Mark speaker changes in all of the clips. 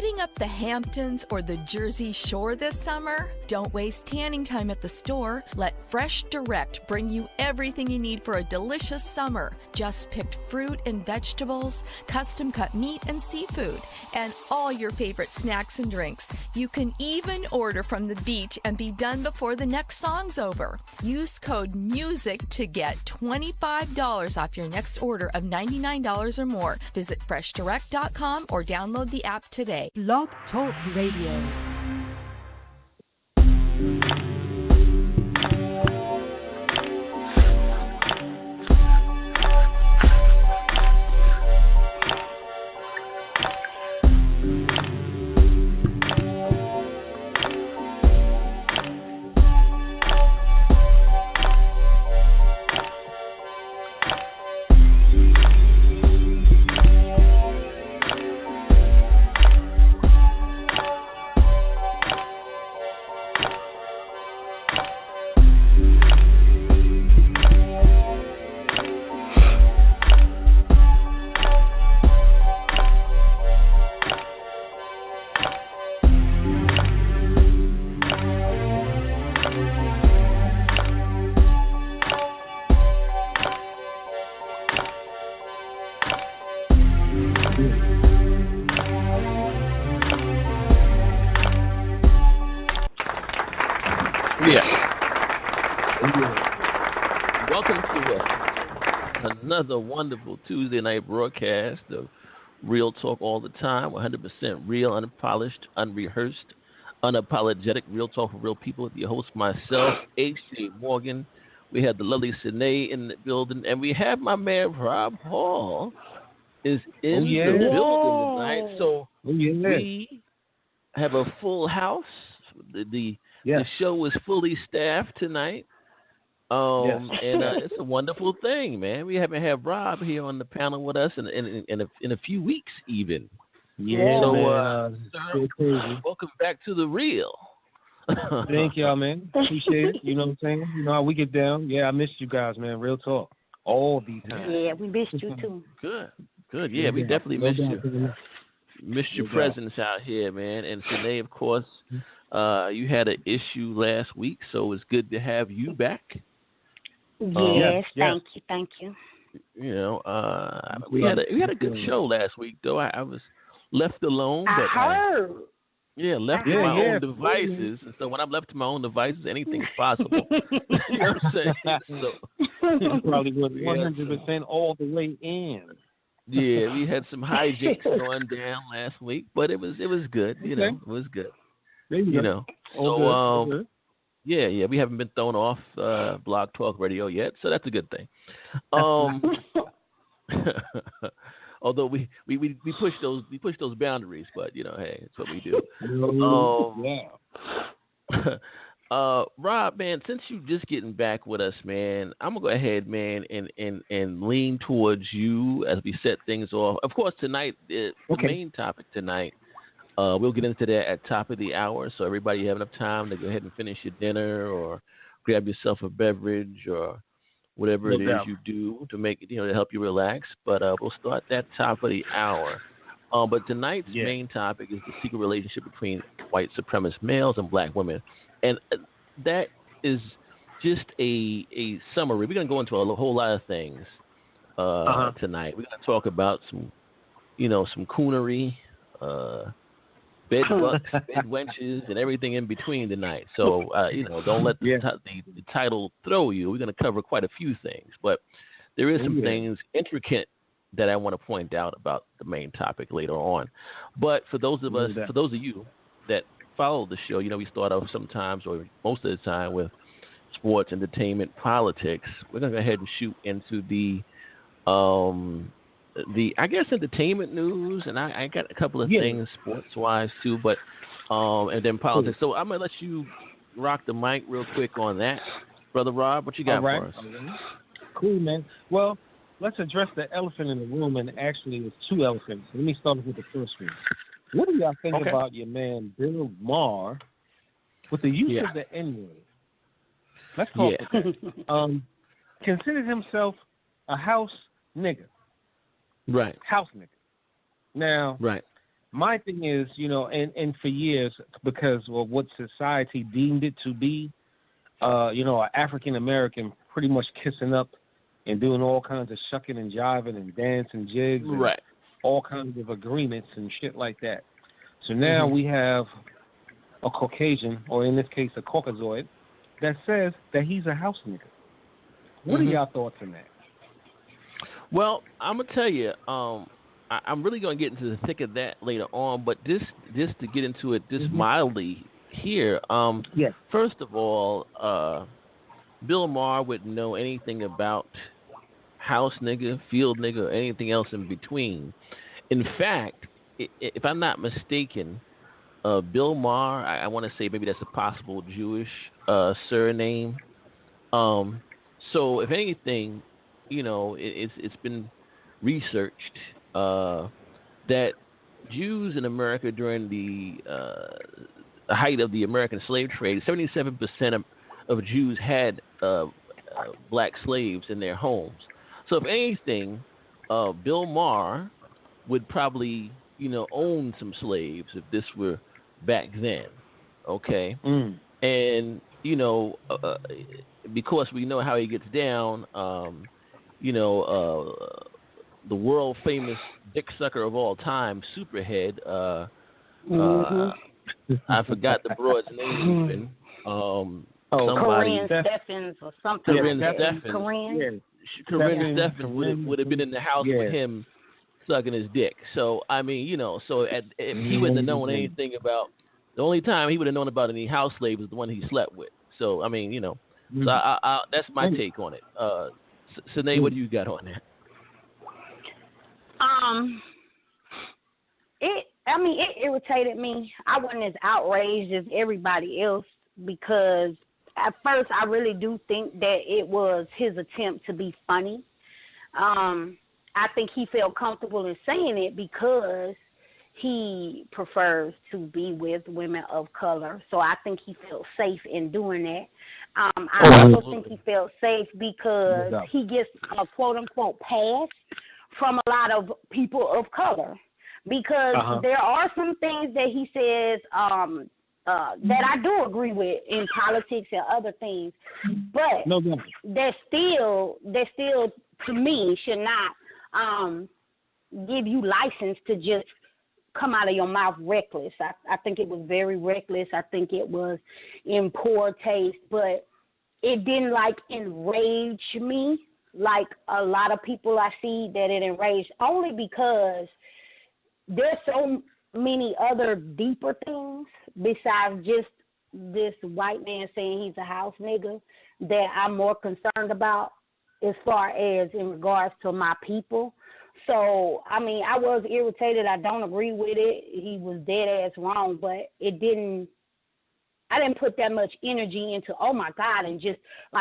Speaker 1: Hitting up the Hamptons or the Jersey Shore this summer? Don't waste tanning time at the store. Let Fresh Direct bring you everything you need for a delicious summer. Just picked fruit and vegetables, custom cut meat and seafood, and all your favorite snacks and drinks. You can even order from the beach and be done before the next song's over. Use code MUSIC to get $25 off your next order of $99 or more. Visit freshdirect.com or download the app today.
Speaker 2: Blog Talk Radio.
Speaker 3: Another wonderful Tuesday night broadcast of Real Talk all the time, 100% real, unpolished, unrehearsed, unapologetic, real talk for real people. With your host, myself, H.C. Morgan. We have the lovely Sine in the building, and we have my man Rob Hall is in the building tonight. So we have a full house. The show is fully staffed tonight. And it's a wonderful thing, man. We haven't had Rob here on the panel with us in a few weeks, even.
Speaker 4: Yeah,
Speaker 3: so, sir, welcome back to the real.
Speaker 4: Thank y'all, man. Appreciate it. You know what I'm saying? You know how we get down. Yeah, I missed you guys, man. Real talk. All these times.
Speaker 5: Yeah, we missed you too.
Speaker 3: Good. Yeah, we definitely missed you. Missed your presence out here, man. And today, of course, you had an issue last week, so it's good to have you back.
Speaker 5: Yes, thank you.
Speaker 3: You know, we had a good show last week, though. I was left alone, but
Speaker 5: I heard.
Speaker 3: Left to my own devices. And so when I'm left to my own devices, anything's possible. You know what I'm saying?
Speaker 4: So probably was 100% all the way in.
Speaker 3: Yeah, we had some hijinks going down last week, but it was good. You know, it was good. You know, so yeah, we haven't been thrown off Blog Talk Radio yet, so that's a good thing. Although we push those boundaries, but you know, hey, it's what we do. Rob, man, since you just getting back with us, man, I'm gonna go ahead, man, and lean towards you as we set things off. Of course, tonight, the main topic tonight. We'll get into that at top of the hour, so everybody you have enough time to go ahead and finish your dinner or grab yourself a beverage or whatever it is you do to make it, to help you relax. But we'll start that top of the hour. But tonight's main topic is the secret relationship between white supremacist males and black women, and that is just a summary. We're gonna go into a whole lot of things tonight. We're gonna talk about some coonery. Bed bucks, bed wenches, and everything in between tonight. So, don't let the title throw you. We're going to cover quite a few things, but there is some things intricate that I want to point out about the main topic later on. But for those of you that follow the show, we start off sometimes or most of the time with sports, entertainment, politics. We're going to go ahead and shoot into the entertainment news, and I got a couple of things sports-wise too, but and then politics. So I'm gonna let you rock the mic real quick on that, Brother Rob. What you got for us?
Speaker 4: Cool, man. Well, let's address the elephant in the room, and actually, it's two elephants. Let me start with the first one. What do y'all think about your man Bill Maher with the use of the N-word? Let's talk about that. Considers himself a house nigga.
Speaker 3: Right.
Speaker 4: House nigga. Now, My thing is, and for years, because of what society deemed it to be, an African American pretty much kissing up and doing all kinds of shucking and jiving and dancing jigs, and
Speaker 3: right?
Speaker 4: All kinds of agreements and shit like that. So now we have a Caucasian, or in this case, a Caucasoid, that says that he's a house nigga. What are y'all thoughts on that?
Speaker 3: Well, I'm gonna tell you, I'm really gonna get into the thick of that later on. But just to get into it, just mildly here.
Speaker 4: Yes.
Speaker 3: First of all, Bill Maher wouldn't know anything about house nigga, field nigga, or anything else in between. In fact, if I'm not mistaken, Bill Maher, I want to say maybe that's a possible Jewish surname. So if anything, it's been researched that Jews in America during the height of the American slave trade, 77% of Jews had black slaves in their homes. So if anything, Bill Maher would probably, own some slaves if this were back then, okay? And, because we know how he gets down, the world famous dick sucker of all time, Superhead, I forgot the broad's name even.
Speaker 5: Corinne Steffens or something.
Speaker 3: Corinne Steffens.
Speaker 5: Corinne
Speaker 3: Steffens would have been in the house with him sucking his dick. So, I mean, if he wouldn't have known anything about, the only time he would have known about any house slave was the one he slept with. So, I mean, so I that's my take on it. Sine, what do you got on that?
Speaker 5: It irritated me. I wasn't as outraged as everybody else because at first I really do think that it was his attempt to be funny. I think he felt comfortable in saying it because he prefers to be with women of color. So I think he felt safe in doing that. I also think he felt safe because he gets a quote-unquote pass from a lot of people of color. Because there are some things that he says that I do agree with in politics and other things. But that still, to me, should not give you license to just come out of your mouth reckless. I think it was very reckless. I think it was in poor taste, but it didn't enrage me like a lot of people I see that it enraged, only because there's so many other deeper things besides just this white man saying he's a house nigga that I'm more concerned about as far as in regards to my people. So, I was irritated. I don't agree with it. He was dead ass wrong, but I didn't put that much energy into, oh my God, and just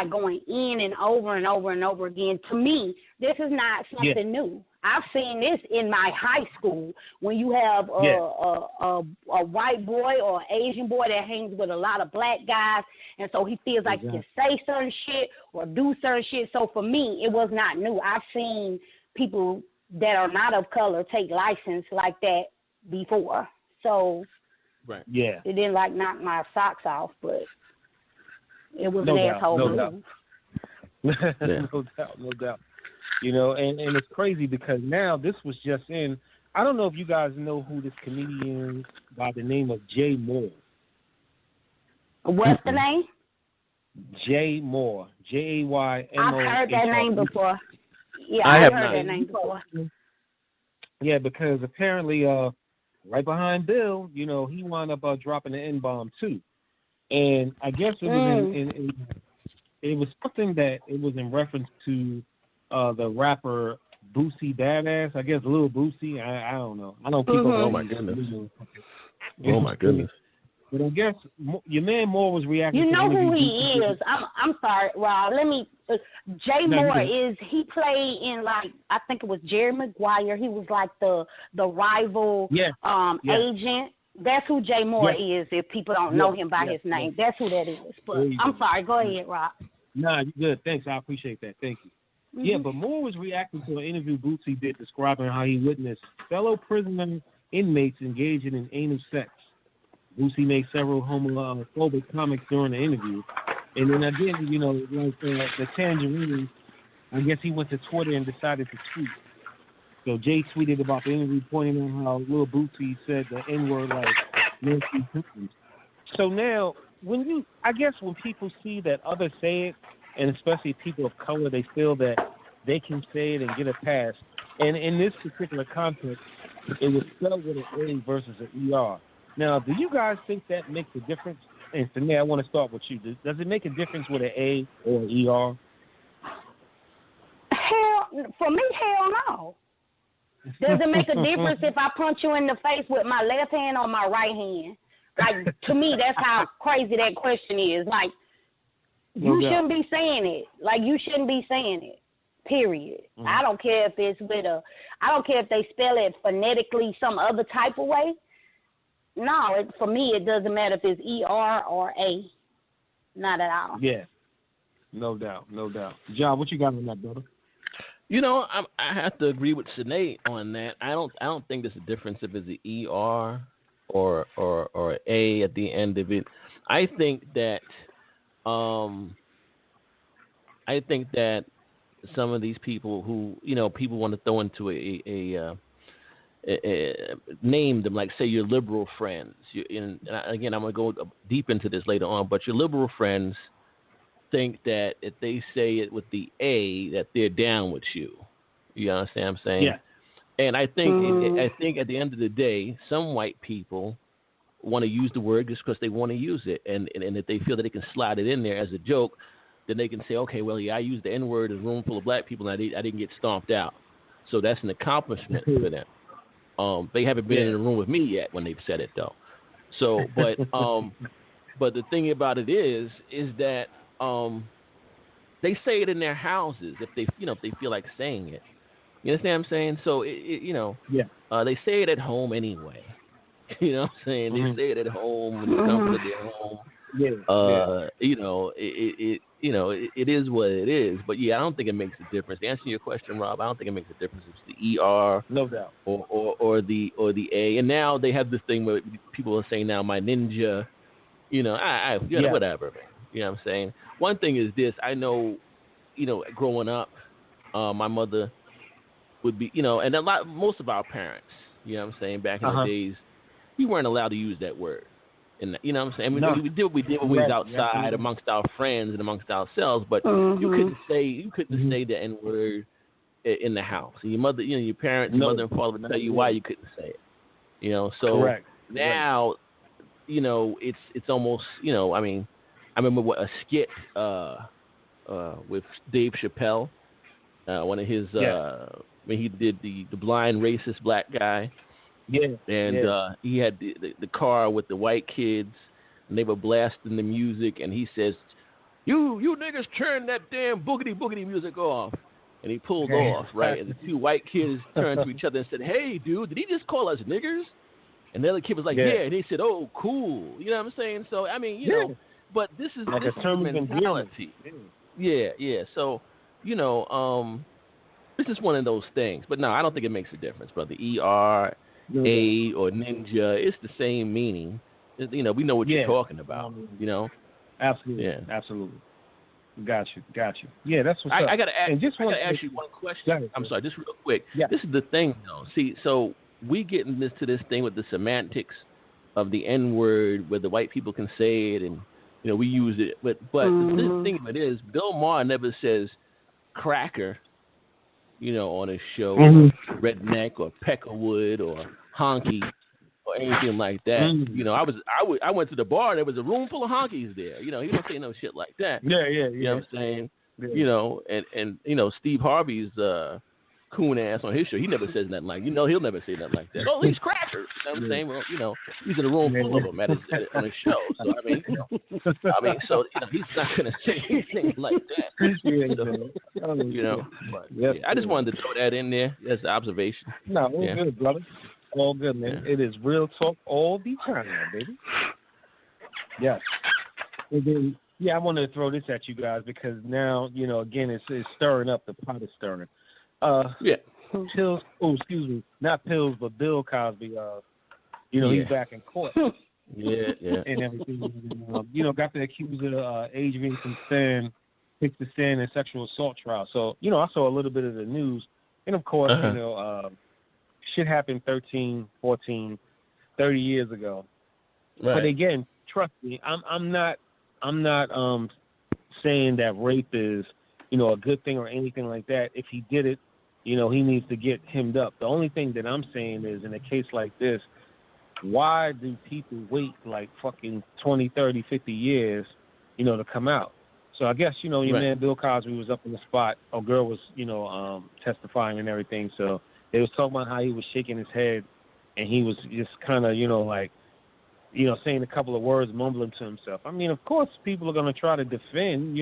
Speaker 5: going in and over and over and over again. To me, this is not something new. I've seen this in my high school when you have a white boy or Asian boy that hangs with a lot of black guys, and so he feels like he can say certain shit or do certain shit. So for me, it was not new. I've seen people that are not of color take license like that before. So it didn't knock my socks off, but it was an asshole move.
Speaker 4: No doubt. And it's crazy because now this was just in. I don't know if you guys know who this comedian is by the name of Jay Moore.
Speaker 5: What's the name?
Speaker 4: Jay Moore. Jaymohr.
Speaker 5: I've heard that name before. Yeah,
Speaker 3: I have
Speaker 5: heard
Speaker 3: not.
Speaker 5: that name before.
Speaker 4: Yeah, because apparently, right behind Bill, he wound up dropping the N-bomb too, and I guess it was it was something that it was in reference to the rapper Boosie Badass. I guess Lil Boosie. I don't know. I don't keep up.
Speaker 3: Oh my goodness. Oh my goodness.
Speaker 4: But I guess your man Moore was reacting.
Speaker 5: You know
Speaker 4: to
Speaker 5: who he is. I'm sorry, Rob. Let me. Jay Moore is. He played in I think it was Jerry Maguire. He was the rival agent. That's who Jay Moore is. If people don't know him by his name, that's who that is. But I'm sorry. Go ahead, Rob.
Speaker 4: Nah, you're good. Thanks. I appreciate that. Thank you. Yeah, but Moore was reacting to an interview Bootsy did describing how he witnessed fellow prisoner inmates engaging in anal sex. Boosie made several homophobic comments during the interview. And then again, you know, like the Tangerine, I guess he went to Twitter and decided to tweet. So Jay tweeted about the interview, pointing out how Lil Boosie said the N-word like Nancy Houston. So now, when people see that others say it, and especially people of color, they feel that they can say it and get a pass. And in this particular context, it was spelled with an A versus an ER. Now, do you guys think that makes a difference? And for me, I want to start with you. Does it make a difference with an A or an ER?
Speaker 5: For me, hell no. Does it make a difference if I punch you in the face with my left hand or my right hand? Like, to me, that's how crazy that question is. Like, you shouldn't be saying it. Like, you shouldn't be saying it, period. Mm-hmm. I don't care if it's I don't care if they spell it phonetically some other type of way. No, for me, it doesn't matter if it's ER or A. Not at all.
Speaker 4: Yeah, no doubt. John, what you got on that, brother?
Speaker 3: You know, I have to agree with Sinead on that. I don't think there's a difference if it's an ER or A at the end of it. I think that some of these people who, you know, people want to throw into a name them, like say your liberal friends. And again, I'm going to go deep into this later on, but your liberal friends think that if they say it with the A, that they're down with you. You understand what I'm saying?
Speaker 4: Yeah.
Speaker 3: And I think at the end of the day, some white people want to use the word just because they want to use it, and if they feel that they can slide it in there as a joke, then they can say, okay, well, yeah, I used the N-word in a room full of black people, and I didn't get stomped out. So that's an accomplishment for them. They haven't been in the room with me yet when they've said it, though. So, but the thing about it is that they say it in their houses if they feel like saying it. You understand what I'm saying? So they say it at home anyway. You know what I'm saying?
Speaker 4: Mm-hmm.
Speaker 3: They say it at home in the comfort of their home. It is what it is. But yeah, I don't think it makes a difference. To answer your question, Rob, I don't think it makes a difference if it's the ER,
Speaker 4: no doubt,
Speaker 3: or the A. And now they have this thing where people are saying now my ninja, whatever, man. You know what I'm saying? One thing is this: I know, growing up, my mother would be, and most of our parents, you know what I'm saying, back in the days, we weren't allowed to use that word. And you know what I'm saying? We did what we did when we was outside amongst our friends and amongst ourselves, but you couldn't say the N-word in the house. And your mother, your parents, your mother and father would tell you why you couldn't say it. So now, it's almost, I remember a skit with Dave Chappelle, one of his when he did the blind racist black guy. Yeah, and he had the car with the white kids, and they were blasting the music, and he says, "You niggas turn that damn boogity music off." And he pulled off, right? And the two white kids turned to each other and said, "Hey, dude, did he just call us niggers?" And the other kid was like, "Yeah." And he said, "Oh, cool." You know what I'm saying? So I mean, but this is
Speaker 4: like
Speaker 3: this
Speaker 4: a term
Speaker 3: is mentality. Yeah. So this is one of those things. But no, I don't think it makes a difference, brother. ER. A or ninja, it's the same meaning. We know what you're talking about.
Speaker 4: Absolutely. Yeah. Absolutely. Got you. Yeah, that's what's up.
Speaker 3: I gotta ask you one question. I'm sorry, just real quick. Yeah. This is the thing, though. See, so we get into this thing with the semantics of the N-word, where the white people can say it, and we use it. But the thing of it is, Bill Maher never says cracker, on his show, redneck or peckerwood or honky or anything like that. I went to the bar and there was a room full of honkies there. He don't say no shit like that.
Speaker 4: Yeah.
Speaker 3: You know what I'm saying? Yeah. And Steve Harvey's coon ass on his show, he never says nothing like, he'll never say nothing like that. Oh, these crackers. You know what I'm saying? Well, he's in a room full of them on his show. So so he's not gonna say anything like that. But I just wanted to throw that in there as an observation.
Speaker 4: No, all good, brother. All good, man. Yeah. It is real talk all the time, baby. Yes. And then, I wanted to throw this at you guys because now, again, it's stirring up. The pot is stirring. pills. Oh, excuse me, not pills, but Bill Cosby. He's back in court.
Speaker 3: Yeah.
Speaker 4: And everything. Got the accuser Adrian Constant, picked the stand in sexual assault trial. So I saw a little bit of the news, and of course, shit happened 13, 14, 30 years ago. Right. But again, trust me, I'm not saying that rape is a good thing or anything like that. If he did it, he needs to get hemmed up. The only thing that I'm saying is, in a case like this, why do people wait like fucking 20, 30, 50 years, to come out? So I guess, your man Bill Cosby was up in the spot. A girl was, testifying and everything. So they was talking about how he was shaking his head and he was just kind of, saying a couple of words, mumbling to himself. I mean, of course, people are going to try to defend,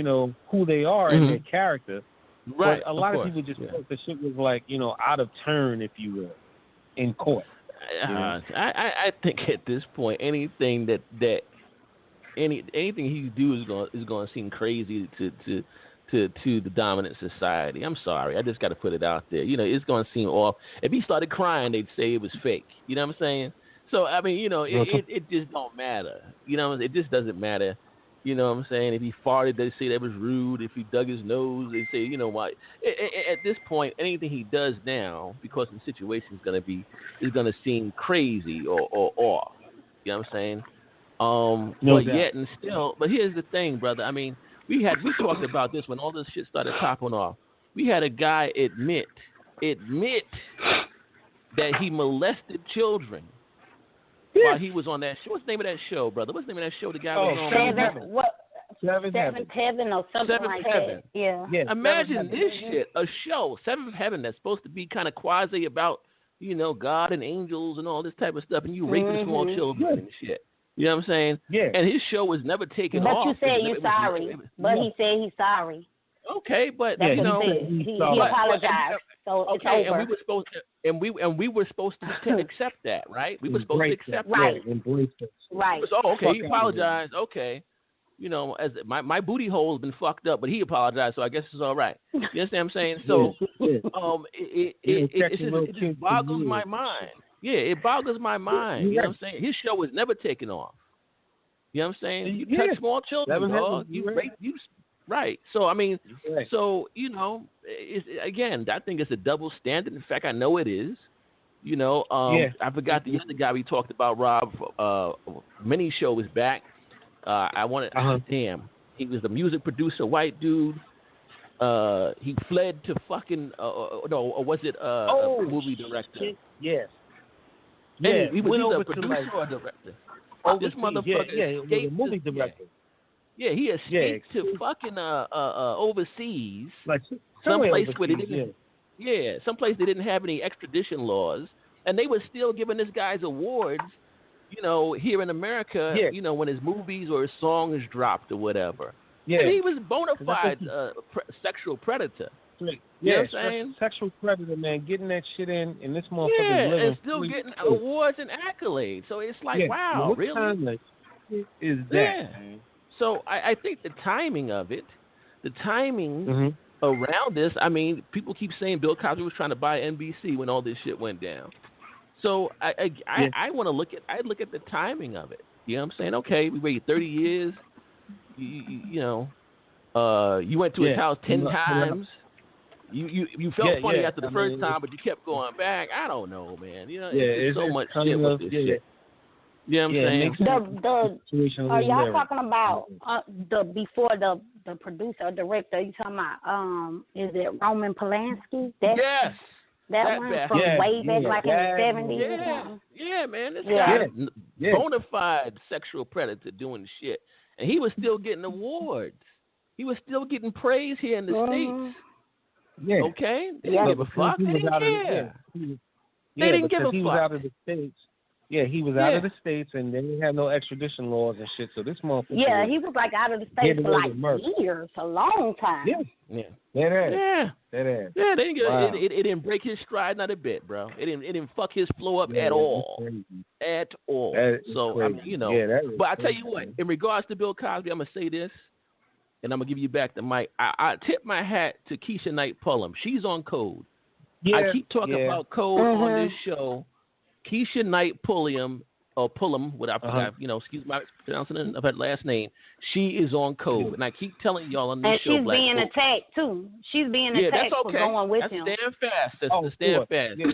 Speaker 4: who they are and their character.
Speaker 3: Right.
Speaker 4: But a lot of people just thought the shit was like, out of turn, if you will, in court.
Speaker 3: I think at this point, anything anything he do is going to seem crazy to the dominant society. I'm sorry, I just got to put it out there. It's going to seem off. If he started crying, they'd say it was fake. You know what I'm saying? So I mean, it just don't matter. It just doesn't matter. You know what I'm saying? If he farted, they say that was rude. If he dug his nose, they say, what? At this point, anything he does now, because the situation is going to seem crazy or off. You know what I'm saying? But here's the thing, brother. I mean, we talked about this when all this shit started popping off. We had a guy admit that he molested children. While he was on that show. What's the name of that show, brother? What's the name of that show the guy was on?
Speaker 5: Seventh Heaven or something like that. Yeah.
Speaker 3: Imagine this shit, a show, Seventh Heaven, that's supposed to be kind of quasi about, God and angels and all this type of stuff, and you raping small children and shit. You know what I'm saying? Yeah. And his show was never taken off.
Speaker 5: But you said you're sorry. But he said he's sorry.
Speaker 3: Okay, but
Speaker 5: that's what he said. He apologized. So it's over.
Speaker 3: And we were supposed to accept that, right? We were supposed to accept
Speaker 5: that.
Speaker 3: Right. Okay, he apologized. Okay. As my booty hole has been fucked up, but he apologized, so I guess it's all right. You understand what I'm saying? So it just boggles my mind. Yeah, it boggles my mind. You know what I'm saying? His show was never taken off. You know what I'm saying? You touch small children, dog. You rape. Right. So, I mean, again, I think it's a double standard. In fact, I know it is. I forgot the other guy we talked about, Rob, many shows back. I wanted, damn, he was the music producer, white dude. He fled to fucking, or was it a movie director?
Speaker 4: Shit. Yes.
Speaker 3: Yeah, he was a producer or director. This motherfucker escaped
Speaker 4: a movie director.
Speaker 3: Yeah, he escaped to fucking overseas,
Speaker 4: like
Speaker 3: someplace where they didn't. Yeah, someplace they didn't have any extradition laws, and they were still giving this guy's awards. Here in America, when his movies or his songs dropped or whatever. Yeah, and he was a bona fide sexual predator. You know what I'm saying?
Speaker 4: Sexual predator, man, getting that shit in, and this motherfucker living
Speaker 3: and still getting awards and accolades. So it's like, wow, really?
Speaker 4: What is that? Yeah. Man?
Speaker 3: So I think the timing of it, around this, I mean, people keep saying Bill Cosby was trying to buy NBC when all this shit went down. So I want to look at the timing of it. You know what I'm saying? Okay, we waited 30 years. You went to his house 10 times. You felt funny after the first time, but you kept going back. I don't know, man. It's so much shit with this shit. You know what I'm
Speaker 5: saying? Are y'all talking about before the producer or director? You talking about is it Roman Polanski?
Speaker 3: Yes.
Speaker 5: That one from way back, like in the 70s.
Speaker 3: Yeah, man. This guy, bona fide sexual predator doing shit, and he was still getting awards. He was still getting praise here in the States.
Speaker 4: Yeah.
Speaker 3: Okay. They didn't give a fuck. They didn't care. They didn't give a fuck.
Speaker 4: He was out of the States. Yeah, he was out of the States, and they didn't have no extradition laws and shit. So this motherfucker.
Speaker 5: Yeah, he was like out of the States for like years, a long time.
Speaker 4: Yeah.
Speaker 3: Yeah,
Speaker 4: they
Speaker 3: didn't break his stride not a bit, bro. It didn't fuck his flow up at all. At all. So
Speaker 4: crazy.
Speaker 3: But I tell you what, in regards to Bill Cosby, I'm gonna say this, and I'm gonna give you back the mic. I tip my hat to Keisha Knight Pullum. She's on code. I keep talking about code on this show. Keisha Knight Pulliam, or Pullum, what I forgot, excuse my pronouncing of her last name. She is on code, and I keep telling y'all on this show,
Speaker 5: and she's being attacked too. She's being attacked for going with him.
Speaker 3: Stand fast. That's stand fast.
Speaker 5: They're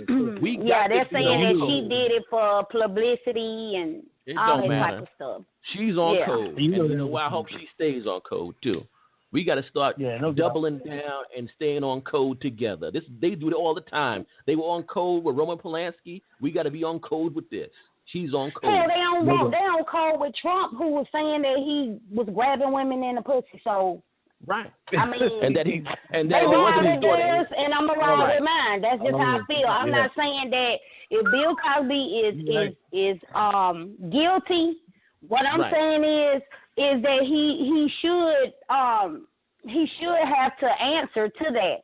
Speaker 5: saying that she did it for publicity and all that type of stuff.
Speaker 3: She's on code, and you know why? I hope she stays on code too. We got to start doubling down and staying on code together. They do it all the time. They were on code with Roman Polanski. We got to be on code with this. She's on code.
Speaker 5: Hell, they on code with Trump, who was saying that he was grabbing women in the pussy. So,
Speaker 3: right.
Speaker 5: I mean,
Speaker 3: and that it
Speaker 5: wasn't his daughter. And I'm around with mine. That's just how I feel. I'm not saying that if Bill Cosby is guilty. What I'm saying is that he should have to answer to that.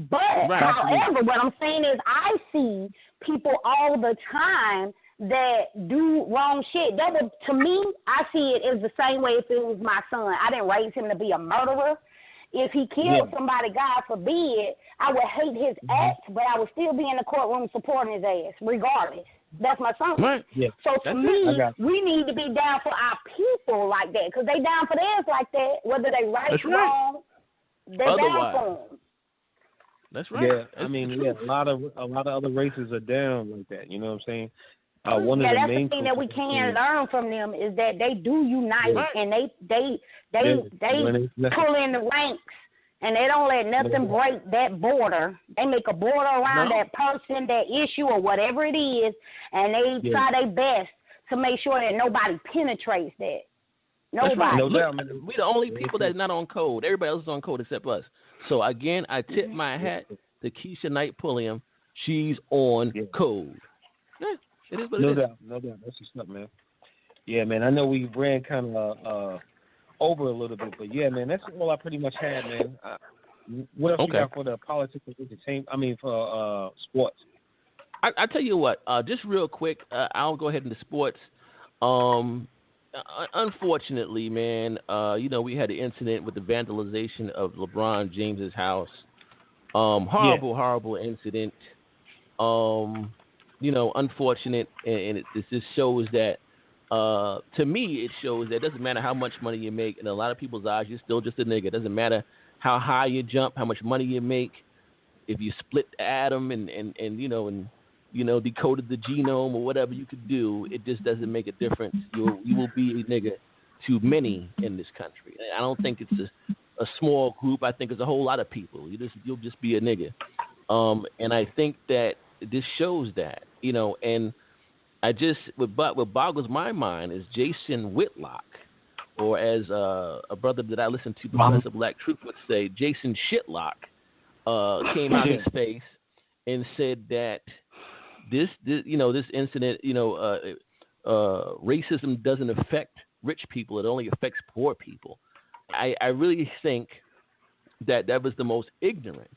Speaker 5: But however, what I'm saying is I see people all the time that do wrong shit. That would, to me, I see it as the same way if it was my son. I didn't raise him to be a murderer. If he killed somebody, God forbid, I would hate his act, but I would still be in the courtroom supporting his ass, regardless. That's my son.
Speaker 3: Right. Yeah.
Speaker 5: So to me, we need to be down for our people like that, because they down for theirs like that, whether they right or wrong. They're down for them.
Speaker 3: That's right.
Speaker 4: Yeah, I mean, a lot of other races are down like that. You know what I'm saying? One of the
Speaker 5: that's
Speaker 4: main
Speaker 5: the thing that we can learn from them is that they do unite and they pull in the ranks and they don't let nothing break that border. They make a border around that person, that issue, or whatever it is, and they try their best to make sure that nobody penetrates that. Nobody.
Speaker 3: No doubt. We're the only people that's not on code. Everybody else is on code except us. So again, I tip my hat to Keisha Knight Pulliam. She's on code. Yeah. It is what it is.
Speaker 4: No doubt. That's just up, man. Yeah, man. I know we ran kind of over a little bit, but yeah, man, that's all I pretty much had, man. What else you got for the politics and entertainment? I mean, for sports.
Speaker 3: I tell you what, just real quick, I'll go ahead into sports. Unfortunately, man, we had the incident with the vandalization of LeBron James's house. Horrible incident. Unfortunate, and it just shows that, to me, it shows that it doesn't matter how much money you make. In a lot of people's eyes, you're still just a nigga. It doesn't matter how high you jump, how much money you make. If you split the atom and decoded the genome or whatever you could do, it just doesn't make a difference. You will be a nigga to many in this country. I don't think it's a small group. I think it's a whole lot of people. You'll just be a nigga. And I think that this shows that, and I just, what boggles my mind is Jason Whitlock, or as a brother that I listen to, Professor Black Truth, would say, Jason Shitlock, came out his face and said that this incident, racism doesn't affect rich people; it only affects poor people. I really think that was the most ignorant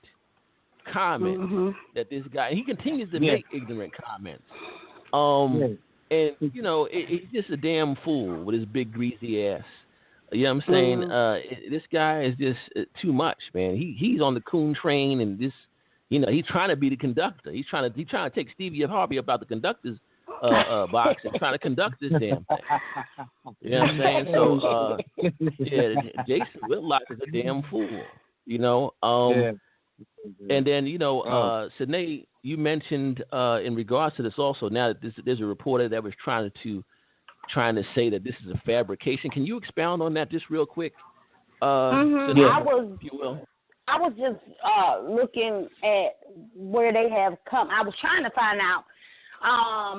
Speaker 3: comment that this guy, he continues to make ignorant comments. And he's just a damn fool with his big greasy ass. You know what I'm saying? This guy is just too much, man. He's on the coon train, and this, he's trying to be the conductor. He's trying to take Stevie Harvey about the conductor's box and trying to conduct this damn thing. You know what I'm saying? So Jason Whitlock is a damn fool. And then, Sidney, you mentioned in regards to this also, now that there's a reporter that was trying to say that this is a fabrication. Can you expound on that just real quick? Sidney, if you will.
Speaker 5: I was just looking at where they have come. I was trying to find out,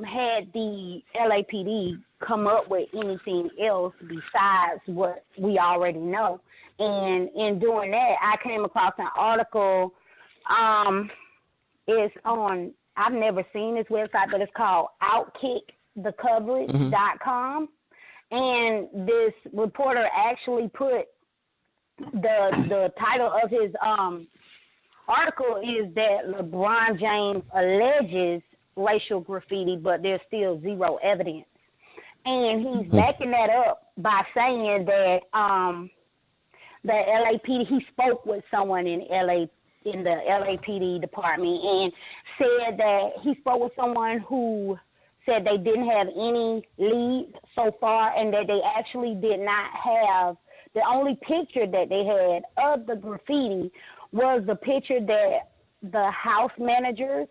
Speaker 5: had the LAPD come up with anything else besides what we already know. And in doing that, I came across an article. It's on, I've never seen this website, but it's called OutkickTheCoverage.com. And this reporter actually put the title of his article is that LeBron James alleges racial graffiti, but there's still zero evidence. And he's backing that up by saying that the LAPD, he spoke with someone in in the LAPD department, and said that he spoke with someone who said they didn't have any leads so far, and that they actually did not have, the only picture that they had of the graffiti was the picture that the house managers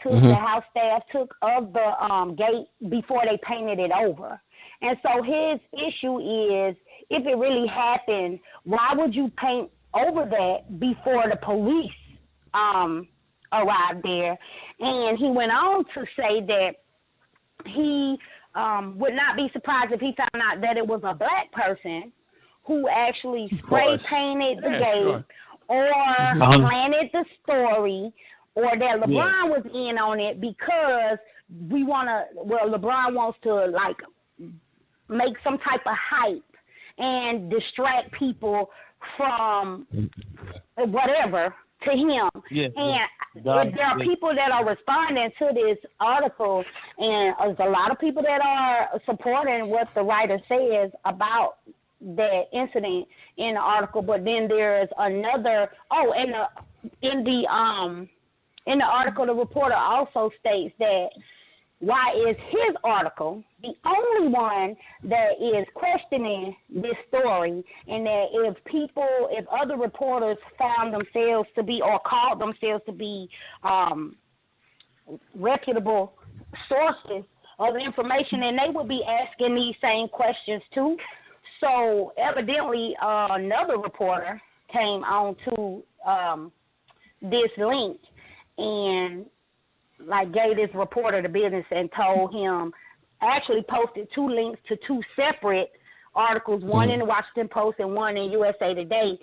Speaker 5: took, the house staff took of the gate before they painted it over. And so his issue is, if it really happened, why would you paint over that before the police arrived there? And he went on to say that he would not be surprised if he found out that it was a black person who actually spray painted the gate or planted the story, or that LeBron was in on it, because LeBron wants to like make some type of hype and distract people from whatever to him. And there are people that are responding to this article, and there's a lot of people that are supporting what the writer says about that incident in the article. But then there's another. In the article, the reporter also states that why is his article the only one that is questioning this story, and that if other reporters found themselves to be, or called themselves to be, reputable sources of information, and they would be asking these same questions too. So evidently, another reporter came on to this link and like gave this reporter the business and told him, actually posted two links to two separate articles, one in the Washington Post and one in USA Today,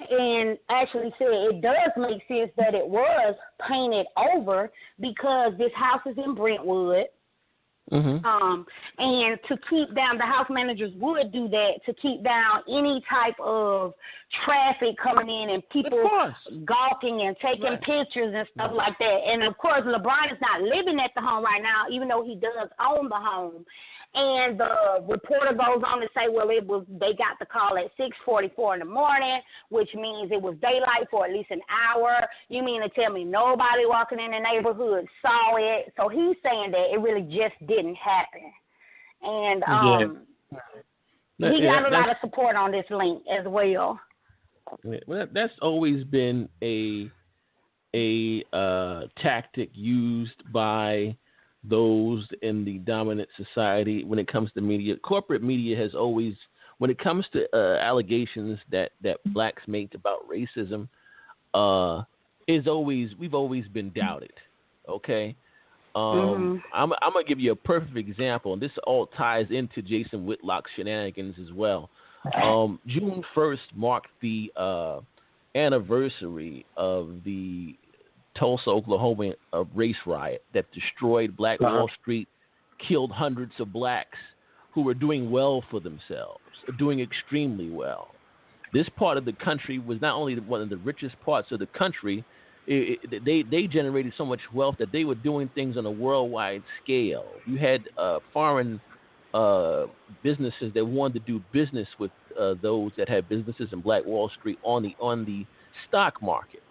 Speaker 5: and actually said it does make sense that it was painted over, because this house is in Brentwood. And to keep down, the house managers would do that to keep down any type of traffic coming in and people gawking and taking pictures and stuff like that. And of course, LeBron is not living at the home right now, even though he does own the home. And the reporter goes on to say, well, they got the call at 6:44 in the morning, which means it was daylight for at least an hour. You mean to tell me nobody walking in the neighborhood saw it? So he's saying that it really just didn't happen. And he got a lot of support on this link as well.
Speaker 3: Well, that's always been a tactic used by those in the dominant society when it comes to media. Corporate media has always, when it comes to allegations that blacks make about racism, we've always been doubted. Okay, I'm gonna give you a perfect example, and this all ties into Jason Whitlock's shenanigans as well. June 1st marked the anniversary of the Tulsa, Oklahoma race riot that destroyed Black Wall Street, killed hundreds of blacks who were doing well for themselves, doing extremely well. This part of the country was not only one of the richest parts of the country, they generated so much wealth that they were doing things on a worldwide scale. You had foreign businesses that wanted to do business with those that had businesses in Black Wall Street on the stock market.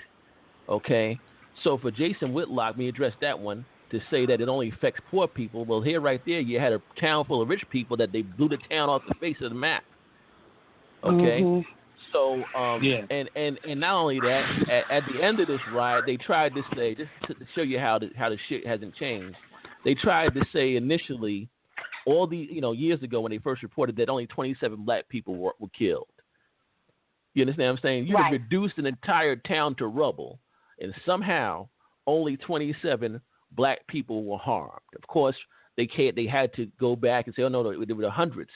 Speaker 3: Okay? So for Jason Whitlock, let me address that one, to say that it only affects poor people. Well, here right there, you had a town full of rich people that they blew the town off the face of the map. Okay? So, and not only that, at the end of this riot, they tried to say, just to show you how the shit hasn't changed, they tried to say initially, all the, years ago when they first reported that only 27 black people were killed. You understand what I'm saying? You have reduced an entire town to rubble, and somehow only 27 black people were harmed. Of course, they had to go back and say, oh, no, there were hundreds,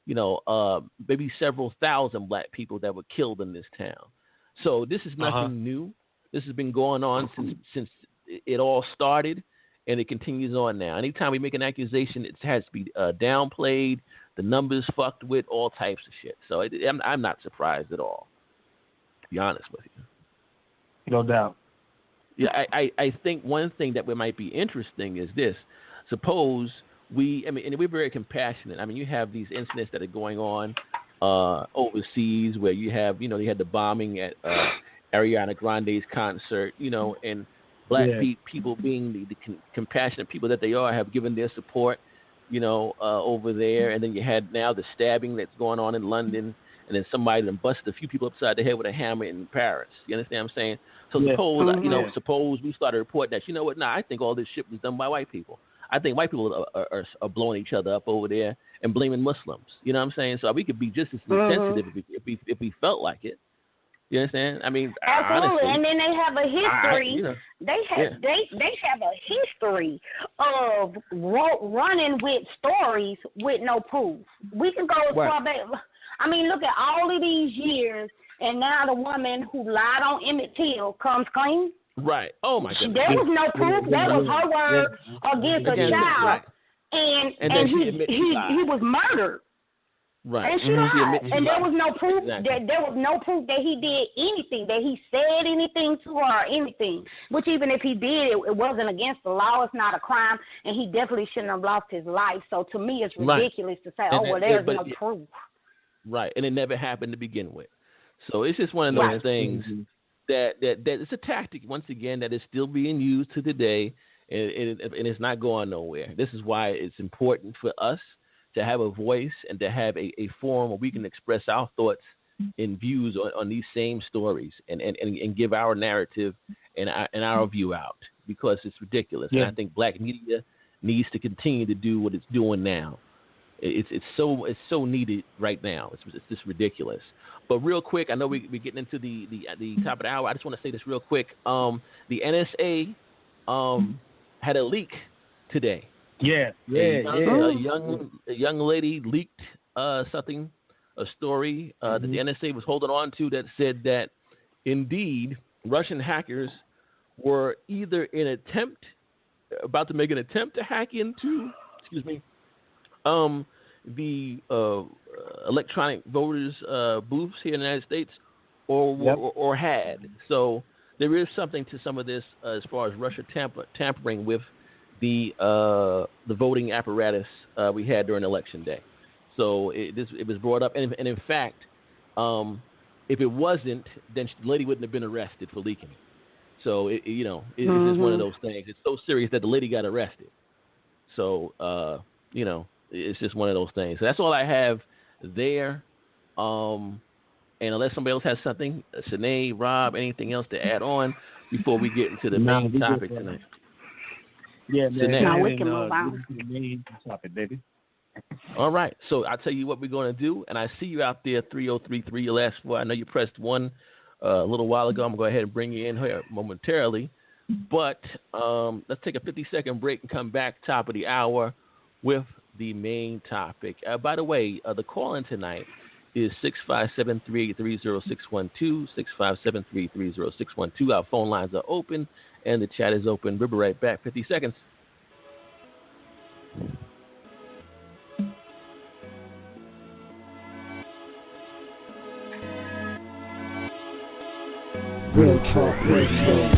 Speaker 3: maybe several thousand black people that were killed in this town. So this is nothing new. This has been going on since it all started, and it continues on now. Anytime we make an accusation, it has to be downplayed, the numbers fucked with, all types of shit. So I'm not surprised at all, to be honest with you.
Speaker 4: No doubt.
Speaker 3: Yeah, I think one thing that might be interesting is this. Suppose and we're very compassionate. I mean, you have these incidents that are going on overseas where you have, you had the bombing Ariana Grande's concert, and black people being the compassionate people that they are have given their support, over there. And then you had now the stabbing that's going on in London, and then somebody that busted a few people upside the head with a hammer in Paris. You understand what I'm saying? So suppose we started reporting that, I think all this shit was done by white people. I think white people are blowing each other up over there and blaming Muslims. You know what I'm saying? So we could be just as insensitive if we felt like it. You understand? I mean,
Speaker 5: absolutely.
Speaker 3: Honestly,
Speaker 5: and then they have a history. They have a history of running with stories with no proof. We can go as far back. I mean, look at all of these years, and now the woman who lied on Emmett Till comes clean.
Speaker 3: Right. Oh my goodness.
Speaker 5: There was no proof. That was her word against a child,
Speaker 3: right.
Speaker 5: and he was murdered.
Speaker 3: Right.
Speaker 5: And she lied. And there was no proof that he did anything, that he said anything to her or anything. Which even if he did, it wasn't against the law. It's not a crime, and he definitely shouldn't have lost his life. So to me, it's ridiculous to say, there's no proof.
Speaker 3: Right, and it never happened to begin with. So it's just one of those things that it's a tactic, once again, that is still being used to today, and it's not going nowhere. This is why it's important for us to have a voice and to have a forum where we can express our thoughts and views on these same stories and give our narrative and our view out, because it's ridiculous. And I think black media needs to continue to do what it's doing now. It's so needed right now. It's just ridiculous. But real quick, I know we're getting into the top of the hour. I just want to say this real quick. The NSA had a leak today. A young lady leaked a story that the NSA was holding on to that said that indeed Russian hackers were either about to make an attempt to hack into, the electronic voters booths here in the United States, or had. So there is something to some of this as far as Russia tampering with the voting apparatus we had during Election Day. So it was brought up, and in fact, if it wasn't, then the lady wouldn't have been arrested for leaking it. So it's just one of those things. It's so serious that the lady got arrested. So it's just one of those things. So that's all I have there. And unless somebody else has something, Sinead, Rob, anything else to add on before we get into the main topic tonight?
Speaker 4: Yeah, man.
Speaker 5: Now we can move on
Speaker 4: to the main topic, baby.
Speaker 3: All right. So I'll tell you what we're going to do. And I see you out there, 3033, your last four. I know you pressed one a little while ago. I'm going to go ahead and bring you in here momentarily. But let's take a 50-second break and come back top of the hour with the main topic. By the way, the call-in tonight is 657-383-0612, 657-383-0612. Our phone lines are open, and the chat is open. We'll be right back. 50 seconds.
Speaker 2: Real Talk Radio.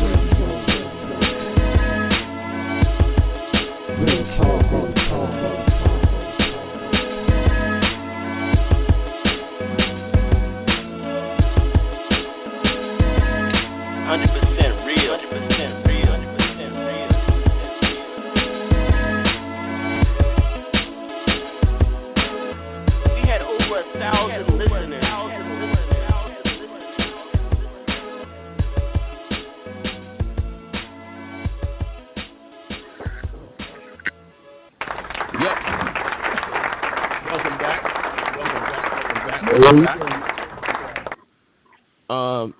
Speaker 2: Real Talk on Talk.
Speaker 3: 100% real. 100% real. 100% real. We had over 1,000 listeners. Yep. Welcome back.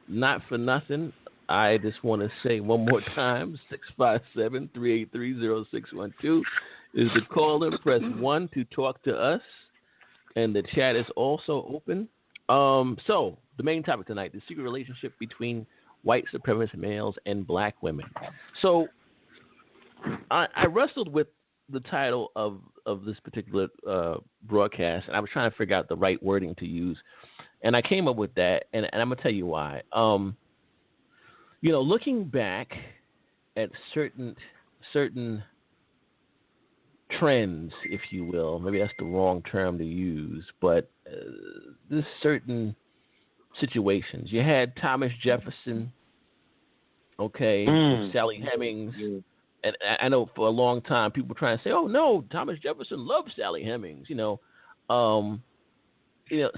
Speaker 3: Not for nothing, I just want to say one more time, 657-383-0612 is the caller. Press 1 to talk to us, and the chat is also open. So, the main topic tonight, the secret relationship between white supremacist males and black women. So, I wrestled with the title of this particular broadcast, and I was trying to figure out the right wording to use. And I came up with that, and I'm going to tell you why. Looking back at certain trends, if you will, maybe that's the wrong term to use, but this certain situations. You had Thomas Jefferson, okay, Sally Hemings. Yeah. And I know for a long time people were trying to say, "Oh no, Thomas Jefferson loved Sally Hemings."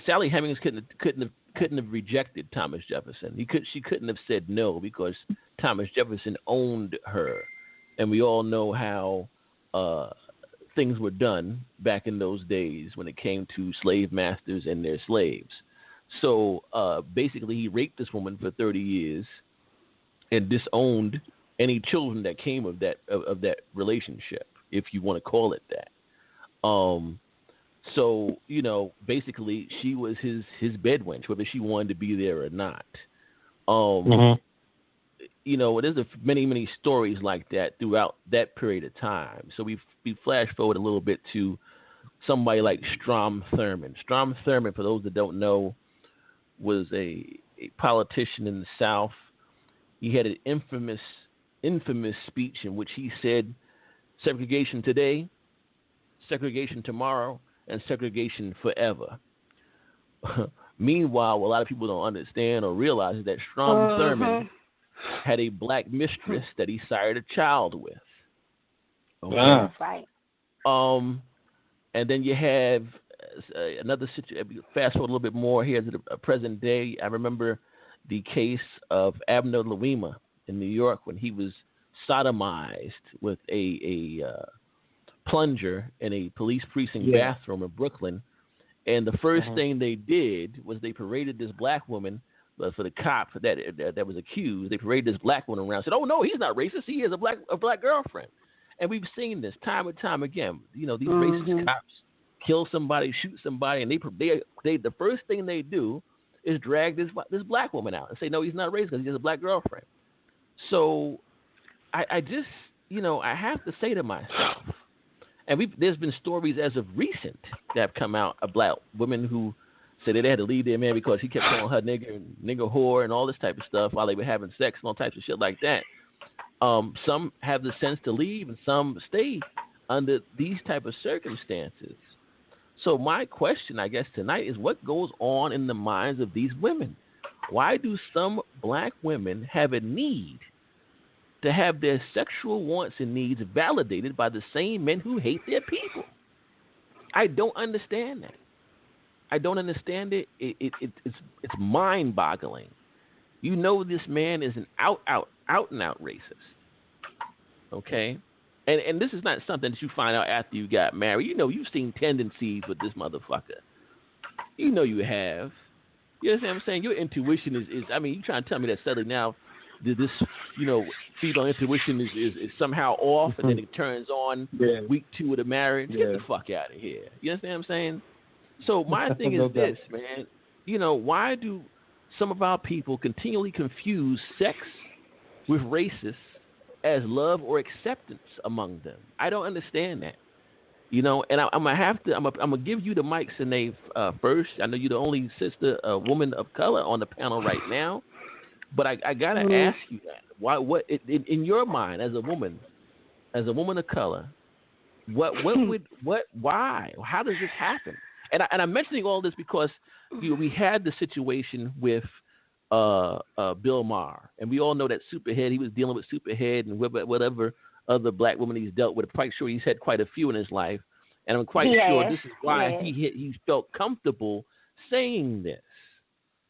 Speaker 3: Sally Hemings couldn't have rejected Thomas Jefferson. She couldn't have said no because Thomas Jefferson owned her, and we all know how things were done back in those days when it came to slave masters and their slaves. So basically, he raped this woman for 30 years and disowned any children that came of that relationship, if you want to call it that. So basically, she was his bed wench, whether she wanted to be there or not. There's many stories like that throughout that period of time. So we flash forward a little bit to somebody like Strom Thurmond. Strom Thurmond, for those that don't know, was a politician in the South. He had an infamous speech in which he said, segregation today, segregation tomorrow, and segregation forever. Meanwhile, what a lot of people don't understand or realize is that Strom Thurmond had a black mistress that he sired a child with. Okay?
Speaker 5: That's right.
Speaker 3: And then you have another situation. Fast forward a little bit more here to the present day. I remember the case of Abner Louima in New York when he was sodomized with a plunger in a police precinct bathroom in Brooklyn. And the first thing they did was they paraded this black woman, for the cop that was accused. They paraded this black woman around and said, "Oh no, he's not racist. He has a black girlfriend." And we've seen this time and time again. These racist cops kill somebody, shoot somebody, and they the first thing they do is drag this black woman out and say, "No, he's not racist because he has a black girlfriend." So I just, I have to say to myself, and there's been stories as of recent that have come out of black women who said that they had to leave their man because he kept calling her nigger whore and all this type of stuff while they were having sex and all types of shit like that. Some have the sense to leave and some stay under these type of circumstances. So my question, I guess, tonight is what goes on in the minds of these women? Why do some black women have a need to have their sexual wants and needs validated by the same men who hate their people? I don't understand that. I don't understand it. It's mind-boggling. This man is an out and out racist. Okay? And this is not something that you find out after you got married. You've seen tendencies with this motherfucker. You have. You understand what I'm saying? Your intuition is you trying to tell me that suddenly now this, female intuition is somehow off and then it turns on week 2 of the marriage. Get the fuck out of here. You understand what I'm saying? So my thing is this, man. Why do some of our people continually confuse sex with racists as love or acceptance among them? I don't understand that. And I'm gonna give you the mic, Sinead, first. I know you're the only sister, woman of color on the panel right now, but I gotta ask you that. Why? What in your mind as a woman of color? Why? How does this happen? And I'm mentioning all this because we had the situation with Bill Maher, and we all know that Superhead. He was dealing with Superhead and whatever other black woman he's dealt with. I'm quite sure he's had quite a few in his life, and I'm quite sure this is why he felt comfortable saying this.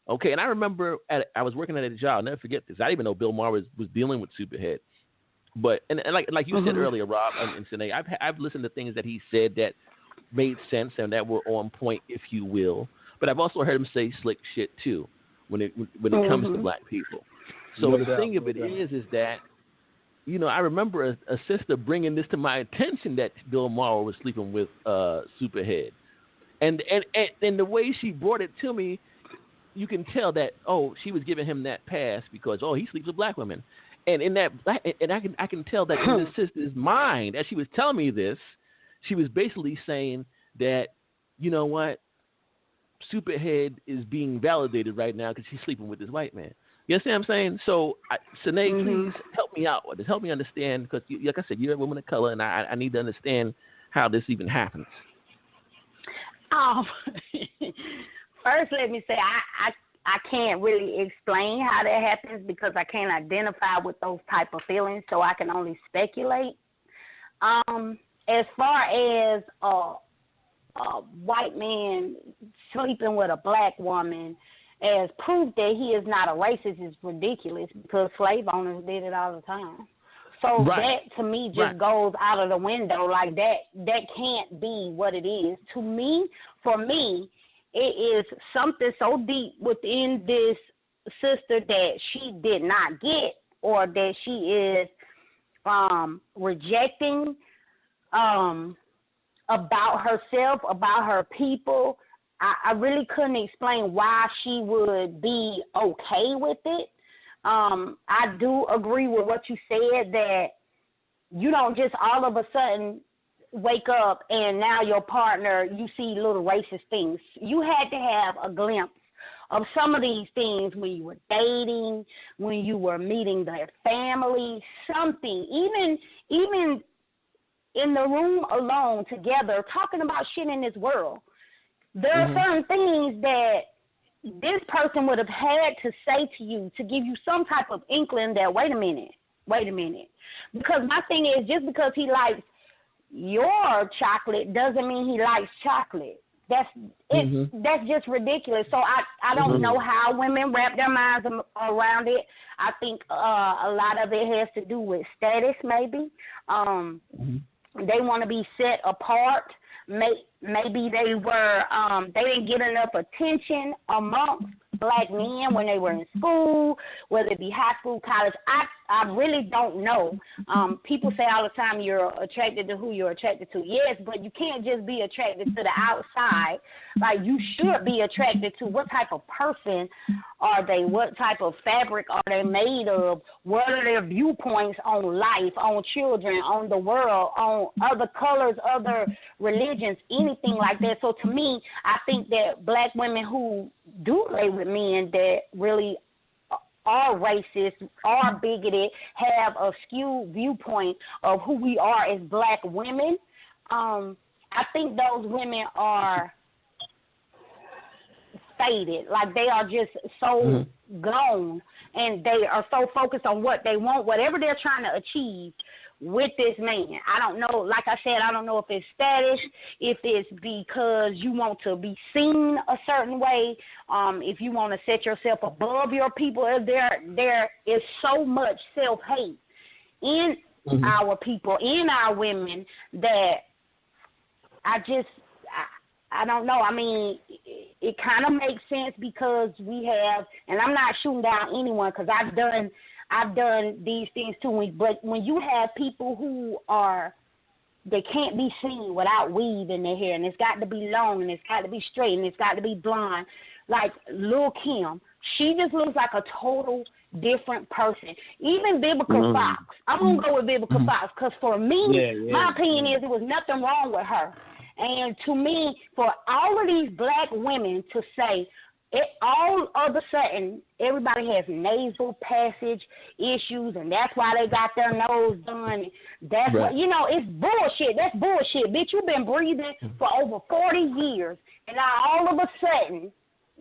Speaker 3: Okay, and I remember I was working at a job. I'll never forget this. I didn't even know Bill Maher was dealing with Superhead. But and like you said earlier, Rob and Sinead, I've listened to things that he said that made sense and that were on point, if you will. But I've also heard him say slick shit too when it comes to black people. So the thing of it is that I remember a sister bringing this to my attention that Bill Maher was sleeping with Superhead, and the way she brought it to me, you can tell that she was giving him that pass because he sleeps with black women. And in that, and I can tell that in this sister's mind, as she was telling me this, she was basically saying that, Superhead is being validated right now because she's sleeping with this white man. You understand what I'm saying? So, Sinead, please help me out with this. Help me understand, because, like I said, you're a woman of color, and I need to understand how this even happens.
Speaker 5: First, let me say I can't really explain how that happens because I can't identify with those type of feelings, so I can only speculate. As far as a white man sleeping with a black woman as proof that he is not a racist is ridiculous because slave owners did it all the time. So that to me just goes out of the window. Like that can't be what it is. To me, for me, it is something so deep within this sister that she did not get or that she is rejecting about herself, about her people. I really couldn't explain why she would be okay with it. I do agree with what you said that you don't just all of a sudden wake up and now your partner, you see little racist things. You had to have a glimpse of some of these things when you were dating, when you were meeting their family, something, even in the room alone together talking about shit in this world. There are certain things that this person would have had to say to you to give you some type of inkling that, wait a minute. Because my thing is, just because he likes your chocolate doesn't mean he likes chocolate. That's just ridiculous. So I don't know how women wrap their minds around it. I think a lot of it has to do with status maybe. They want to be set apart. Maybe they didn't get enough attention amongst black men when they were in school, whether it be high school, college. I really don't know. People say all the time you're attracted to who you're attracted to. Yes, but you can't just be attracted to the outside. Like, you should be attracted to what type of person are they, what type of fabric are they made of, what are their viewpoints on life, on children, on the world, on other colors, other religions, anything like that. So to me, I think that black women who do lay with men that really are racist, are bigoted, have a skewed viewpoint of who we are as black women, I think those women are faded. Like, they are just so gone, and they are so focused on what they want, whatever they're trying to achieve with this man. I don't know, like I said, I don't know if it's status, if it's because you want to be seen a certain way, if you want to set yourself above your people. There is so much self-hate in our people, in our women, that I don't know. I mean, it kind of makes sense because we have, and I'm not shooting down anyone because I've done these things too. But when you have people who they can't be seen without weave in their hair, and it's got to be long, and it's got to be straight, and it's got to be blonde, like Lil' Kim, she just looks like a total different person. Even Biblical Fox. I'm going to go with Biblical Fox because for me, my opinion is there was nothing wrong with her. And to me, for all of these black women to say, all of a sudden, everybody has nasal passage issues, and that's why they got their nose done. That's what, it's bullshit. That's bullshit. Bitch, you've been breathing for over 40 years, and now all of a sudden,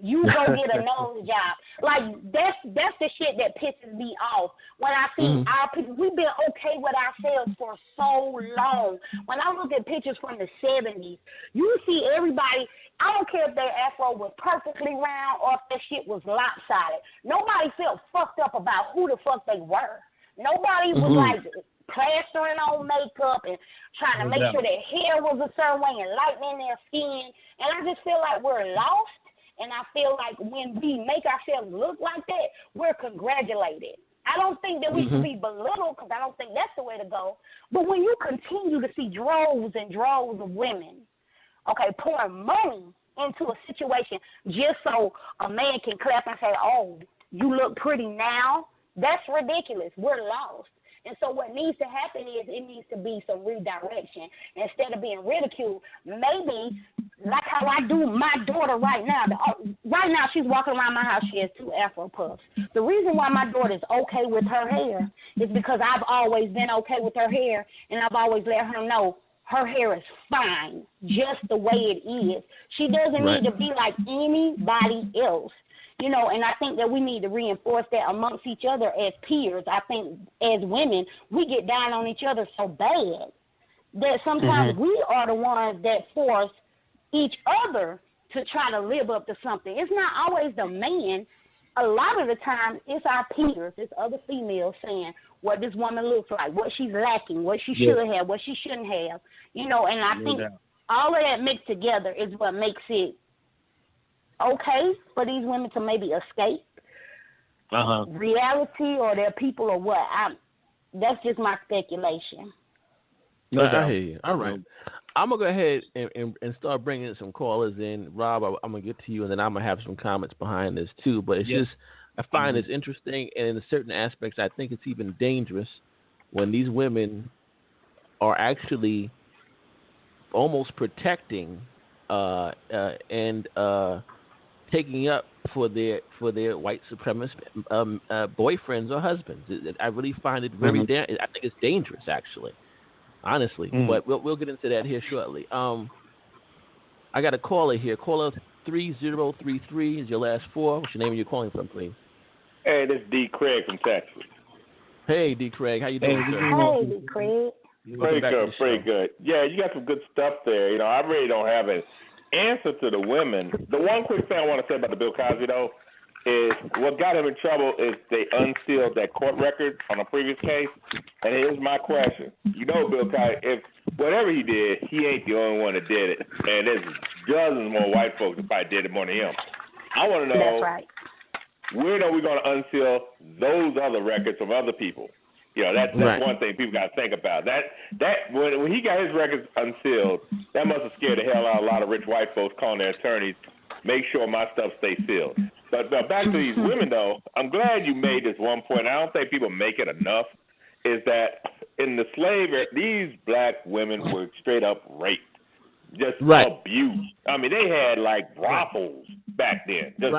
Speaker 5: you go get a nose job. Like, that's the shit that pisses me off. When I see our people, we've been okay with ourselves for so long. When I look at pictures from the 70s, you see everybody, I don't care if their afro was perfectly round or if their shit was lopsided. Nobody felt fucked up about who the fuck they were. Nobody was like plastering on makeup and trying to make sure their hair was a certain way and lightening their skin. And I just feel like we're lost. And I feel like when we make ourselves look like that, we're congratulated. I don't think that we should be belittled because I don't think that's the way to go. But when you continue to see droves and droves of women, pouring money into a situation just so a man can clap and say, oh, you look pretty now, that's ridiculous. We're lost. And so what needs to happen is it needs to be some redirection. Instead of being ridiculed, maybe like how I do my daughter right now. Right now she's walking around my house. She has 2 Afro puffs. The reason why my daughter is okay with her hair is because I've always been okay with her hair, and I've always let her know her hair is fine, just the way it is. She doesn't need to be like anybody else. You know, and I think that we need to reinforce that amongst each other as peers. I think as women, we get down on each other so bad that sometimes we are the ones that force each other to try to live up to something. It's not always the man. A lot of the time, it's our peers, it's other females saying what this woman looks like, what she's lacking, what she should have, what she shouldn't have. You know, and I think all of that mixed together is what makes it okay for these women to maybe escape reality or their people or what. That's just my speculation.
Speaker 3: I hear you. All right. I'm going to go ahead and start bringing some callers in. Rob, I'm going to get to you, and then I'm going to have some comments behind this, too. But it's just, I find it's interesting, and in certain aspects, I think it's even dangerous when these women are actually almost protecting and taking up for their white supremacist boyfriends or husbands. I really find it very I think it's dangerous, actually. Honestly, but we'll get into that here shortly. I got a caller here. Caller 3033 is your last four. What's your name and you're calling from, please?
Speaker 6: Hey, this is D. Craig from Texas.
Speaker 3: Hey, D. Craig. How you doing, sir?
Speaker 5: Hey, D. Craig.
Speaker 6: Pretty good. Yeah, you got some good stuff there. You know, I really don't have an answer to the women. The one quick thing I want to say about the Bill Cosby, though, is what got him in trouble is they unsealed that court record on a previous case. And here's my question. You know, Bill Cosby, if whatever he did, he ain't the only one that did it. And there's dozens more white folks that probably did it more than him. I want to know,
Speaker 5: that's right.
Speaker 6: When are we going to unseal those other records from other people? You know, that's one thing people got to think about. That when he got his records unsealed, that must have scared the hell out of a lot of rich white folks calling their attorneys, make sure my stuff stays sealed. But back to these women, though, I'm glad you made this one point. I don't think people make it enough, is that in the slavery, these black women were straight up raped, just abused. I mean, they had like brothels back then. They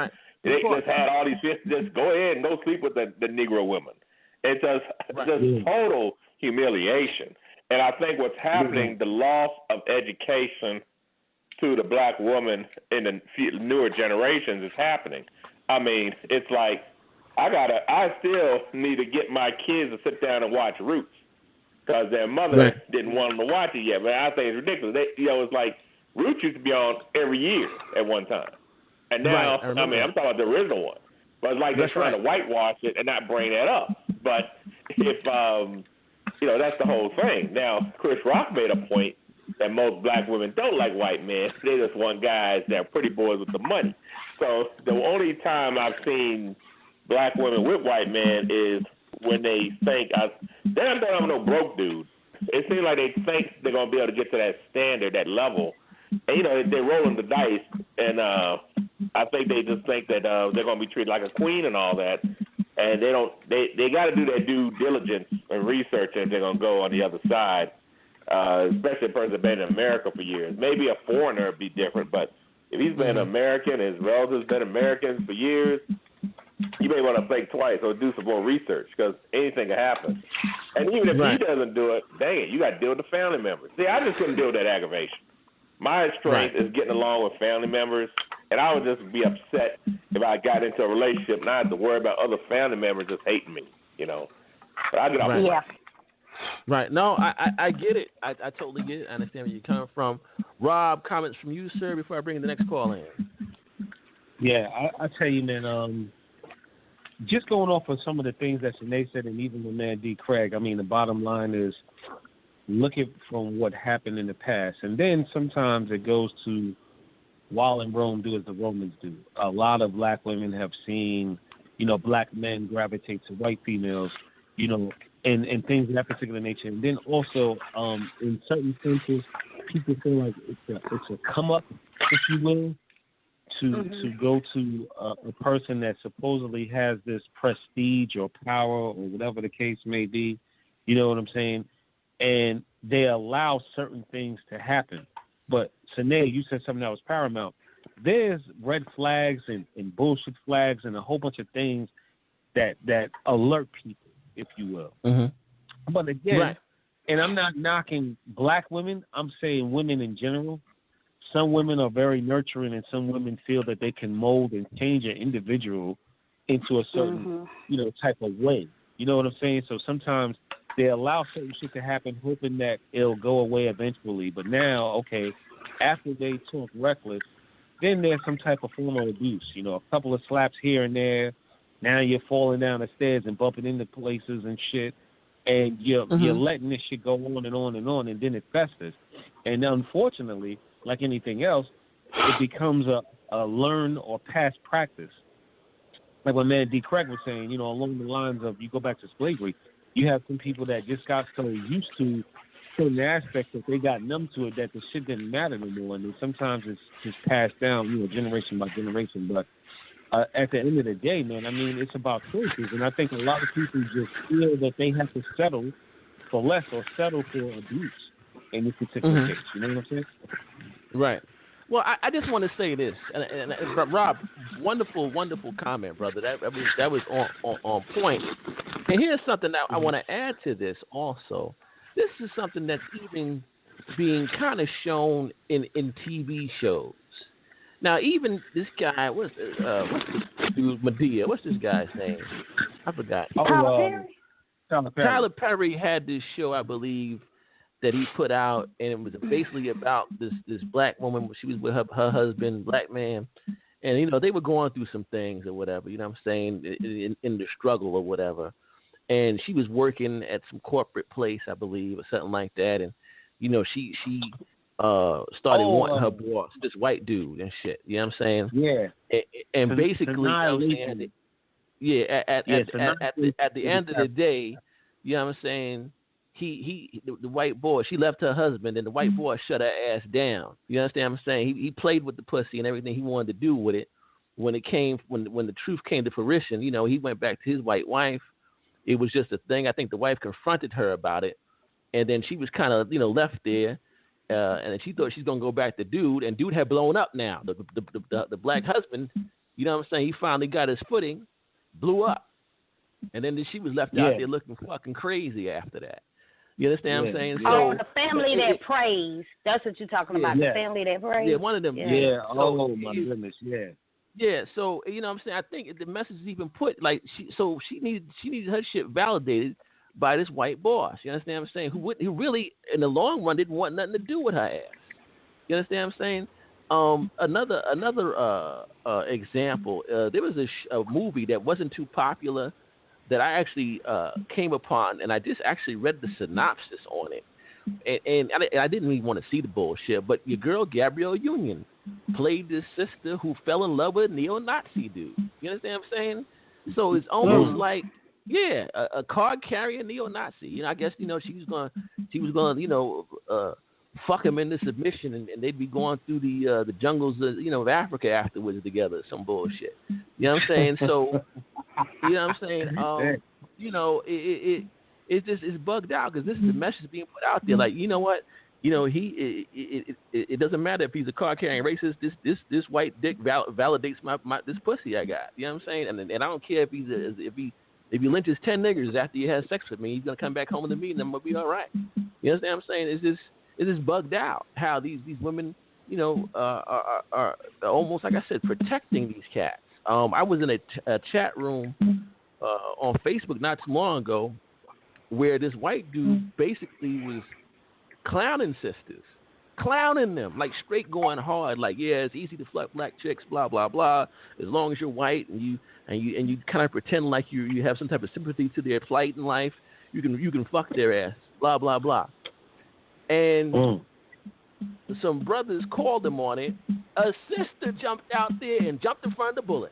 Speaker 6: just had all these fish. Just go ahead and go sleep with the Negro women. It's just total humiliation. And I think what's happening, the loss of education to the black woman in the newer generations is happening. I mean, it's like I still need to get my kids to sit down and watch Roots because their mother didn't want them to watch it yet. But I think it's ridiculous. It's like Roots used to be on every year at one time, and now I'm talking about the original one. But it's like they're trying to whitewash it and not bring that up. But if that's the whole thing. Now, Chris Rock made a point that most black women don't like white men. They just want guys that are pretty boys with the money. So the only time I've seen black women with white men is when they think I'm no broke dude. It seems like they think they're gonna be able to get to that standard, that level. And, they're rolling the dice, and I think they just think that they're gonna be treated like a queen and all that. And they don't. They got to do their due diligence and research if they're gonna go on the other side. Especially a person that's been in America for years. Maybe a foreigner would be different, but if he's been American, his relatives been Americans for years, you may want to think twice or do some more research because anything can happen. And even if he doesn't do it, dang it, you got to deal with the family members. See, I just couldn't deal with that aggravation. My strength is getting along with family members, and I would just be upset if I got into a relationship and I had to worry about other family members just hating me, But I get off
Speaker 3: Right. No, I get it. I totally get it. I understand where you're coming from. Rob, comments from you, sir, before I bring the next call in.
Speaker 4: Yeah, I tell you, man, just going off of some of the things that Sinead said and even the man D. Craig, I mean, the bottom line is looking from what happened in the past. And then sometimes it goes to while in Rome, do as the Romans do. A lot of black women have seen, black men gravitate to white females, and things of that particular nature. And then also, in certain senses, people feel like it's a come up, if you will, to go to a person that supposedly has this prestige or power or whatever the case may be. You know what I'm saying? And they allow certain things to happen. But Sinead, you said something that was paramount. There's red flags and bullshit flags and a whole bunch of things that alert people, if you will. But again, and I'm not knocking black women, I'm saying women in general. some women are very nurturing, and some women feel that they can mold and change an individual into a certain, type of way. You know what I'm saying? So sometimes they allow certain shit to happen, hoping that it'll go away eventually. But now, okay, after they talk reckless, then there's some type of form of abuse. A couple of slaps here and there. Now you're falling down the stairs and bumping into places and shit. And you're letting this shit go on and on and on, and then it festers. And unfortunately, like anything else, it becomes a learned or past practice. Like what man D. Craig was saying, along the lines of, you go back to slavery, you have some people that just got so used to certain aspects that they got numb to it that the shit didn't matter anymore. And then sometimes it's just passed down, generation by generation. But at the end of the day, man, I mean, it's about choices. And I think a lot of people just feel that they have to settle for less or settle for abuse in this particular case. You know what I'm saying?
Speaker 3: Right. Well, I just want to say this, and Rob, wonderful comment, brother. That was on point. And here's something that I want to add to this also. This is something that's even being kind of shown in TV shows. Now, even this guy, what's this dude, Medea? What's this guy's name? I forgot. Tyler Perry had this show, I believe, that he put out, and it was basically about this black woman. She was with her husband, black man, and they were going through some things or whatever. You know what I'm saying, in the struggle or whatever. And she was working at some corporate place, I believe, or something like that. And she started wanting her boss, this white dude and shit. You know what I'm saying?
Speaker 4: Yeah.
Speaker 3: And basically, at the end of the day, you know what I'm saying? The white boy, she left her husband, and the white boy shut her ass down. You understand what I'm saying? He played with the pussy and everything he wanted to do with it. When the truth came to fruition, he went back to his white wife. It was just a thing. I think the wife confronted her about it, and then she was kind of left there, and she thought she's gonna go back to dude, and dude had blown up now. The black husband, you know what I'm saying? He finally got his footing, blew up, and then she was left out there looking fucking crazy after that. You understand what I'm saying?
Speaker 5: So, the family that prays. That's what you're talking about. The family that prays.
Speaker 3: Yeah, one of them.
Speaker 4: Yeah.
Speaker 3: So,
Speaker 4: oh my goodness. Yeah.
Speaker 3: Yeah, so you know what I'm saying? I think the message is even put like she needed her shit validated by this white boss. You understand what I'm saying? Who really in the long run didn't want nothing to do with her ass. You understand what I'm saying? Another example. There was a movie that wasn't too popular that I actually came upon, and I just actually read the synopsis on it. And I didn't even want to see the bullshit, but your girl Gabrielle Union played this sister who fell in love with a neo-Nazi dude. You understand what I'm saying? So it's almost like, a card-carrying neo-Nazi. I guess she was gonna fuck him into submission, and they'd be going through the jungles of Africa afterwards together. Some bullshit. You know what I'm saying? So you know what I'm saying? It's just it's bugged out because this is the message being put out there. Like, you know what? It doesn't matter if he's a card carrying racist. This white dick validates my this pussy I got. You know what I'm saying? And I don't care if if he lynches 10 niggers after he has sex with me, he's gonna come back home to me and I'm gonna be all right. You understand what I'm saying? It's just bugged out how these women are almost, like I said, protecting these cats. I was in a chat room on Facebook not too long ago, where this white dude basically was clowning sisters, clowning them, like straight going hard, like, yeah, it's easy to fuck black chicks, blah blah blah, as long as you're white and you kind of pretend like you have some type of sympathy to their plight in life, you can fuck their ass, blah blah blah. And some brothers called him on it. A sister jumped out there and jumped in front of the bullet.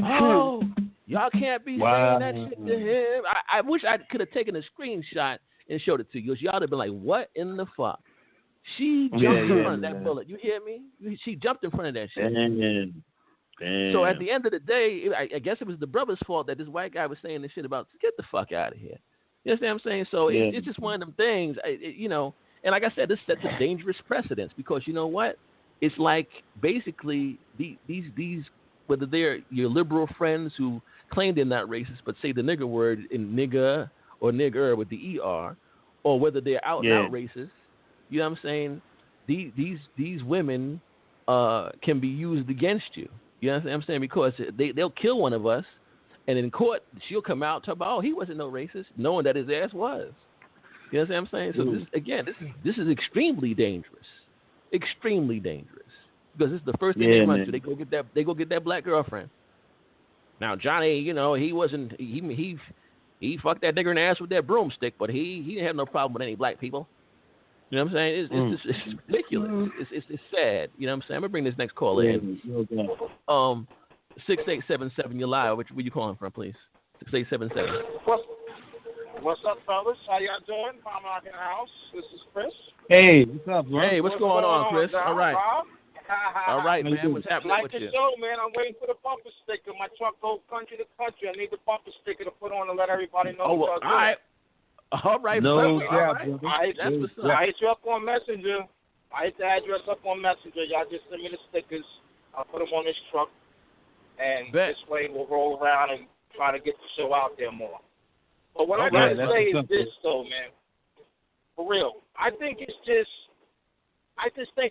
Speaker 3: Oh, y'all can't be saying that shit to him. I wish I could have taken a screenshot and showed it to you. Y'all would have been like, what in the fuck? She jumped in front of that bullet. You hear me? She jumped in front of that shit. Damn. So at the end of the day, I guess it was the brother's fault that this white guy was saying this shit about, get the fuck out of here. You understand what I'm saying? So it's just one of them things, and like I said, this sets a dangerous precedence because you know what? It's like basically these whether they're your liberal friends who claim they're not racist but say the nigger word in nigger or nigger with the ER, or whether they're out and out racist, you know what I'm saying? these women can be used against you. You know what I'm saying? Because they'll kill one of us, and in court she'll come out and talk about, oh, he wasn't no racist, knowing that his ass was. You know what I'm saying? So this is extremely dangerous, extremely dangerous, because this is the first thing they run to. They go get that black girlfriend. Now Johnny, you know, he wasn't he fucked that nigger in the ass with that broomstick, but he didn't have no problem with any black people. You know what I'm saying? It's ridiculous. It's sad. You know what I'm saying? I'm gonna bring this next caller in. 6877. You're live. Where you calling from, please? 6877.
Speaker 7: What's up, fellas? How y'all doing? I'm out in the house. This is Chris.
Speaker 4: Hey, what's up, bro?
Speaker 3: Hey, what's going on, Chris? All right. All right, man. What's happening with you?
Speaker 7: Like the show, man. I'm waiting for the bumper sticker. My truck goes country to country. I need the bumper sticker to put on to let everybody know.
Speaker 3: All right. All right.
Speaker 4: No
Speaker 7: doubt, I hit you up on Messenger. I hit the address up on Messenger. Y'all just send me the stickers. I'll put them on this truck. And this way we'll roll around and try to get the show out there more. But what I got to say is this, though, man. For real. I just think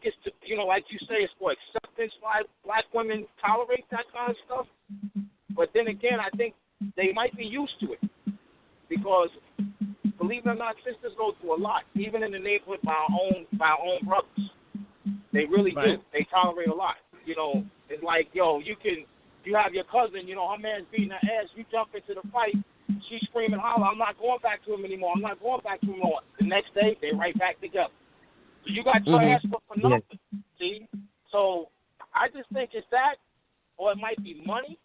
Speaker 7: it's to, you know, like you say, it's for acceptance. Why black women tolerate that kind of stuff. But then again, I think they might be used to it. Because, believe it or not, sisters go through a lot, even in the neighborhood by our own brothers. They really do. They tolerate a lot. You know, it's like, yo, you have your cousin, you know, her man's beating her ass, you jump into the fight, she's screaming, holler, I'm not going back to him anymore. The next day, they're right back together. So you got your ass for nothing, see? So I just think it's that, or it might be money,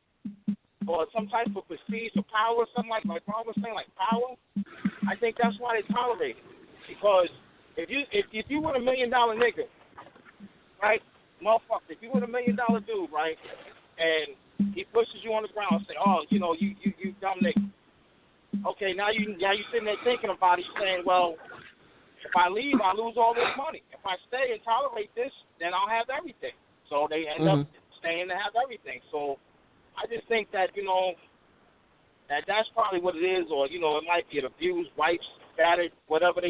Speaker 7: or some type of prestige or power, something like Paul was saying, like power. I think that's why they tolerate it. Because if you were $1 million nigga, right, motherfucker, if you were $1 million dude, right, and he pushes you on the ground and say, oh, you know, you dumb nigga. Okay, now you sitting there thinking about it, saying, well, if I leave, I lose all this money. If I stay and tolerate this, then I'll have everything. So they end up staying to have everything. So I just think that, you know, that's probably what it is, or, you know, it might be an abused wife, battered, whatever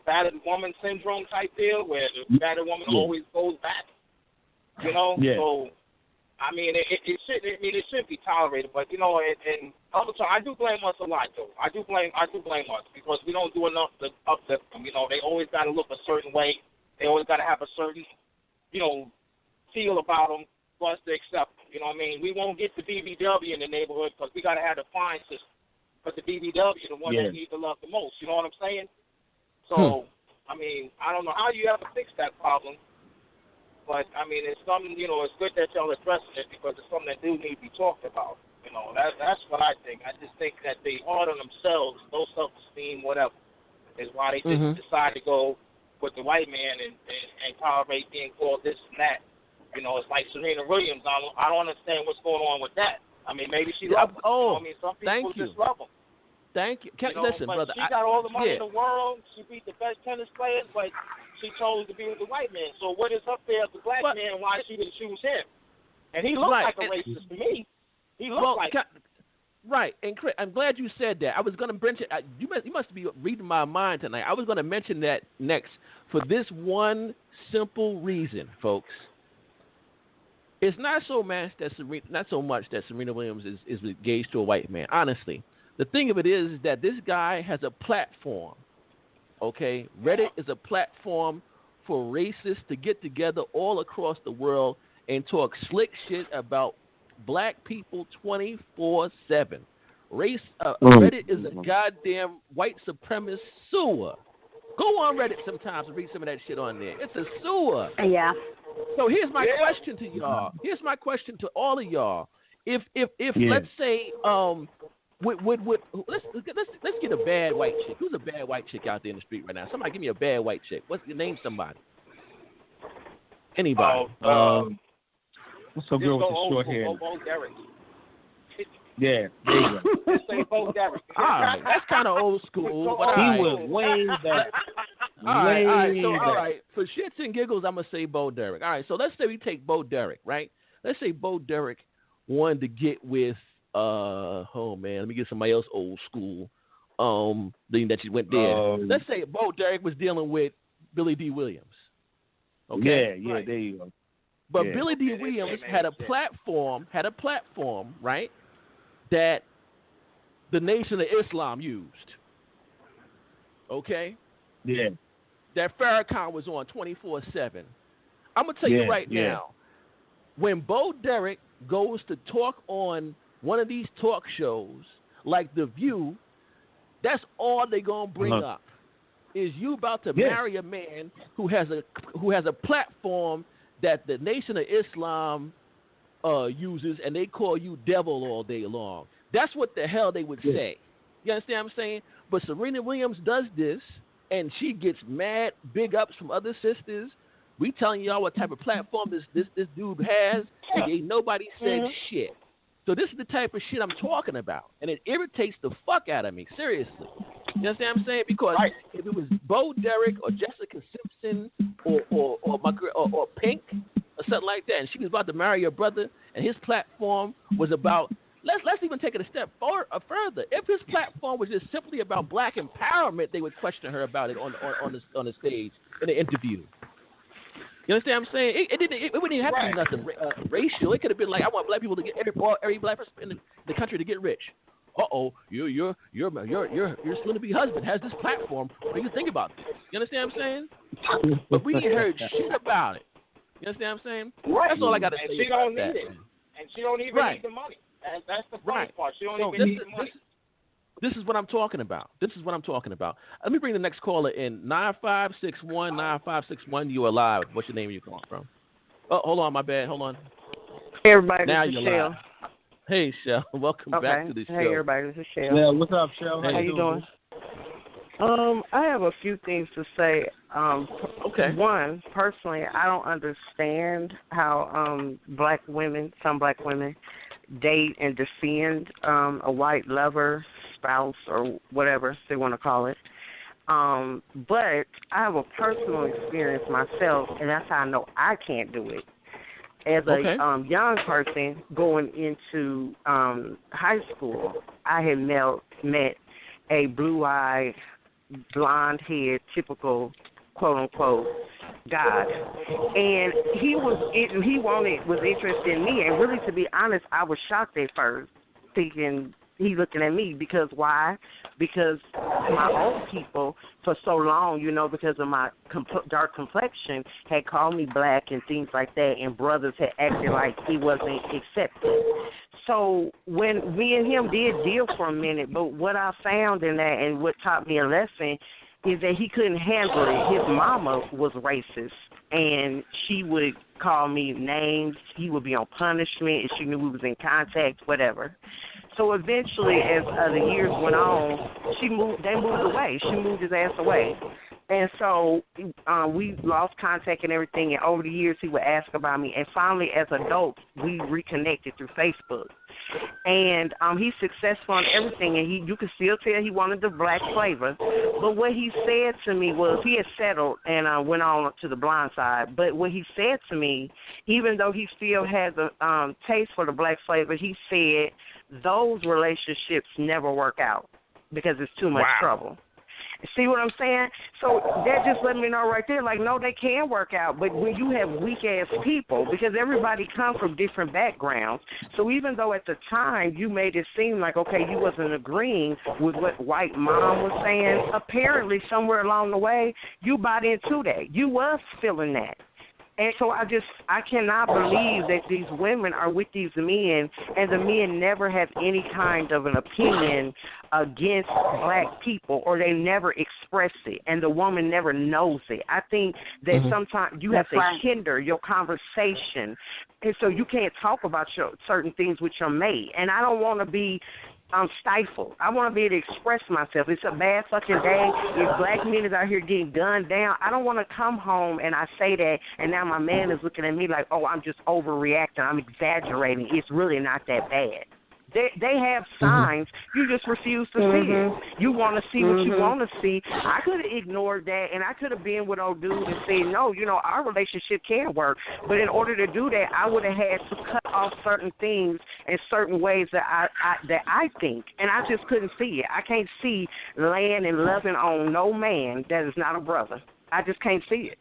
Speaker 7: battered woman syndrome type deal, where the battered woman always goes back, you know? Yeah. So, I mean, it should be tolerated, but, you know, and other time, I do blame us a lot, though. I do blame us, because we don't do enough to uplift them. You know, they always got to look a certain way. They always got to have a certain, you know, feel about them for us to accept them. You know what I mean? We won't get the BBW in the neighborhood because we got to have the fine system. But the BBW, the one that needs the love the most. You know what I'm saying? So, I mean, I don't know how you ever fix that problem. But, I mean, it's something, you know, it's good that y'all addressing it because it's something that do need to be talked about. You know, that's what I think. I just think that they hard on themselves, low self-esteem, whatever, is why they just decide to go with the white man and tolerate being called this and that. You know, it's like Serena Williams. I don't understand what's going on with that. I mean, maybe she loves him. You know, I mean, some people just love him.
Speaker 3: Thank you. Listen,
Speaker 7: but
Speaker 3: brother.
Speaker 7: She got all the money in the world. She beat the best tennis players, but she chose to be with the white man. So what is up there with the black man? Why she would choose him? And he looks like a racist to me. He looks like.
Speaker 3: Right, and Chris, I'm glad you said that. I was going to mention. You must be reading my mind tonight. I was going to mention that next for this one simple reason, folks. It's not so much that Serena Williams is engaged to a white man. Honestly, the thing of it is that this guy has a platform. Okay, Reddit is a platform for racists to get together all across the world and talk slick shit about black people 24/7. Reddit is a goddamn white supremacist sewer. Go on Reddit sometimes and read some of that shit on there. It's a sewer.
Speaker 5: Yeah.
Speaker 3: So here's my question to y'all. Here's my question to all of y'all. If let's say let's get a bad white chick. Who's a bad white chick out there in the street right now? Somebody give me a bad white chick. What's your name? Somebody. Anybody.
Speaker 4: What's a girl with the short hair?
Speaker 7: Bo Derek.
Speaker 4: Yeah, there you go.
Speaker 7: Just say Bo Derek.
Speaker 3: All right, that's kind of old school. But
Speaker 4: he was way back.
Speaker 3: All right. For shits and giggles, I'm gonna say Bo Derek. All right, so let's say we take Bo Derek, right? Let's say Bo Derek wanted to get with let me get somebody else old school. That she went there. Let's say Bo Derek was dealing with Billy D. Williams. Okay?
Speaker 4: Yeah, there you go.
Speaker 3: But Billy D. Williams had a platform, right, that the Nation of Islam used. Okay?
Speaker 4: Yeah.
Speaker 3: That Farrakhan was on 24/7. I'm going to tell you right now, when Bo Derek goes to talk on one of these talk shows like The View, that's all they're going to bring up is you about to marry a man who has a platform that the Nation of Islam uses, and they call you devil all day long. That's what the hell they would say. You understand what I'm saying? But Serena Williams does this, and she gets mad big ups from other sisters. We telling y'all what type of platform this dude has, and ain't nobody said shit. So this is the type of shit I'm talking about, and it irritates the fuck out of me, seriously. You understand what I'm saying? Because if it was Bo Derek or Jessica Simpson or Pink or something like that, and she was about to marry her brother, and his platform was about let's even take it a step further. If his platform was just simply about black empowerment, they would question her about it on the stage in an interview. You understand what I'm saying? It wouldn't even have to be nothing racial. It could have been like, I want black people to get every black person in the country to get rich. Your soon-to-be husband has this platform. What do you think about this? You understand what I'm saying? But we ain't heard shit about it. You understand what I'm saying? That's all I got to say.
Speaker 7: She don't need it, and she don't even need the money. That's the funny part. She don't even need the money.
Speaker 3: This is what I'm talking about. Let me bring the next caller in. 9561. You are live. What's your name? Where you calling from? Oh, hold on. My bad. Hold on.
Speaker 8: Hey, everybody.
Speaker 3: Now
Speaker 8: this is
Speaker 3: you're
Speaker 8: Shell.
Speaker 3: live. Hey, Shell. Welcome back to the show.
Speaker 8: Hey, everybody. This is Shell.
Speaker 4: Yeah, what's up, Shell?
Speaker 8: How you doing? I have a few things to say. One, personally, I don't understand how some black women, date and defend a white lover, spouse, or whatever they want to call it. But I have a personal experience myself, and that's how I know I can't do it. As a young person going into high school, I had met a blue-eyed, blonde-haired, typical, quote-unquote, God. And he was interested in me. And really, to be honest, I was shocked at first, thinking he looking at me. Because why? Because my own people for so long, because of my dark complexion, had called me black and things like that, and brothers had acted like he wasn't accepted. So when me and him did deal for a minute, but what I found in that and what taught me a lesson is that he couldn't handle it. His mama was racist, and she would call me names. He would be on punishment, and she knew we was in contact, whatever. So eventually, as the years went on, they moved away. She moved his ass away. And so we lost contact and everything, and over the years he would ask about me. And finally, as adults, we reconnected through Facebook. And he's successful in everything, and you can still tell he wanted the black flavor. But what he said to me was he had settled and went on to the blind side. But what he said to me, even though he still has a taste for the black flavor, he said those relationships never work out because it's too much trouble. See what I'm saying? So that just let me know right there, like, no, they can work out, but when you have weak-ass people, because everybody comes from different backgrounds, so even though at the time you made it seem like, okay, you wasn't agreeing with what white mom was saying, apparently somewhere along the way you bought into that. You was feeling that. And so I cannot believe that these women are with these men, and the men never have any kind of an opinion against black people, or they never express it, and the woman never knows it. I think that sometimes you have to hinder your conversation, and so you can't talk about certain things with your mate. And I don't want to be stifled. I want to be able to express myself. It's a bad fucking day. If black men is out here getting gunned down, I don't want to come home and I say that, and now my man is looking at me like, oh, I'm just overreacting. I'm exaggerating. It's really not that bad. They have signs. You just refuse to see it. You want to see what you want to see. I could have ignored that, and I could have been with old dude and said, no, our relationship can work. But in order to do that, I would have had to cut off certain things in certain ways that I think, and I just couldn't see it. I can't see laying and loving on no man that is not a brother. I just can't see it.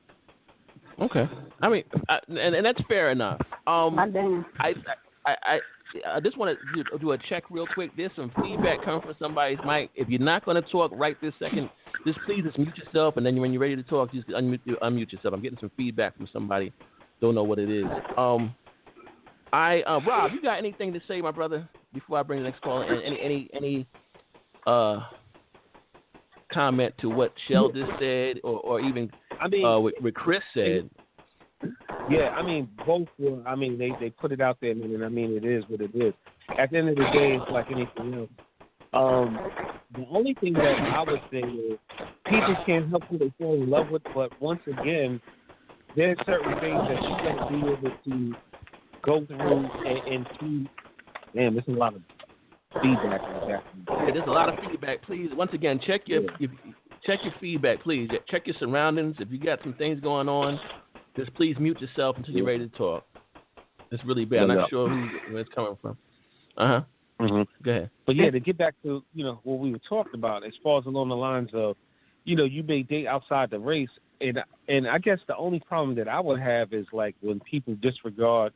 Speaker 3: Okay. I mean, and that's fair enough.
Speaker 5: My damn.
Speaker 3: I just want to do a check real quick. There's some feedback coming from somebody's mic. If you're not going to talk right this second, please mute yourself, and then when you're ready to talk, just unmute yourself. I'm getting some feedback from somebody. Don't know what it is. Rob, you got anything to say, my brother, before I bring the next call? Any comment to what Sheldon said, or even what Chris said?
Speaker 4: Yeah, I mean, both were. I mean, they put it out there, and I mean, it is what it is. At the end of the day, it's like anything else. The only thing that I would say is people can't help who they fall in love with, but once again, there's certain things that you got to be able to go through and see. Damn, there's a lot of feedback.
Speaker 3: Yeah, there's a lot of feedback. Please, once again, check your feedback. Please check your surroundings. If you got some things going on, just please mute yourself until you're ready to talk. It's really bad. I'm not sure where it's coming from.
Speaker 4: Mm-hmm.
Speaker 3: Go ahead.
Speaker 4: But yeah, to get back to what we were talking about, as far as along the lines of, you may date outside the race, and I guess the only problem that I would have is like when people disregard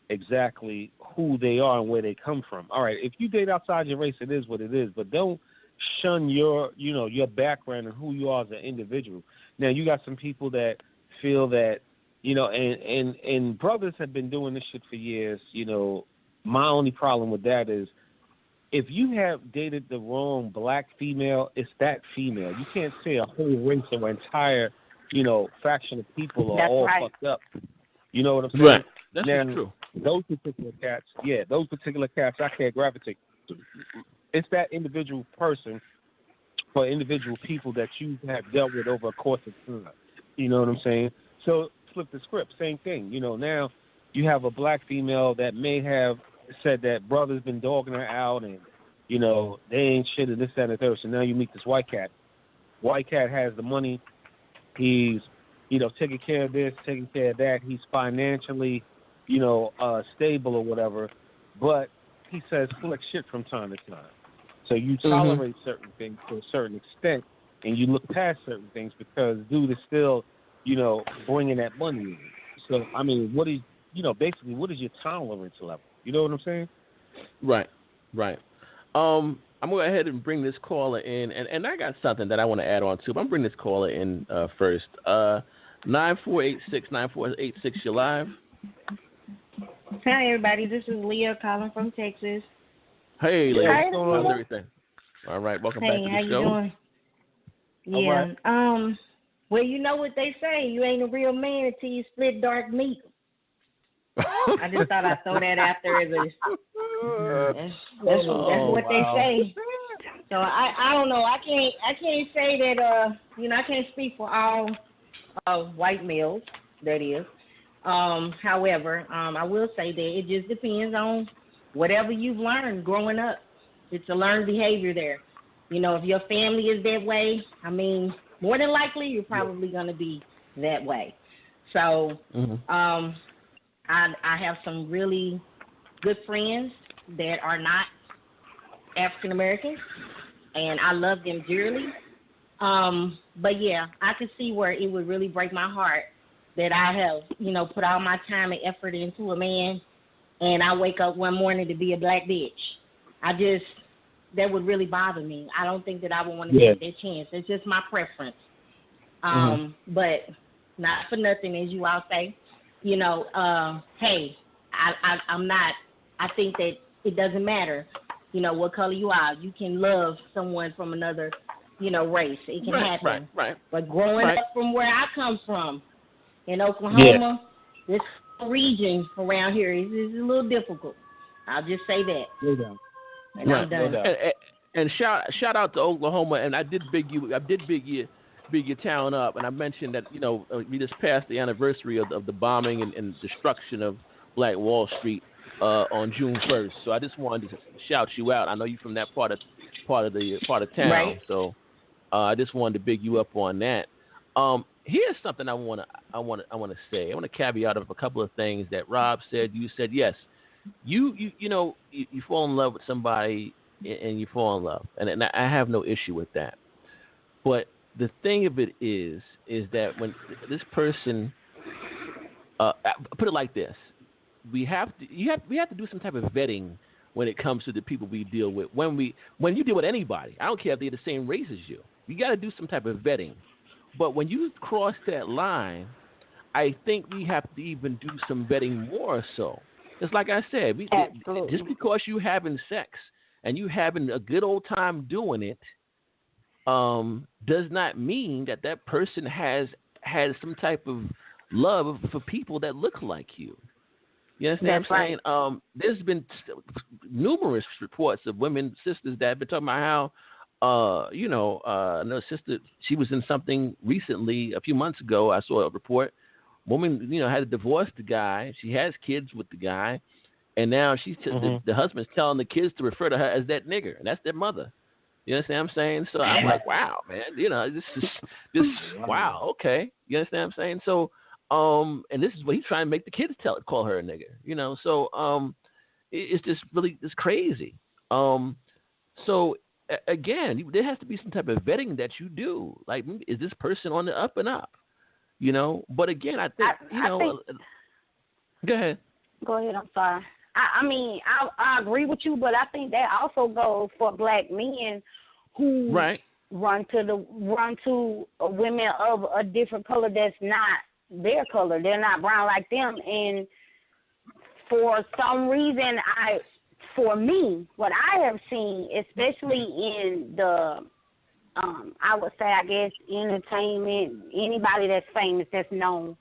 Speaker 4: exactly who they are and where they come from. All right, if you date outside your race, it is what it is, but don't shun your background and who you are as an individual. Now, you got some people that feel that, and brothers have been doing this shit for years. My only problem with that is if you have dated the wrong black female, it's that female. You can't say a whole race or entire, faction of people are all fucked up. You know what I'm saying?
Speaker 3: Right. That's true.
Speaker 4: Those particular cats, I can't gravitate to. It's that individual person or individual people that you have dealt with over a course of time. You know what I'm saying? So flip the script, same thing. Now you have a black female that may have said that brother's been dogging her out and, they ain't shit and this, that, and the third. So now you meet this white cat. White cat has the money. He's, taking care of this, taking care of that. He's financially, stable or whatever. But he says slick shit from time to time. So you tolerate certain things to a certain extent, and you look past certain things because dude is still, bringing that money in. So, I mean, basically, what is your tolerance level? You know what I'm saying?
Speaker 3: Right. I'm going to go ahead and bring this caller in, and I got something that I want to add on to, but I'm bringing this caller in first. 9486-9486, you're live.
Speaker 9: Hi, everybody. This is Leah calling from Texas.
Speaker 3: Hey, Leah.
Speaker 9: Hi,
Speaker 3: how's everything? All right, welcome back to the show.
Speaker 9: Hey, how you doing? Yeah. Right. Well, you know what they say. You ain't a real man until you split dark meat. I just thought I'd throw that out there as that's what they say. So I don't know. I can't say that I can't speak for all white males, that is. However, I will say that it just depends on whatever you've learned growing up. It's a learned behavior there. If your family is that way, I mean, more than likely you're probably going to be that way. So I have some really good friends that are not African Americans, and I love them dearly. But yeah, I could see where it would really break my heart that I have, put all my time and effort into a man, and I wake up one morning to be a black bitch. That would really bother me. I don't think that I would want to take that chance. It's just my preference. But not for nothing, as you all say, hey, I'm not, I think that it doesn't matter, what color you are. You can love someone from another, race. It can happen.
Speaker 3: Right.
Speaker 9: But growing up from where I come from, in Oklahoma, this region around here is a little difficult. I'll just say that. And I'm done.
Speaker 3: And shout out to Oklahoma, and I did big your town up, and I mentioned that we just passed the anniversary of the bombing and destruction of Black Wall Street on June 1st. So I just wanted to shout you out. I know you're from that part of town,
Speaker 9: right.
Speaker 3: So I just wanted to big you up on that. Here's something I want to say. I want to caveat of a couple of things that Rob said. You said yes. You fall in love with somebody and you fall in love, and I have no issue with that. But the thing of it is that when this person put it like this: we have to do some type of vetting when it comes to the people we deal with. When you deal with anybody, I don't care if they're the same race as you. You got to do some type of vetting. But when you cross that line, I think we have to even do some vetting more so. It's like I said, just because you having sex and you having a good old time doing it, does not mean that person has some type of love for people that look like you. You understand what I'm saying? There's been numerous reports of women, sisters that have been talking about how, another sister, she was in something recently, a few months ago, I saw a report. Woman, had to divorce the guy. She has kids with the guy. And now the husband's telling the kids to refer to her as that nigger. And that's their mother. You understand what I'm saying? So I'm like, wow, man. This wow, okay. You understand what I'm saying? So, and this is what he's trying to make the kids call her a nigger. So it's just really, it's crazy. So again, there has to be some type of vetting that you do. Like, is this person on the up and up? But again, I think, go ahead.
Speaker 5: Go ahead, I'm sorry. I agree with you, but I think that also goes for black men who run to women of a different color that's not their color. They're not brown like them, and for some reason, for me, what I have seen, especially in the I would say, I guess, entertainment, anybody that's famous, that's known,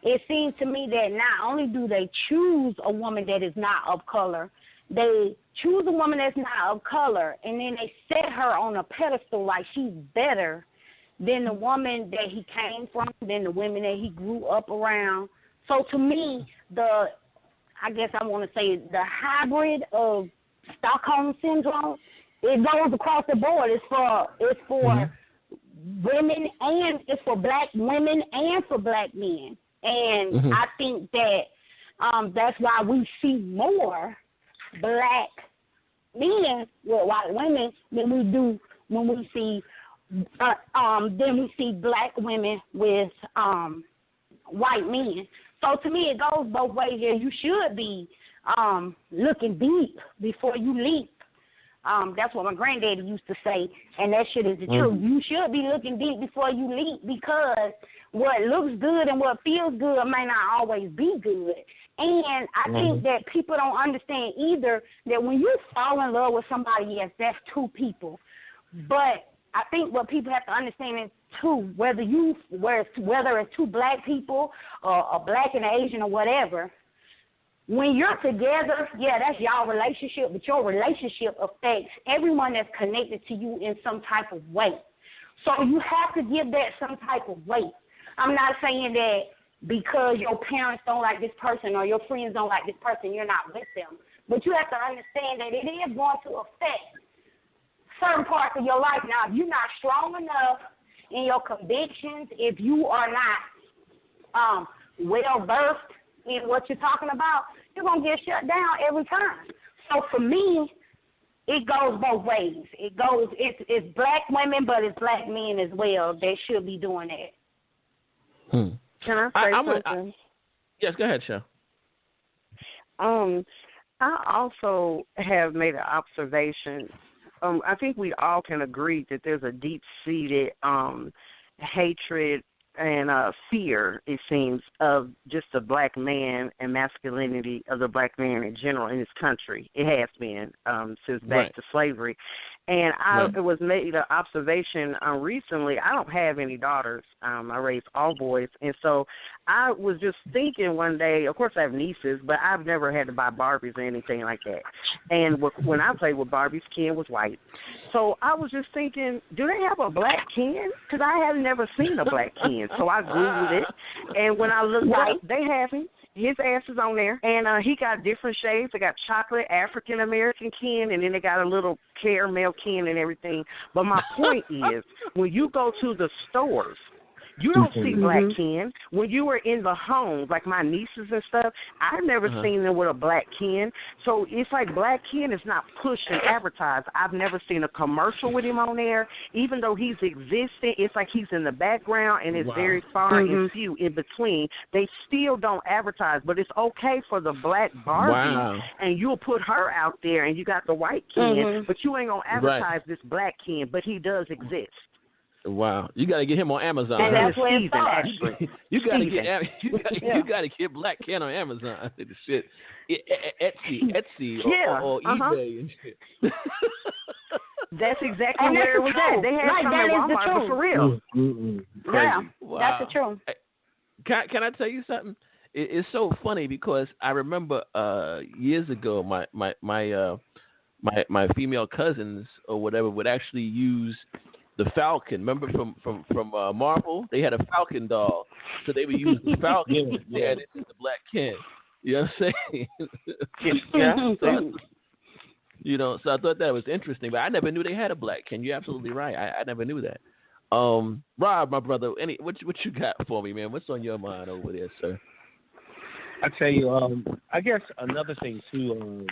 Speaker 5: it seems to me that not only do they choose a woman that is not of color, they choose a woman that's not of color, and then they set her on a pedestal like she's better than the woman that he came from, than the women that he grew up around. So to me, I guess I want to say the hybrid of Stockholm Syndrome, it goes across the board. It's for women, and it's for black women and for black men. And I think that that's why we see more black men with white women than we do when we see black women with white men. So to me, it goes both ways. Yeah, you should be looking deep before you leap. That's what my granddaddy used to say, and that shit is the truth. You should be looking deep before you leap, because what looks good and what feels good may not always be good. And I think that people don't understand either that when you fall in love with somebody, yes, that's two people. But I think what people have to understand is too, whether it's two black people or a black and an Asian or whatever, when you're together, yeah, that's y'all relationship, but your relationship affects everyone that's connected to you in some type of way. So you have to give that some type of weight. I'm not saying that because your parents don't like this person or your friends don't like this person, you're not with them. But you have to understand that it is going to affect certain parts of your life. Now, if you're not strong enough in your convictions, if you are not well-versed in what you're talking about, you're going to get shut down every time. So for me, it goes both ways. It's black women, but it's black men as well that should be doing that.
Speaker 8: Can I say something?
Speaker 3: Yes, go ahead, Sha.
Speaker 8: I also have made an observation. I think we all can agree that there's a deep-seated hatred and fear, it seems, of just the black man and masculinity of the black man in general in this country. It has been since back to slavery. And it was made an observation recently. I don't have any daughters. I raise all boys. And so I was just thinking one day, of course I have nieces, but I've never had to buy Barbies or anything like that. And when I played with Barbies, Ken was white. So I was just thinking, do they have a black Ken? Because I have never seen a black Ken. So I Googled it. And when I looked up, they have him. His ass is on there, and he got different shades. They got chocolate African-American Ken, and then they got a little caramel Ken and everything. But my point is, when you go to the stores, You don't see black kin. When you were in the homes, like my nieces and stuff, I've never seen them with a black kin. So it's like black kin is not pushed and advertised. I've never seen a commercial with him on there. Even though he's existing, it's like he's in the background and it's very far and few in between. They still don't advertise, but it's okay for the black Barbie, and you'll put her out there, and you got the white kin, but you ain't going to advertise this black kin, but he does exist.
Speaker 3: Wow, you got to get him on Amazon.
Speaker 5: And that's where it starts.
Speaker 3: You got to get Black Ken on Amazon. The shit, Etsy, or eBay and shit.
Speaker 8: That's exactly where it was at. They had some at Walmart, but for real.
Speaker 5: Yeah,
Speaker 3: wow.
Speaker 5: That's the truth.
Speaker 3: Can I tell you something? It's so funny because I remember years ago my female cousins or whatever would actually use the Falcon. Remember from Marvel? They had a Falcon doll, so they would use the Falcon. Yeah, this is the Black Ken. You know what I'm saying? So I thought that was interesting, but I never knew they had a Black Ken. You're absolutely right. I never knew that. Rob, my brother, what you got for me, man? What's on your mind over there, sir?
Speaker 4: I tell you, I guess another thing too,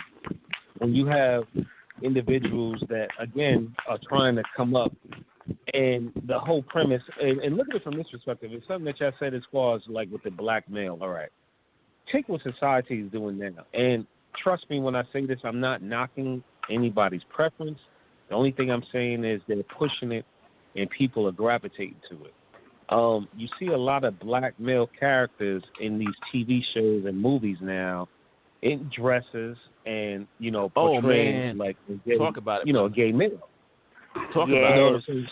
Speaker 4: when you have individuals that again are trying to come up, and the whole premise, and look at it from this perspective, it's something that y'all said as far as like with the black male. All right, take what society is doing now, and trust me when I say this, I'm not knocking anybody's preference. The only thing I'm saying is they're pushing it, and people are gravitating to it. You see a lot of black male characters in these TV shows and movies now in dresses and, portraying like a gay,
Speaker 3: talk about it,
Speaker 4: a gay male.
Speaker 3: Talk about it.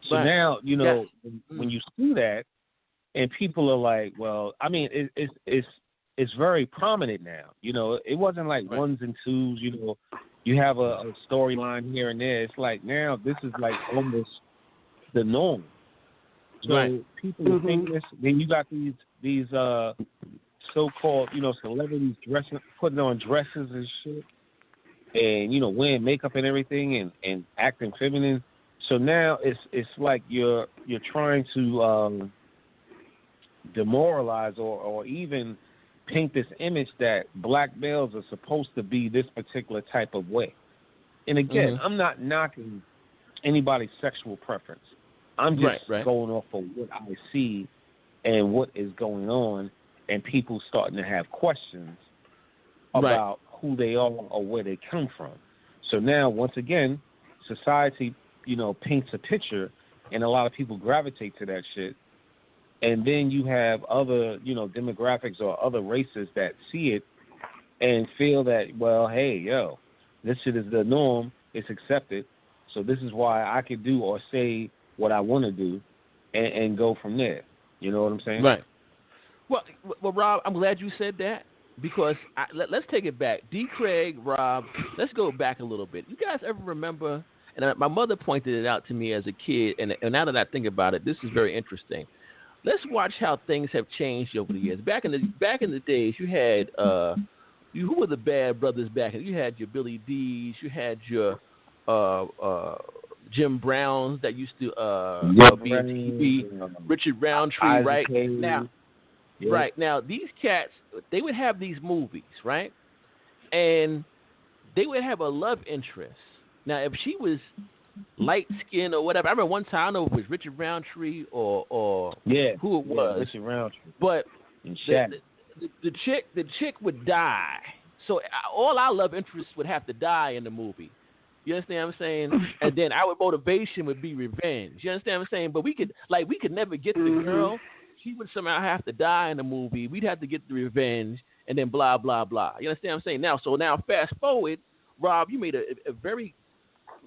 Speaker 4: So now, when you see that and people are like, well, I mean, it's very prominent now. It wasn't like ones and twos, you have a storyline here and there. It's like now this is like almost the norm. So people are thinking this. Then you got these so-called, celebrities putting on dresses and shit, and wearing makeup and everything, and acting feminine. So now it's like you're trying to demoralize or even paint this image that black males are supposed to be this particular type of way. And again, I'm not knocking anybody's sexual preference. I'm just going off of what I see and what is going on, and people starting to have questions about who they are or where they come from. So now, once again, society, paints a picture, and a lot of people gravitate to that shit. And then you have other, demographics or other races that see it and feel that, well, hey, this shit is the norm. It's accepted. So this is why I can do or say what I want to do and go from there. You know what I'm saying?
Speaker 3: Right. Well, Rob, I'm glad you said that because let's take it back. D. Craig, Rob, let's go back a little bit. You guys ever remember, and my mother pointed it out to me as a kid, and now that I think about it, this is very interesting. Let's watch how things have changed over the years. Back in the days, you had who were the bad brothers back then? You had your Billy D's, you had your Jim Browns that used to be on TV, Richard Roundtree, right? Now these cats, they would have these movies, right? And they would have a love interest. Now, if she was light skinned or whatever, I remember one time, I don't know if it was Richard Roundtree or who it was,
Speaker 4: Richard Roundtree,
Speaker 3: but the chick would die. So all our love interests would have to die in the movie. You understand what I'm saying? And then our motivation would be revenge. You understand what I'm saying? But we could never get the girl. She would somehow have to die in the movie. We'd have to get the revenge, and then blah, blah, blah. You understand what I'm saying? Now fast forward, Rob, you made a very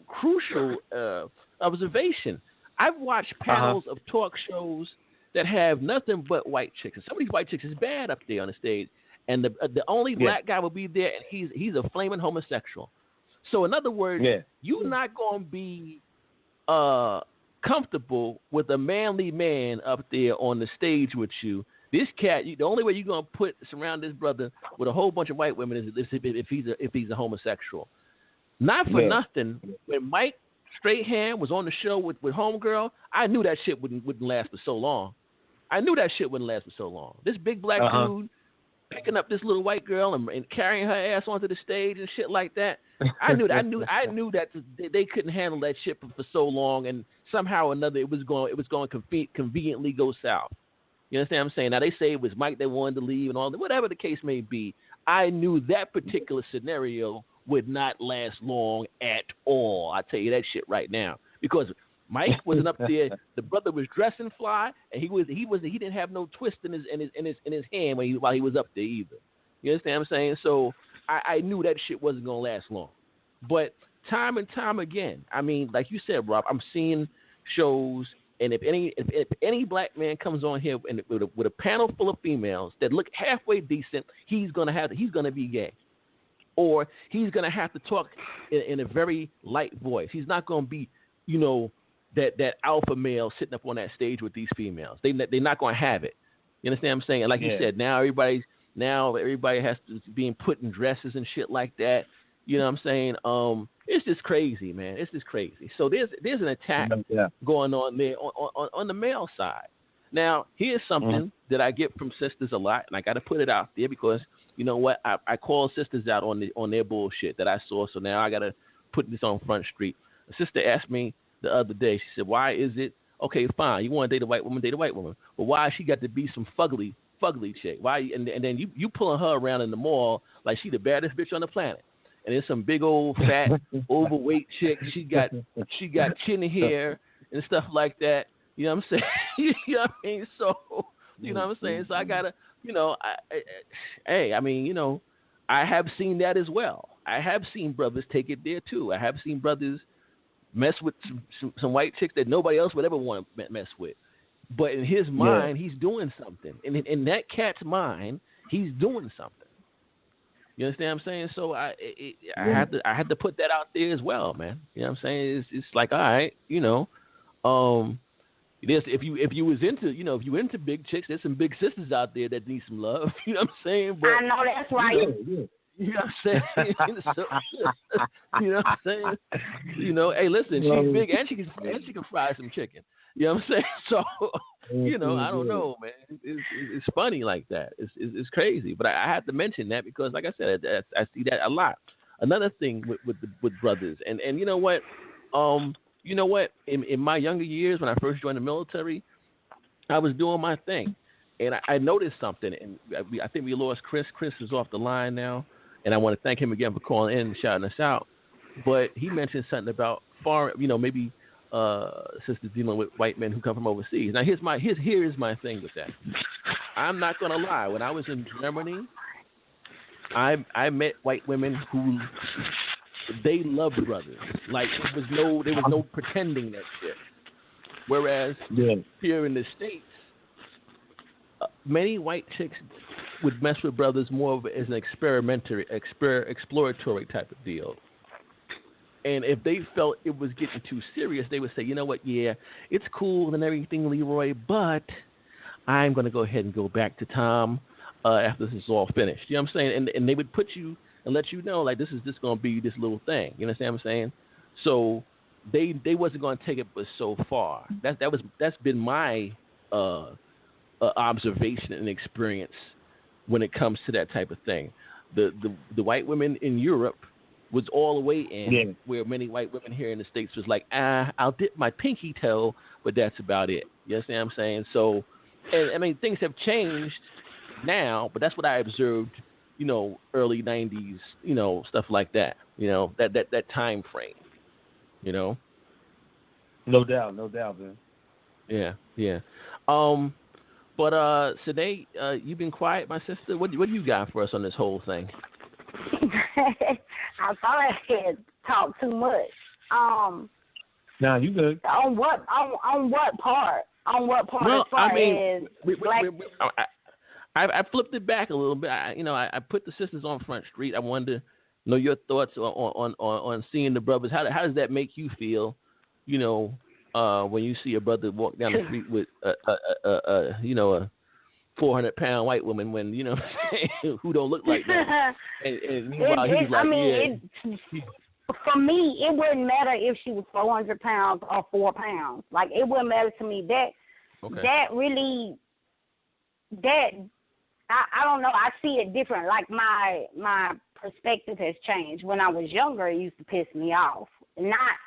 Speaker 3: crucial observation. I've watched panels of talk shows that have nothing but white chicks. And some of these white chicks is bad up there on the stage. And the only black guy will be there, and he's a flaming homosexual. So in other words, you're not going to be comfortable with a manly man up there on the stage with you. This cat, the only way you're going to surround this brother with a whole bunch of white women is if he's a homosexual. Not for nothing, when Mike Strahan was on the show with Homegirl, I knew that shit wouldn't last for so long. I knew that shit wouldn't last for so long. This big black dude picking up this little white girl and carrying her ass onto the stage and shit like that. I knew that they couldn't handle that shit for so long, and somehow or another it was going to conveniently go south. You understand what I'm saying? Now they say it was Mike that wanted to leave and all that, whatever the case may be. I knew that particular scenario would not last long at all. I tell you that shit right now, because Mike wasn't up there. The brother was dressing fly, and he didn't have no twist in his hand while he was up there either. You understand what I'm saying? So I knew that shit wasn't gonna last long. But time and time again, I mean, like you said, Rob, I'm seeing shows, and if any black man comes on here with a panel full of females that look halfway decent, he's gonna be gay, or he's gonna have to talk in a very light voice. He's not gonna be, that alpha male sitting up on that stage with these females. They're not going to have it. You understand what I'm saying? And like you said, now everybody has to be put in dresses and shit like that. You know what I'm saying? It's just crazy, man. It's just crazy. So there's an attack going on there on the male side. Now, here's something that I get from sisters a lot, and I got to put it out there because you know what? I call sisters out on their bullshit that I saw. So now I got to put this on Front Street. A sister asked me the other day, she said, why is it, okay, fine, you want to date a white woman, but why she got to be some fugly chick? Why? And then you pulling her around in the mall like she the baddest bitch on the planet. And there's some big old fat overweight chick. She got chin hair and stuff like that. You know what I'm saying? You know what I mean? So, you know what I'm saying? So I gotta, I have seen that as well. I have seen brothers take it there too. I have seen brothers mess with some white chicks that nobody else would ever want to mess with. But in his mind, he's doing something. In that cat's mind, he's doing something. You understand what I'm saying? So I had to put that out there as well, man. You know what I'm saying? It's like, all right, if you was into, if you into big chicks, there's some big sisters out there that need some love. You know what I'm saying? But
Speaker 5: I know that's right.
Speaker 3: You know what I'm saying? You know what I'm saying? Hey, listen, she's big and she can fry some chicken. You know what I'm saying? So, I don't know, man. It's funny like that. It's crazy. But I have to mention that because, like I said, I see that a lot. Another thing with brothers, and you know what? In my younger years when I first joined the military, I was doing my thing, and I noticed something. And I think we lost Chris. Chris is off the line now. And I want to thank him again for calling in and shouting us out. But he mentioned something about maybe sisters dealing with white men who come from overseas. Now, here's my thing with that. I'm not going to lie. When I was in Germany, I met white women who they loved brothers. Like there was no pretending that shit. Whereas here in the States, many white chicks would mess with brothers more of as an exploratory type of deal. And if they felt it was getting too serious, they would say, you know what, yeah, it's cool and everything, Leroy, but I'm going to go ahead and go back to Tom after this is all finished. You know what I'm saying? And they would put you and let you know, like, this is just going to be this little thing. You understand what I'm saying? So they wasn't going to take it but so far. That's been my observation and experience when it comes to that type of thing. The white women in Europe was all the way in, where many white women here in the States was like, I'll dip my pinky toe, but that's about it. You understand what I'm saying? So, and I mean, things have changed now, but that's what I observed, early 90s, stuff like that, that time frame,
Speaker 4: No doubt, man.
Speaker 3: Yeah. But Sade, you've been quiet, my sister. What do you got for us on this whole thing?
Speaker 5: I thought I had talked too much.
Speaker 4: Nah, you good.
Speaker 5: On what part?
Speaker 3: Well,
Speaker 5: as far as black...
Speaker 3: I flipped it back a little bit. I put the sisters on Front Street. I wanted to know your thoughts on seeing the brothers. How does that make you feel? When you see a brother walk down the street with a 400-pound white woman, when who don't look like that, and meanwhile he's like,
Speaker 5: for me, it wouldn't matter if she was 400 pounds or 4 pounds. Like, it wouldn't matter to me. That really, I don't know. I see it different. Like, my perspective has changed. When I was younger, it used to piss me off. Not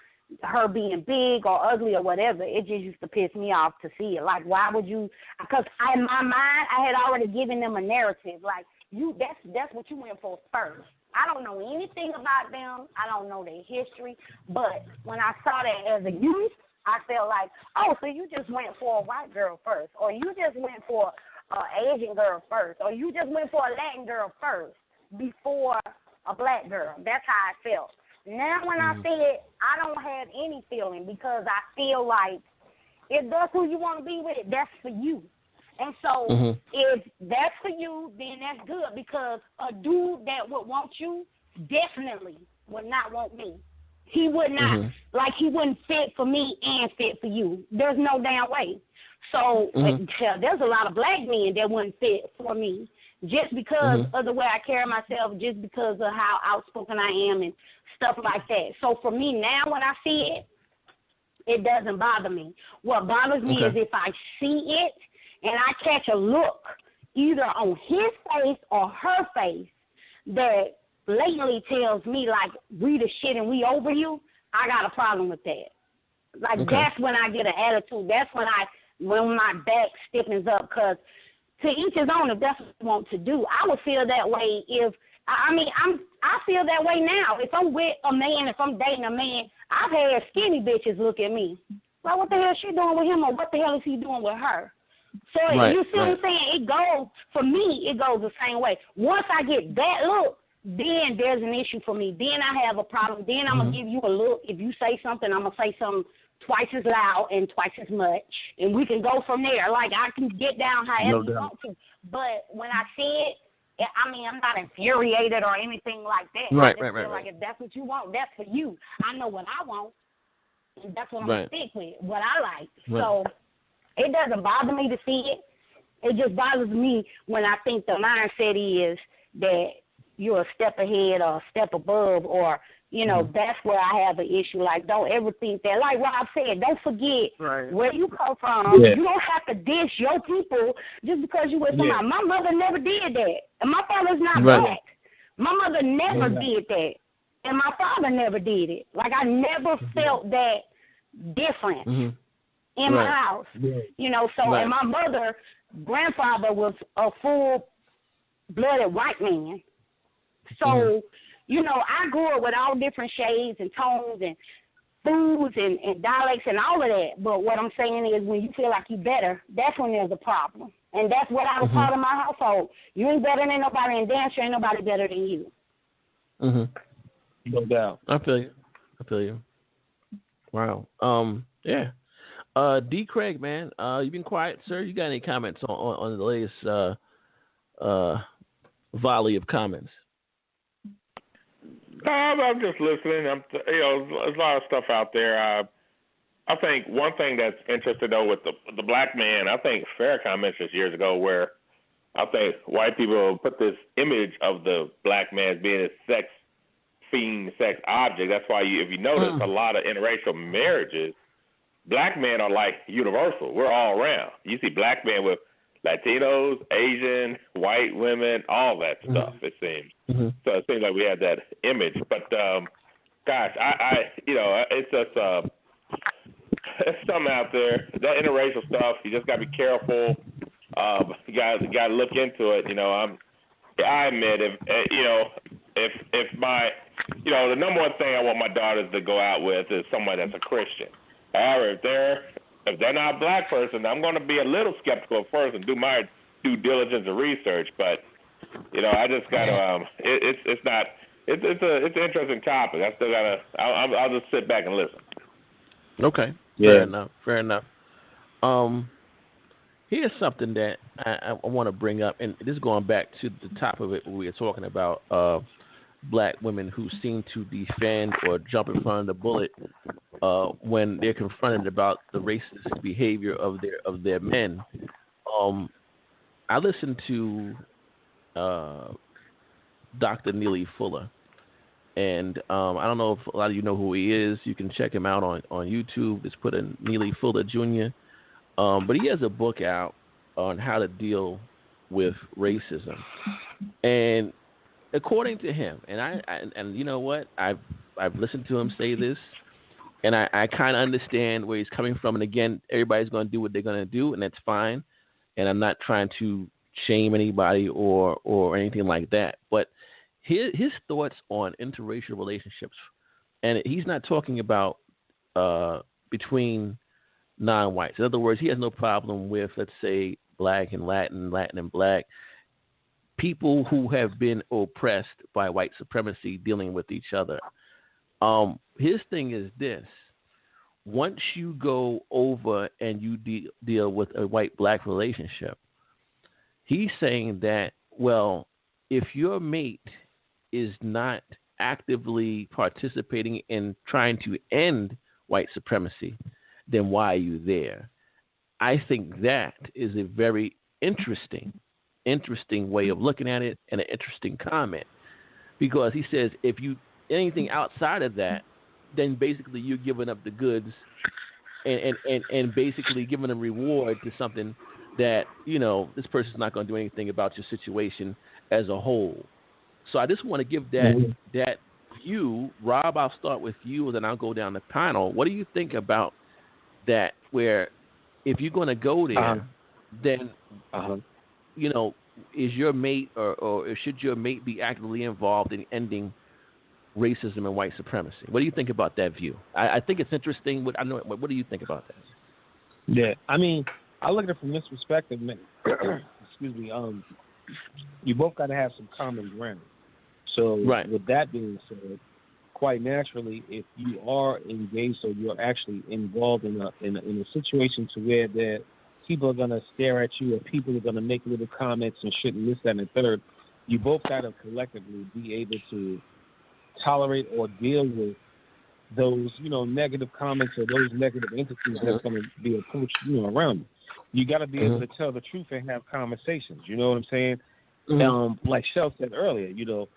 Speaker 5: her being big or ugly or whatever. It just used to piss me off to see it. Like, why would you? Because in my mind, I had already given them a narrative. Like, that's what you went for first. I don't know anything about them. I don't know their history. But when I saw that as a youth, I felt like, oh, so you just went for a white girl first, or you just went for an Asian girl first, or you just went for a Latin girl first before a black girl. That's how I felt. Now when I see it, I don't have any feeling because I feel like if that's who you want to be with, that's for you. And so if that's for you, then that's good because a dude that would want you definitely would not want me. He would not, like he wouldn't fit for me and fit for you. There's no damn way. So there's a lot of black men that wouldn't fit for me just because of the way I carry myself, just because of how outspoken I am and stuff like that. So for me now when I see it, it doesn't bother me. What bothers me is if I see it and I catch a look either on his face or her face that blatantly tells me, like, we the shit and we over you, I got a problem with that. Like, that's when I get an attitude. That's when my back stiffens up because to each his own if that's what you want to do. I would feel that way if, I feel that way now. If I'm with a man, if I'm dating a man, I've had skinny bitches look at me. Well, what the hell is she doing with him or what the hell is he doing with her? So you see what I'm saying? It goes, for me, it goes the same way. Once I get that look, then there's an issue for me. Then I have a problem. Then I'm going to give you a look. If you say something, I'm going to say something twice as loud and twice as much. And we can go from there. Like, I can get down however you want to. But when I see it, I'm not infuriated or anything like that. I feel like if that's what you want, that's for you. I know what I want, and that's what I'm going to stick with, what I like. So it doesn't bother me to see it. It just bothers me when I think the mindset is that you're a step ahead or a step above or, you know, that's where I have an issue. Like, don't ever think that. Like what I've said, don't forget where you come from. Yeah. You don't have to dish your people just because you with somebody. Yeah. My mother never did that. And my father's not black. My mother never did that. And my father never did it. Like, I never felt that difference in my house. Yeah. You know, so, and my grandfather was a full-blooded white man. So, you know, I grew up with all different shades and tones and foods and dialects and all of that. But what I'm saying is when you feel like you better, that's when there's a problem. And that's what I was taught in my household. You ain't better than nobody, and damn sure ain't nobody better than you.
Speaker 4: No doubt.
Speaker 3: I feel you. Wow. D. Craig, man, you've been quiet, sir. You got any comments on the latest volley of comments?
Speaker 6: I'm just listening. There's a lot of stuff out there. I think one thing that's interesting, though, with the black man, I think Farrakhan mentioned this years ago where I think white people put this image of the black man as being a sex fiend, sex object. That's why, if you notice, a lot of interracial marriages, black men are like universal. We're all around. You see black men with Latinos, Asian, white women, all that stuff, it seems. So it seems like we have that image. But, gosh, it's just it's something out there. That interracial stuff, you just got to be careful. You got to look into it. You know, I admit, if my, the number one thing I want my daughters to go out with is someone that's a Christian. However, if they're not a black person, I'm going to be a little skeptical first and do my due diligence and research. But I just got to. It's an interesting topic. I still gotta. I'll just sit back and listen.
Speaker 3: Okay. Fair enough. Here's something that I want to bring up, and this is going back to the top of it. Where we were talking about black women who seem to defend or jump in front of the bullet when they're confronted about the racist behavior of their men. I listened to Dr. Neely Fuller, And I don't know if a lot of you know who he is. You can check him out on YouTube. Just put in Neely Fuller Jr. But he has a book out on how to deal with racism. And according to him, and you know what, I've listened to him say this, and I kind of understand where he's coming from. And again, everybody's going to do what they're going to do, and that's fine. And I'm not trying to shame anybody or anything like that. But his thoughts on interracial relationships, and he's not talking about between non-whites. In other words, he has no problem with, let's say, black and Latin, Latin and black, people who have been oppressed by white supremacy dealing with each other. His thing is this: once you go over and you deal with a white-black relationship, he's saying that, well, if your mate is not actively participating in trying to end white supremacy, then why are you there? I think that is a very interesting way of looking at it, and an interesting comment, because he says if you anything outside of that, then basically you're giving up the goods and basically giving a reward to something that, you know, this person's not going to do anything about your situation as a whole. So I just want to give that view. Rob, I'll start with you, and then I'll go down the panel. What do you think about that, where if you're going to go there, then, you know, is your mate or should your mate be actively involved in ending racism and white supremacy? What do you think about that view? I think it's interesting. What do you think about that?
Speaker 4: Yeah, I mean, I look at it from this perspective, man. Excuse me. You both got to have some common ground. So, with that being said, quite naturally, if you are engaged or you're actually involved in a situation to where that people are going to stare at you or people are going to make little comments and shit and this, that, and the third, you both got to collectively be able to tolerate or deal with those, you know, negative comments or those negative entities that's going to be approached, you know, around you. You got to be able to tell the truth and have conversations. You know what I'm saying? Like Shell said earlier, you know,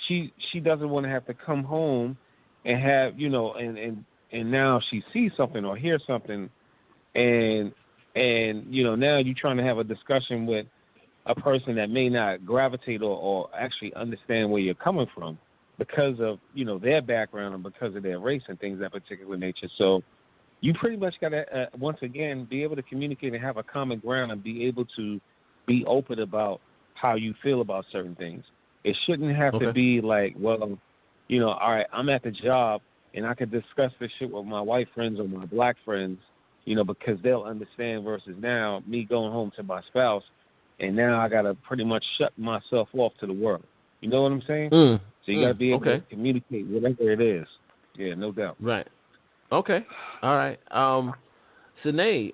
Speaker 4: she doesn't want to have to come home and have, you know, and now she sees something or hears something, and you know, now you're trying to have a discussion with a person that may not gravitate or actually understand where you're coming from because of, you know, their background and because of their race and things of that particular nature. So you pretty much got to, once again, be able to communicate and have a common ground and be able to be open about how you feel about certain things. It shouldn't have to be like, well, you know, all right, I'm at the job and I can discuss this shit with my white friends or my black friends, you know, because they'll understand, versus now me going home to my spouse and now I got to pretty much shut myself off to the world. You know what I'm saying? So you got to be able to communicate whatever it is. Yeah, no doubt.
Speaker 3: Right. Okay. All right. Sine,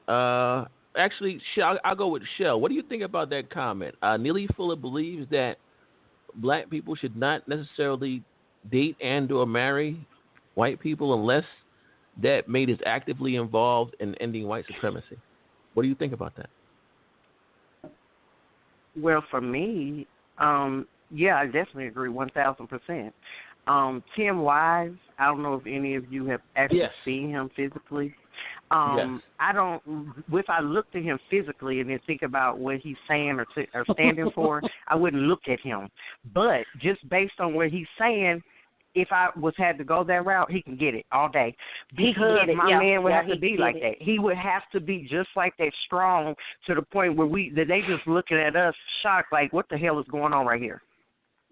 Speaker 3: actually, I'll go with Shell. What do you think about that comment? Neely Fuller believes that black people should not necessarily date and or marry white people unless that mate is actively involved in ending white supremacy. What do you think about that?
Speaker 8: Well, for me, yeah, I definitely agree 1,000%. Tim Wise, I don't know if any of you have actually seen him physically. I don't. If I look to him physically and then think about what he's saying or standing for, I wouldn't look at him. But just based on what he's saying, if I had to go that route, he can get it all day. Because my man would have to be like that. He would have to be just like that, strong to the point where they just looking at us shocked, like, what the hell is going on right here?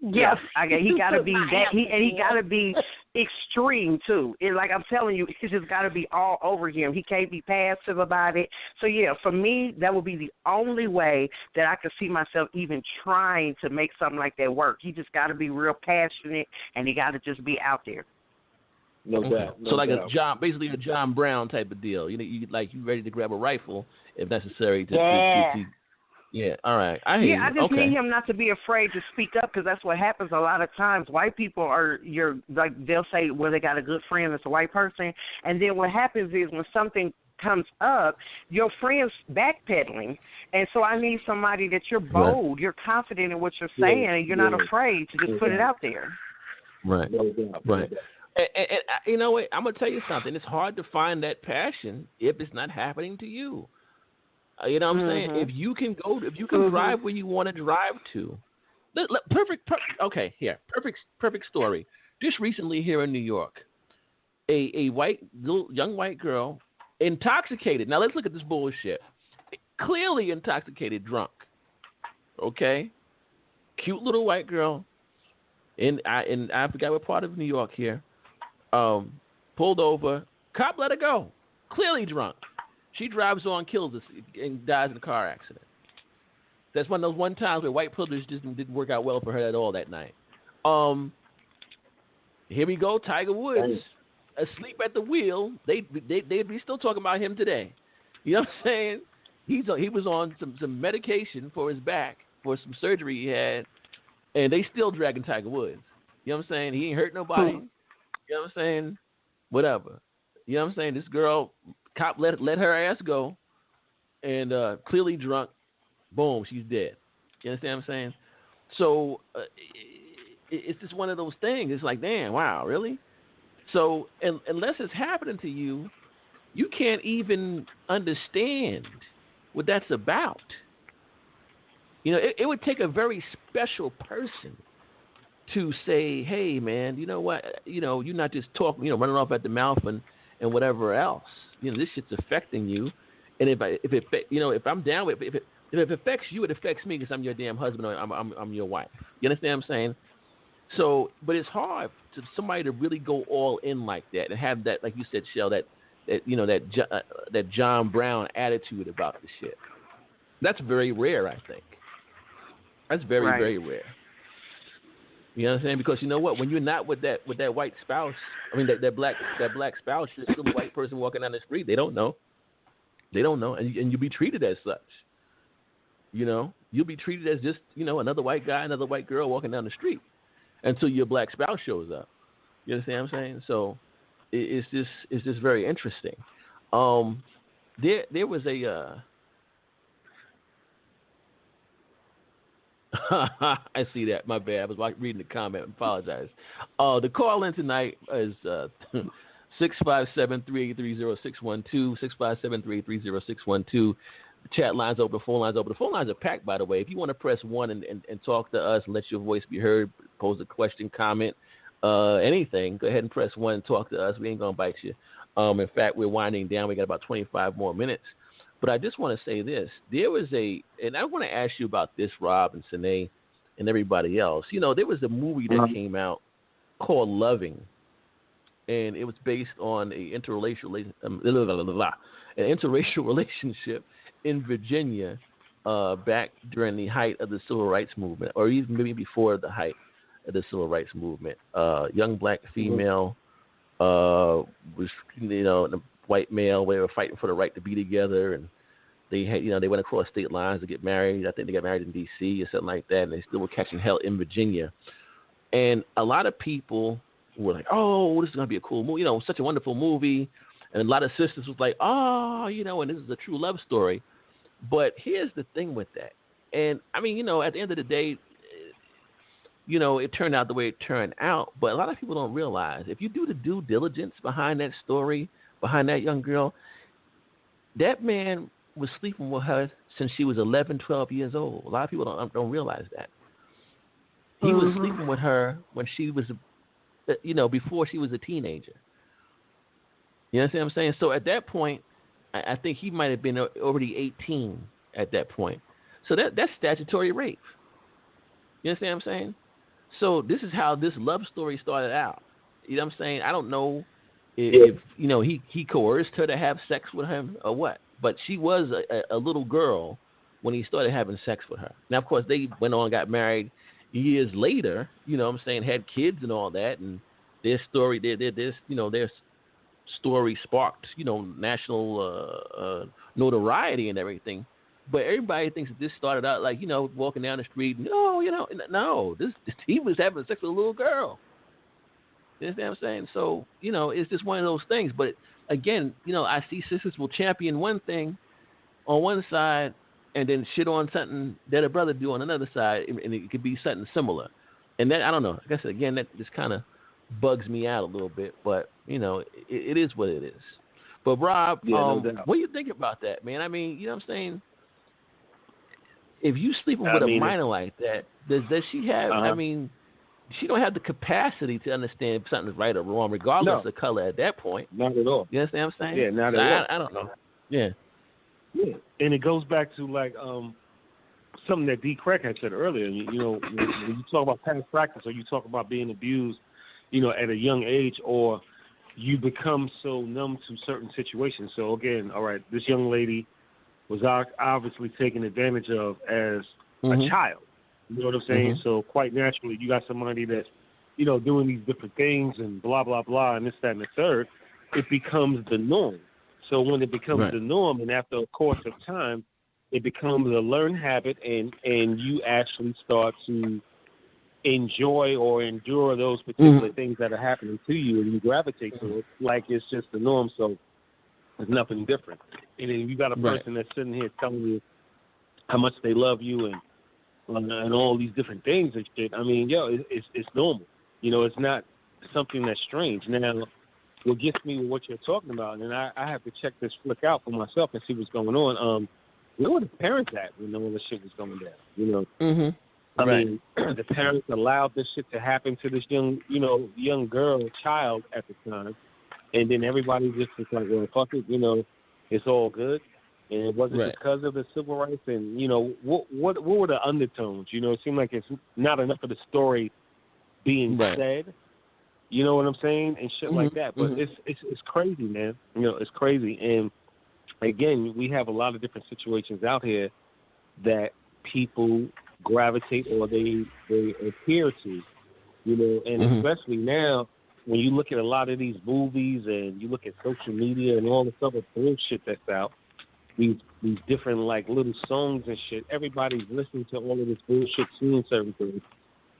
Speaker 8: Yes, he got to be that. He got to be extreme too. Like I'm telling you, it's just got to be all over him. He can't be passive about it. So yeah, for me, that would be the only way that I could see myself even trying to make something like that work. He just got to be real passionate, and he got to just be out there.
Speaker 4: No doubt.
Speaker 3: So like basically a John Brown type of deal. You know, you ready to grab a rifle if necessary to Yeah, all right. I just
Speaker 8: need him not to be afraid to speak up, because that's what happens a lot of times. White people they'll say, well, they got a good friend that's a white person, and then what happens is when something comes up, your friend's backpedaling, and so I need somebody that you're bold, you're confident in what you're saying, and you're not afraid to just put it out there.
Speaker 3: Right.
Speaker 4: No doubt.
Speaker 3: Right. And you know what? I'm gonna tell you something. It's hard to find that passion if it's not happening to you. You know what I'm saying? If you can drive where you want to drive to. Perfect story. Just recently here in New York, a young white girl, intoxicated. Now let's look at this bullshit. Clearly intoxicated, drunk. Okay, cute little white girl. I forgot what part of New York here. Pulled over. Cop let her go. Clearly drunk. She drives on, kills us, and dies in a car accident. That's one of those one times where white privilege just didn't work out well for her at all that night. Here we go, Tiger Woods, asleep at the wheel. They'd be still talking about him today. You know what I'm saying? He was on some medication for his back for some surgery he had, and they still dragging Tiger Woods. You know what I'm saying? He ain't hurt nobody. You know what I'm saying? Whatever. You know what I'm saying? This girl, cop let her ass go, and clearly drunk. Boom, she's dead. You understand what I'm saying? So it's just one of those things. It's like, damn, wow, really? So unless it's happening to you, you can't even understand what that's about. You know, it would take a very special person to say, hey, man, you know what? You know, you're not just talking, you know, running off at the mouth and whatever else. You know, this shit's affecting you. And if I'm down with it, if it affects you, it affects me because I'm your damn husband or I'm your wife. You understand what I'm saying? So, but it's hard to somebody to really go all in like that and have that, like you said, Shell, that John Brown attitude about the shit. That's very rare, I think. That's very, very rare. You know what I'm saying? Because you know what? When you're not with that white spouse, I mean that black spouse, you're still a white person walking down the street. They don't know. They don't know, and you'll be treated as such. You know, you'll be treated as just, you know, another white guy, another white girl walking down the street until your black spouse shows up. You understand what I'm saying? So it's just very interesting. There was a I see that. My bad. I was reading the comment. I apologize. The call in tonight is 657-383-0612, 657-383-0612. The chat line's open, the phone line's open. The phone lines are packed, by the way. If you want to press 1 and talk to us and let your voice be heard, pose a question, comment, anything, go ahead and press 1 and talk to us. We ain't going to bite you. In fact, we're winding down. We got about 25 more minutes. But I just want to say this. There was and I want to ask you about this, Rob and Sine and everybody else. You know, there was a movie that came out called Loving. And it was based on an interracial relationship in Virginia back during the height of the Civil Rights Movement, or even maybe before the height of the Civil Rights Movement. Young black female was, you know, a white male. They were fighting for the right to be together, and they had, you know, they went across state lines to get married. I think they got married in D.C. or something like that, and they still were catching hell in Virginia. And a lot of people were like, oh, this is going to be a cool movie, you know, such a wonderful movie. And a lot of sisters was like, oh, you know, and this is a true love story. But here's the thing with that. And, I mean, you know, at the end of the day, you know, it turned out the way it turned out. But a lot of people don't realize, if you do the due diligence behind that story, behind that young girl, that man was sleeping with her since she was 11, 12 years old. A lot of people don't realize that. He was sleeping with her when she was, you know, before she was a teenager. You understand what I'm saying? So at that point, I think he might have been already 18 at that point. So that's statutory rape. You understand what I'm saying? So this is how this love story started out. You know what I'm saying? I don't know if you know, he coerced her to have sex with him or what. But she was a little girl when he started having sex with her. Now, of course, they went on and got married years later, you know what I'm saying, had kids and all that, and their story, their story sparked, you know, national notoriety and everything. But everybody thinks that this started out like, you know, walking down the street. No, you know, no, he was having sex with a little girl. You understand what I'm saying? So, you know, it's just one of those things. But again, you know, I see sisters will champion one thing on one side and then shit on something that a brother do on another side, and it could be something similar. And that, I don't know. I guess again, that just kind of bugs me out a little bit. But it is what it is. But Rob,
Speaker 4: no doubt.
Speaker 3: what do you think about that, man? I mean, you know what I'm saying? If you sleeping with a minor like that, does she have? I mean, she don't have the capacity to understand if something's right or wrong, regardless of color. At that point,
Speaker 4: not at all.
Speaker 3: You understand what I'm saying?
Speaker 4: Yeah, not at all.
Speaker 3: I don't know. Yeah.
Speaker 4: Yeah, and it goes back to like something that D. Craig had said earlier. When you talk about past practice, or you talk about being abused, at a young age, or you become so numb to certain situations. So again, all right, this young lady was obviously taken advantage of as a child. You know what I'm saying?
Speaker 3: Mm-hmm.
Speaker 4: So quite naturally, you got somebody that's, doing these different things and blah, blah, blah, and this, that, and the third. It becomes the norm. So when it becomes the norm, and after a course of time, it becomes a learned habit, and you actually start to enjoy or endure those particular things that are happening to you, and you gravitate to it like it's just the norm. So there's nothing different. And then you got a person that's sitting here telling you how much they love you and all these different things and shit. I mean, it's normal. It's not something that's strange. Now, what gets me with what you're talking about, and I have to check this flick out for myself and see what's going on. Where were the parents at when all this shit was going down? I mean, the parents allowed this shit to happen to this young girl, child at the time, and then everybody just was like, well, fuck it, it's all good. And it wasn't because of the civil rights, and what were the undertones? It seemed like it's not enough of the story being said. You know what I'm saying? And shit like that. But it's crazy, man. It's crazy. And again, we have a lot of different situations out here that people gravitate or they adhere to. And especially now when you look at a lot of these movies and you look at social media and all this other bullshit that's out, these different like little songs and shit, everybody's listening to all of this bullshit, seeing certain things,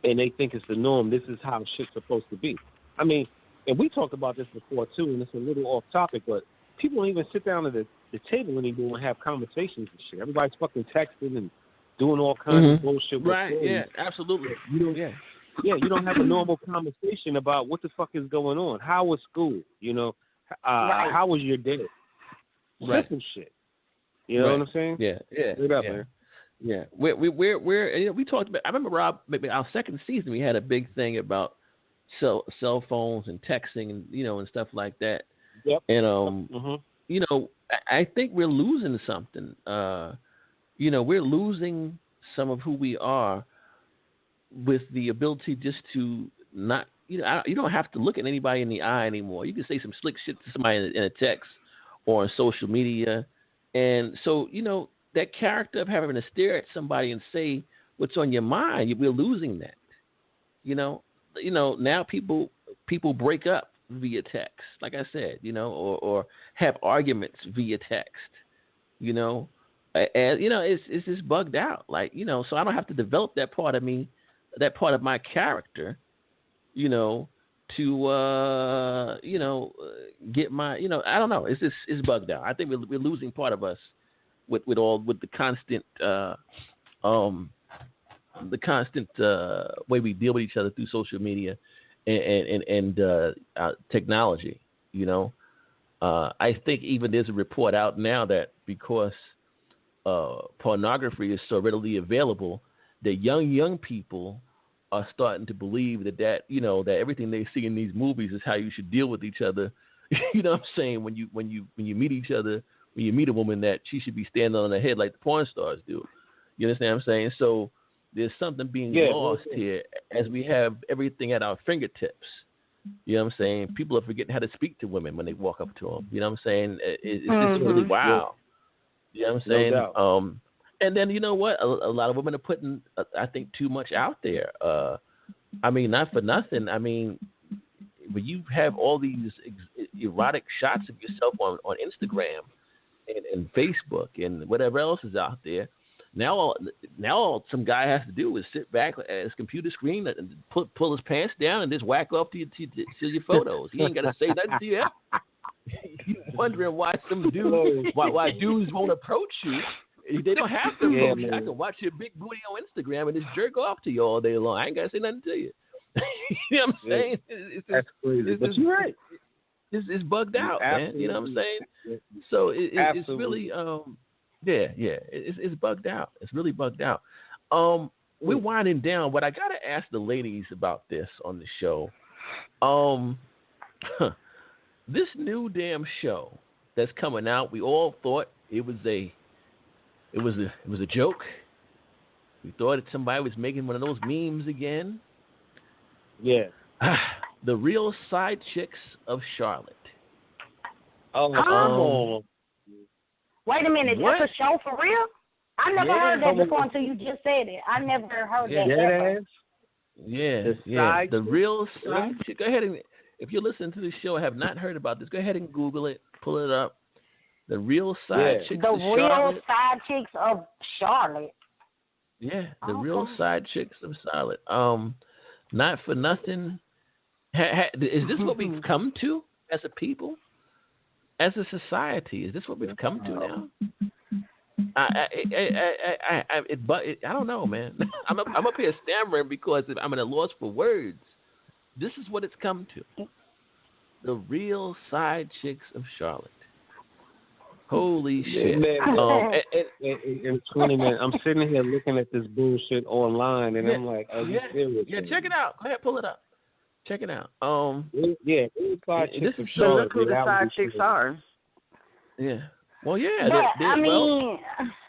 Speaker 4: and they think it's the norm. This is how shit's supposed to be. I mean, and we talked about this before too, and it's a little off topic, but people don't even sit down at the table anymore and have conversations and shit. Everybody's fucking texting and doing all kinds of bullshit.
Speaker 3: Yeah, absolutely. You
Speaker 4: don't have a normal conversation about what the fuck is going on. How was school? How was your day? Simple shit. You know what I'm saying?
Speaker 3: Yeah.
Speaker 4: Man.
Speaker 3: Yeah. We talked about. I remember, Rob, maybe our second season, we had a big thing about cell phones and texting and and stuff like that.
Speaker 4: Yep.
Speaker 3: And I think we're losing something. We're losing some of who we are with the ability just to not. You don't have to look at anybody in the eye anymore. You can say some slick shit to somebody in a text or on social media, and so that character of having to stare at somebody and say what's on your mind, we're losing that. Now people break up via text, like I said, or have arguments via text, and it's just bugged out, like, so I don't have to develop that part of me, that part of my character, to get my, I don't know, it's bugged out. I think we're losing part of us with the constant way we deal with each other through social media and technology. I think even there's a report out now that because pornography is so readily available, that young people are starting to believe that everything they see in these movies is how you should deal with each other. You know what I'm saying? When you meet each other, when you meet a woman, that she should be standing on her head like the porn stars do. You understand what I'm saying? So there's something being lost here as we have everything at our fingertips. You know what I'm saying? People are forgetting how to speak to women when they walk up to them. You know what I'm saying? It's just really wild. You know what I'm saying?
Speaker 4: No doubt.
Speaker 3: And then you know what? A lot of women are putting, I think, too much out there. I mean, not for nothing. I mean, when you have all these erotic shots of yourself on Instagram and Facebook and whatever else is out there, now all some guy has to do is sit back at his computer screen and pull his pants down and just whack off to your photos. He ain't got to say nothing to you. You're wondering why dudes won't approach you. They don't have to.
Speaker 4: Yeah,
Speaker 3: I can watch your big booty on Instagram and just jerk off to you all day long. I ain't gotta say nothing to you. You know what I'm saying?
Speaker 4: That's crazy. But you're right.
Speaker 3: It's bugged out, man. You know what I'm saying? So it's really, it's bugged out. It's really bugged out. We're winding down, but I gotta ask the ladies about this on the show. This new damn show that's coming out, we all thought it was a joke. We thought that somebody was making one of those memes again.
Speaker 4: Yeah.
Speaker 3: The Real Side Chicks of Charlotte.
Speaker 4: Oh,
Speaker 5: wait a minute,
Speaker 3: what?
Speaker 5: that's a show for real? I never heard that before until you just said it. I never heard that ever.
Speaker 3: Yeah. The Real Side Chick. Go ahead and, if you're listening to the show and have not heard about this, go ahead and Google it, pull it up. The Real Side Chicks of Charlotte.
Speaker 5: The Real Side Chicks of Charlotte.
Speaker 3: Yeah, the Real Side Chicks of Charlotte. Not for nothing. Is this what we've come to as a people, as a society? Is this what we've come to now? I don't know, man. I'm up here stammering because I'm at a loss for words. This is what it's come to. The Real Side Chicks of Charlotte. Holy shit.
Speaker 4: And 20 minutes, I'm sitting here looking at this bullshit online, and I'm like, are you serious?
Speaker 3: Yeah, check it out. Go ahead, pull it up. Check it out.
Speaker 4: This is
Speaker 8: so look who the side chicks are.
Speaker 3: Yeah. Well, yeah.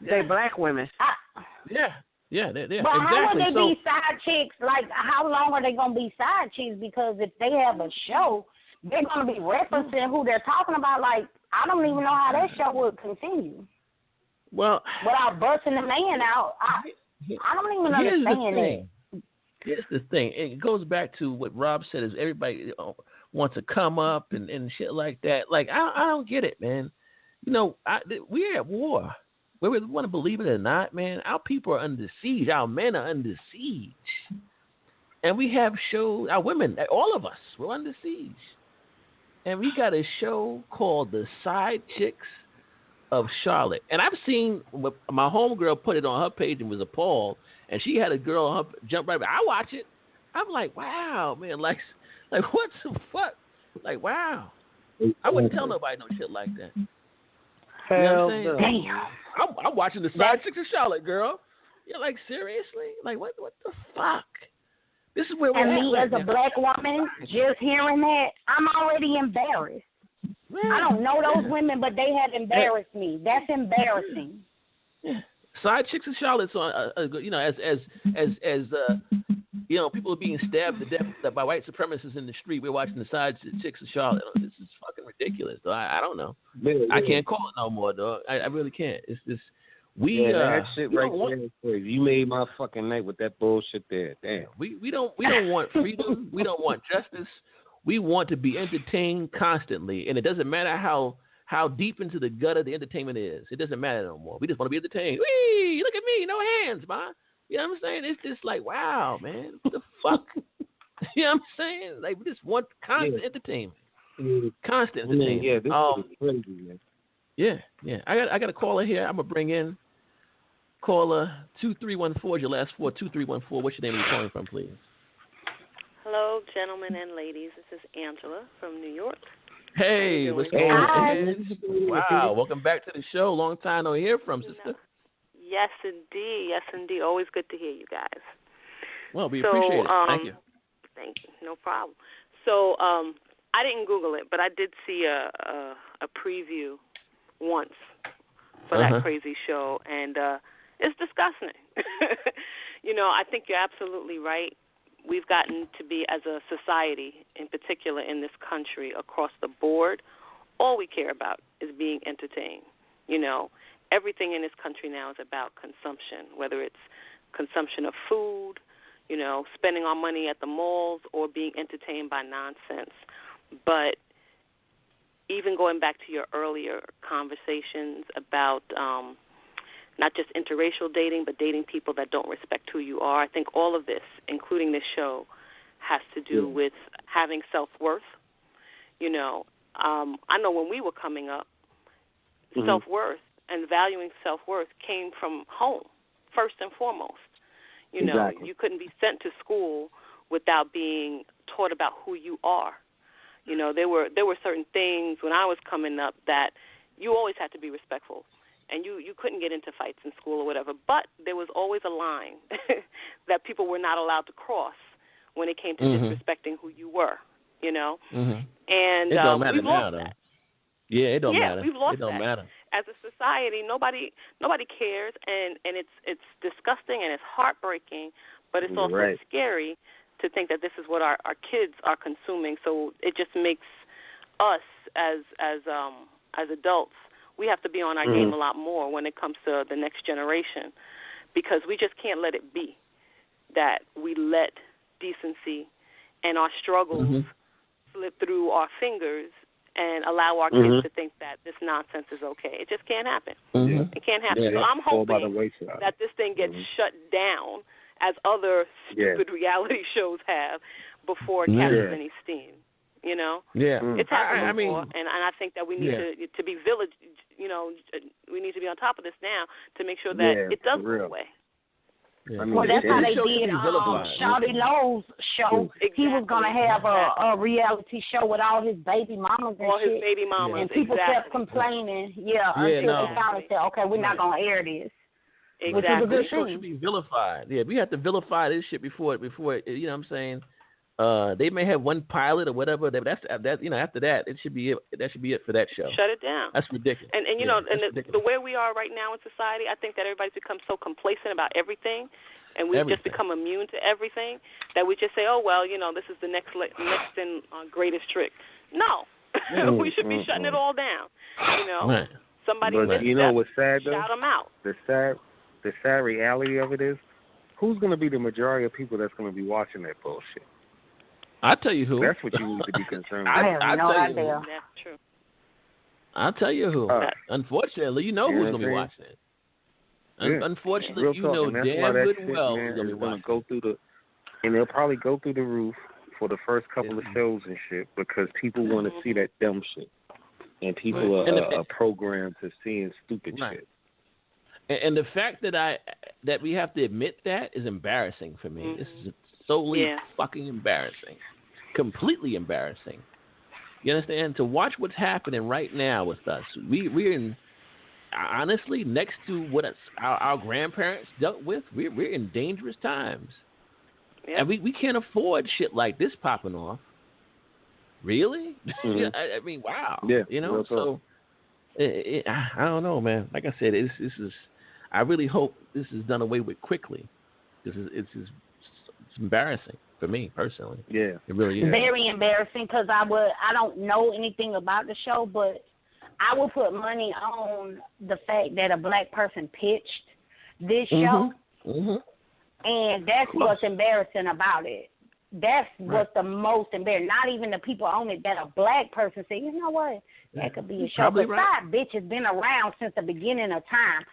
Speaker 8: They're black women.
Speaker 3: They're
Speaker 5: but
Speaker 3: exactly.
Speaker 5: how would they be side chicks? Like, how long are they going to be side chicks? Because if they have a show, they're going to be referencing who they're talking about. Like, I don't even know how that show would continue.
Speaker 3: Well,
Speaker 5: without busting the man out, I don't even understand that.
Speaker 3: Here's the thing. It goes back to what Rob said: is everybody wants to come up and shit like that. Like, I don't get it, man. You know, we're at war. Whether we want to believe it or not, man, our people are under siege. Our men are under siege. And we have shows, our women, all of us, we're under siege. And we got a show called The Side Chicks of Charlotte. And I've seen my homegirl put it on her page and was appalled. And she had a girl jump right back. I watch it. I'm like, wow, man. Like what the fuck? Like, wow. I wouldn't tell nobody no shit like that. You know what I'm saying? Damn. I'm watching The Side Chicks of Charlotte, girl. You're like, seriously? Like, what the fuck? This is where we're at.
Speaker 5: And me, as a black woman, just hearing that, I'm already embarrassed. Man. I don't know those women, but they have embarrassed me. That's embarrassing.
Speaker 3: Yeah. Side Chicks of Charlotte's on, you know, as you know, people are being stabbed to death by white supremacists in the street. We're watching The Side Chicks of Charlotte. This is fucking ridiculous, though. I don't know. I can't call it no more, though. I really can't. It's just
Speaker 4: that shit right there is crazy. You made my fucking night with that bullshit there. Damn.
Speaker 3: We don't want freedom. We don't want justice. We want to be entertained constantly, and it doesn't matter how deep into the gutter the entertainment is. It doesn't matter no more. We just want to be entertained. Whee! Look at me, no hands, man. You know what I'm saying? It's just like, wow, man. What the fuck? You know what I'm saying? Like, we just want constant entertainment. Constant entertainment.
Speaker 4: Yeah, this is crazy, man.
Speaker 3: Yeah. I got a caller here. I'm going to bring in caller 2314, your last four, 2314. What's your name and you calling from, please?
Speaker 10: Hello, gentlemen and ladies. This is Angela from New York.
Speaker 3: Hey, what's going on? Wow, welcome back to the show. Long time no hear from, sister.
Speaker 10: Yes, indeed. Yes, indeed. Always good to hear you guys.
Speaker 3: Well, we appreciate it. Thank you.
Speaker 10: Thank you. No problem. So I didn't Google it, but I did see a preview once for that crazy show, and it's disgusting. You know, I think you're absolutely right. We've gotten to be, as a society, in particular in this country, across the board, all we care about is being entertained. You know, everything in this country now is about consumption, whether it's consumption of food, you know, spending our money at the malls, or being entertained by nonsense. But even going back to your earlier conversations about not just interracial dating, but dating people that don't respect who you are, I think all of this, including this show, has to do with having self-worth. You know, I know when we were coming up, self-worth and valuing self-worth came from home, first and foremost. You know, you couldn't be sent to school without being taught about who you are. You know, there were certain things when I was coming up that you always had to be respectful, and you couldn't get into fights in school or whatever. But there was always a line that people were not allowed to cross when it came to disrespecting who you were. You know, and
Speaker 3: it don't matter
Speaker 10: we've lost
Speaker 3: now,
Speaker 10: that.
Speaker 3: Though. Yeah, it don't matter.
Speaker 10: We've lost
Speaker 3: it don't
Speaker 10: that.
Speaker 3: matter.
Speaker 10: As a society, nobody cares, and it's disgusting and it's heartbreaking, but it's also scary to think that this is what our kids are consuming. So it just makes us as adults, we have to be on our game a lot more when it comes to the next generation, because we just can't let it be that we let decency and our struggles slip through our fingers and allow our kids to think that this nonsense is okay. It just can't happen. It can't happen. So I'm hoping that this thing gets shut down, as other stupid reality shows have, before it catches any steam. You know? It's happened before, and I think that we need to be village. You know, we need to be on top of this now to make sure that it does go away.
Speaker 5: Yeah. Well, that's how they did Shawty Lowe's show. He was going to have a reality show with all his baby mamas and
Speaker 10: all
Speaker 5: shit.
Speaker 10: His baby mamas,
Speaker 5: and people kept complaining, until they finally said, okay, we're not going to air this.
Speaker 10: Exactly.
Speaker 5: Which is a good
Speaker 3: thing. It should be vilified. Yeah, we have to vilify this shit before you know what I'm saying? They may have one pilot or whatever. That's after that, it should be it. That should be it for that show.
Speaker 10: Shut it down.
Speaker 3: That's ridiculous.
Speaker 10: And you know, and the way we are right now in society, I think that everybody's become so complacent about everything, and we've just become immune to everything that we just say, oh well, you know, this is the next and greatest trick. No, we should be shutting it all down. You know, somebody.
Speaker 4: But you know what's sad though?
Speaker 10: Shout them out.
Speaker 4: The sad reality of it is, who's going to be the majority of people that's going to be watching that bullshit?
Speaker 3: I'll tell you who.
Speaker 4: That's what you need to be concerned with.
Speaker 5: I have no idea.
Speaker 10: That's true.
Speaker 3: I'll tell you who. Unfortunately, you know who's going to be watching it. Unfortunately, you know damn good and well who's going to be watching.
Speaker 4: Go through and they'll probably go through the roof for the first couple of shows and shit, because people want to see that dumb shit. And people are programmed to seeing stupid shit.
Speaker 3: And the fact that we have to admit that is embarrassing for me. This is solely fucking embarrassing. Completely embarrassing. You understand? To watch what's happening right now with us. We're in, honestly, next to what our grandparents dealt with, we're in dangerous times. Yep. And we can't afford shit like this popping off. Really? I mean, wow. Yeah, you know, so I don't know, man. Like I said, this is. I really hope this is done away with quickly. It's embarrassing for me personally. Yeah, it really is.
Speaker 5: Very embarrassing, because I don't know anything about the show, but I would put money on the fact that a black person pitched this show, and that's what's embarrassing about it. That's what's the most embarrassing. Not even the people on it, that a black person said, you know what, that could be a show. Because that bitch has been around since the beginning of time.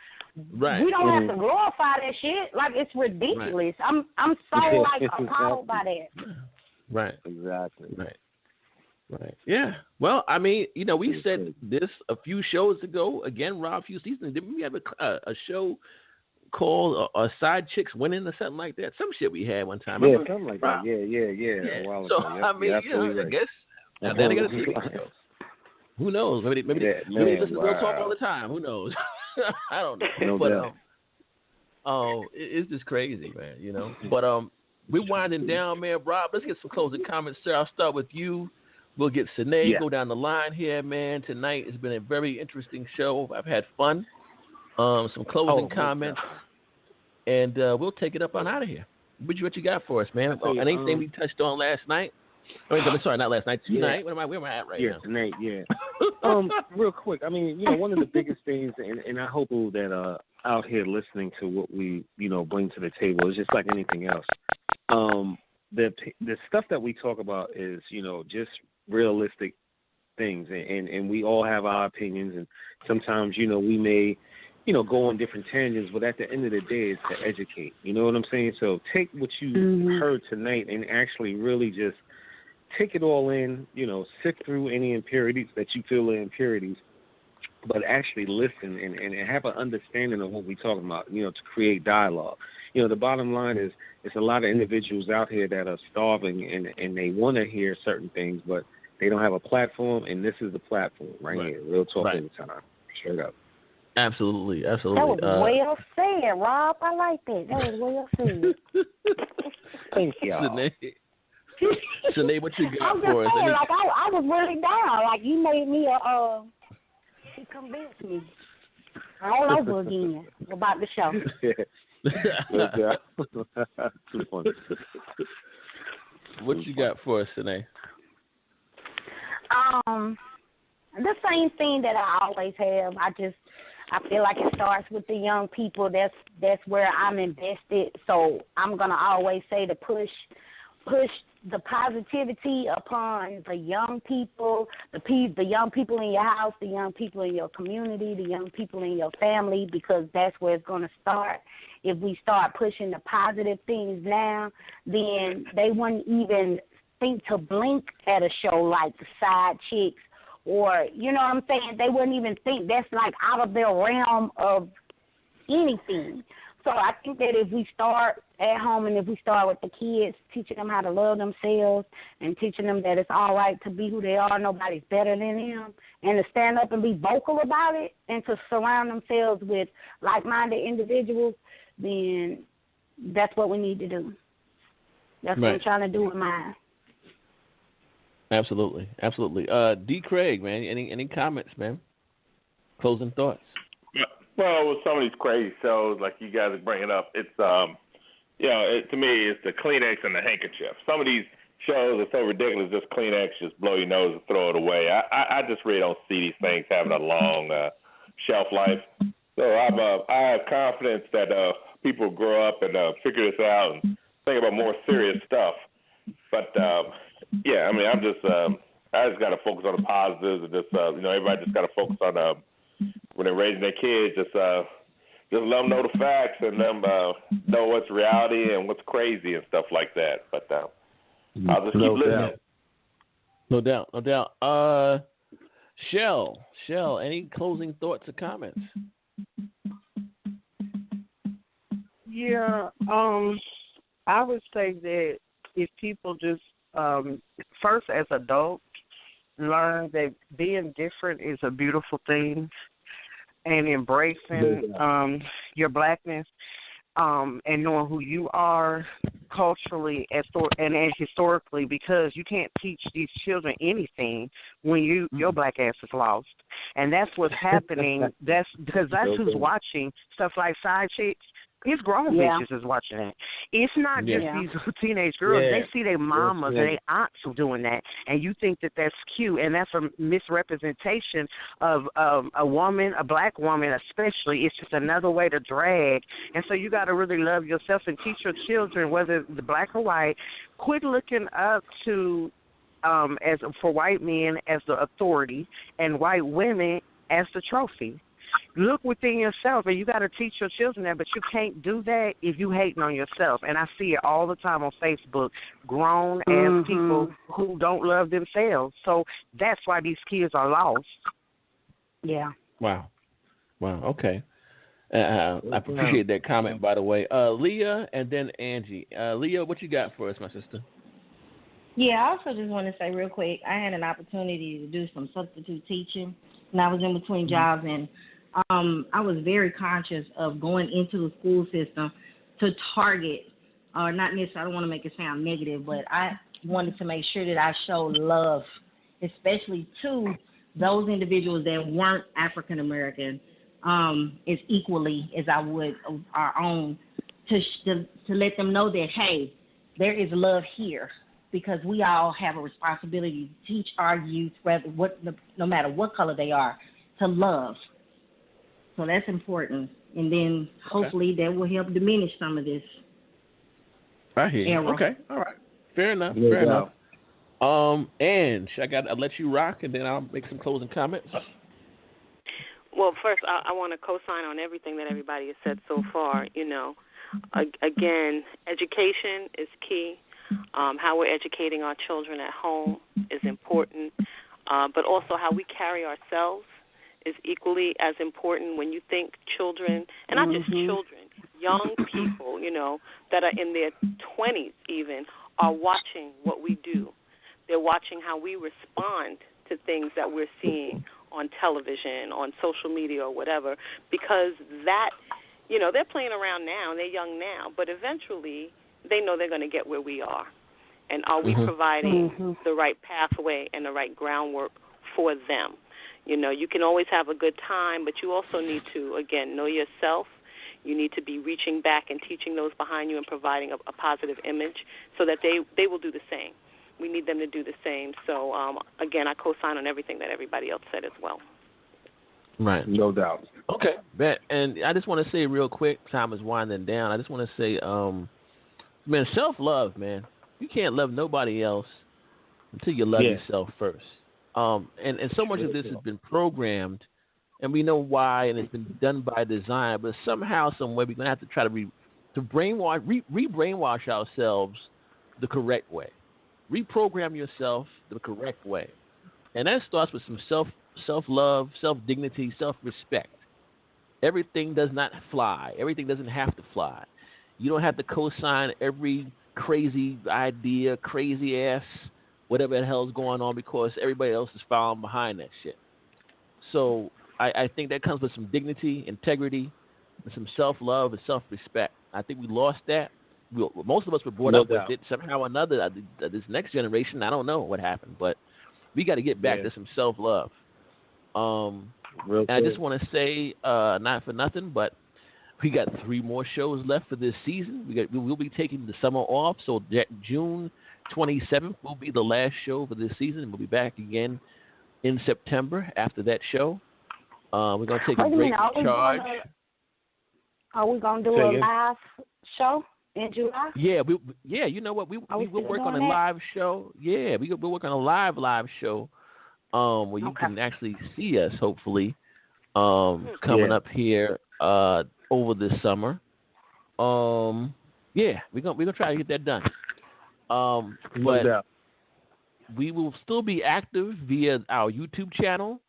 Speaker 3: Right.
Speaker 5: We don't have to glorify that shit. Like, it's ridiculous. Right. I'm so appalled by that.
Speaker 3: Right.
Speaker 4: Exactly.
Speaker 3: Right. Yeah. Well, I mean, you know, we said this a few shows ago. Again, Rob, a few seasons. Didn't we have a show called Side Chicks Winning or something like that? Some shit we had one time.
Speaker 4: Yeah, something like that. Yeah. A while ago.
Speaker 3: I mean, I guess. Then I got to see. Who knows? Maybe they listen to Real Talk all the time. Who knows? I don't know. But it's just crazy, man. You know. But we're winding down, man. Rob, let's get some closing comments, sir. I'll start with you. We'll get Sinead, go down the line here, man. Tonight has been a very interesting show. I've had fun. Some closing comments, and we'll take it up on out of here. What you got for us, man? Anything we touched on last night? Sorry, not last night. Tonight. Where am I at right now?
Speaker 4: Tonight. Real quick. I mean, you know, one of the biggest things, and I hope that are out here listening to what we, you know, bring to the table is just like anything else. The stuff that we talk about is, you know, just realistic things, and we all have our opinions, and sometimes, you know, we may, you know, go on different tangents, but at the end of the day, it's to educate. You know what I'm saying? So take what you heard tonight and actually really just take it all in, you know, sift through any impurities that you feel are impurities, but actually listen and have an understanding of what we're talking about, to create dialogue. The bottom line is it's a lot of individuals out here that are starving and they want to hear certain things, but they don't have a platform, and this is the platform right here. Real talk all the time. Straight up.
Speaker 3: Absolutely.
Speaker 5: That was well said, Rob. I like that. That was well said.
Speaker 4: Thank y'all.
Speaker 3: Sinead, what you got for us?
Speaker 5: Saying, like, I was really down. Like, you made me you convinced me all over again about the show.
Speaker 4: Too funny.
Speaker 3: What you got for us, Sinead?
Speaker 5: The same thing that I always have. I feel like it starts with the young people. That's where I'm invested. So I'm gonna always say to push the positivity upon the young people, the young people in your house, the young people in your community, the young people in your family, because that's where it's going to start. If we start pushing the positive things now, then they wouldn't even think to blink at a show like The Side Chicks, or, you know what I'm saying? They wouldn't even think that's like out of their realm of anything. So I think that if we start at home and if we start with the kids, teaching them how to love themselves and teaching them that it's all right to be who they are, nobody's better than them, and to stand up and be vocal about it and to surround themselves with like-minded individuals, then that's what we need to do. That's what I'm trying to do with mine.
Speaker 3: Absolutely. D. Craig, man, any comments, man? Closing thoughts?
Speaker 6: Well, with some of these crazy shows, like you guys are bringing up, it's to me, it's the Kleenex and the handkerchief. Some of these shows are so ridiculous, just Kleenex, just blow your nose and throw it away. I just really don't see these things having a long shelf life. So I have confidence that people grow up and figure this out and think about more serious stuff. But I just got to focus on the positives and just everybody just got to focus on when they're raising their kids, just let them know the facts and let them know what's reality and what's crazy and stuff like that. But I'll just keep listening.
Speaker 3: No doubt. Shell, any closing thoughts or comments?
Speaker 8: Yeah, I would say that if people just first as adults learn that being different is a beautiful thing, and embracing your blackness, and knowing who you are culturally and historically, because you can't teach these children anything when your black ass is lost, and that's what's happening. That's because that's who's watching stuff like Side Chicks. It's grown bitches is watching that. It's not just these teenage girls. They see their mamas and their aunts doing that, and you think that that's cute, and that's a misrepresentation of a woman, a black woman especially. It's just another way to drag. And so you got to really love yourself and teach your children, whether the black or white, quit looking up to as for white men as the authority and white women as the trophy. Look within yourself, and you got to teach your children that, but you can't do that if you hating on yourself. And I see it all the time on Facebook, grown-ass people who don't love themselves. So that's why these kids are lost.
Speaker 5: Yeah.
Speaker 3: Wow. Okay. I appreciate that comment, by the way. Leah and then Angie. Leah, what you got for us, my sister?
Speaker 9: Yeah, I also just want to say real quick, I had an opportunity to do some substitute teaching, and I was in between jobs, and I was very conscious of going into the school system to target, or not necessarily, I don't want to make it sound negative, but I wanted to make sure that I showed love, especially to those individuals that weren't African American, as equally as I would our own, to let them know that, hey, there is love here, because we all have a responsibility to teach our youth, no matter what color they are, to love. So that's important. And then hopefully that will help diminish some of this.
Speaker 3: I hear you.
Speaker 9: Error.
Speaker 3: Okay. All right. Fair enough. Ange, I'll let you rock, and then I'll make some closing comments.
Speaker 10: Well, first, I want to co-sign on everything that everybody has said so far. Again, education is key. How we're educating our children at home is important, but also how we carry ourselves is equally as important. When you think children, and not just children, young people, that are in their 20s even, are watching what we do. They're watching how we respond to things that we're seeing on television, on social media or whatever, because that, they're playing around now, and they're young now, but eventually they know they're going to get where we are. And are we providing the right pathway and the right groundwork for them? You can always have a good time, but you also need to, again, know yourself. You need to be reaching back and teaching those behind you and providing a positive image so that they will do the same. We need them to do the same. So, again, I co-sign on everything that everybody else said as well.
Speaker 3: Right.
Speaker 4: No doubt.
Speaker 3: Okay. And I just want to say real quick, time is winding down. I just want to say, man, self-love, man. You can't love nobody else until you love yourself first. And so much of this has been programmed, and we know why, and it's been done by design. But somehow, some way, we're gonna have to try to re-brainwash ourselves the correct way, reprogram yourself the correct way, and that starts with some self-love, self-dignity, self-respect. Everything does not fly. Everything doesn't have to fly. You don't have to co-sign every crazy idea, crazy ass, whatever the hell's going on because everybody else is following behind that shit. So I think that comes with some dignity, integrity, and some self-love and self-respect. I think we lost that. Most of us were brought up with it somehow or another. This next generation, I don't know what happened, but we got to get back to some self-love. And I just want to say, not for nothing, but we got 3 more shows left for this season. We'll be taking the summer off, so June 27th will be the last show for this season. We'll be back again in September after that show. We're going to take a break charge.
Speaker 5: Are we going to do a live show in July?
Speaker 3: Yeah, you know what? We will work on a live show. Yeah, we'll work on a live show where you can actually see us, hopefully, coming up here over this summer. We're gonna try to get that done. But we will still be active via our YouTube channel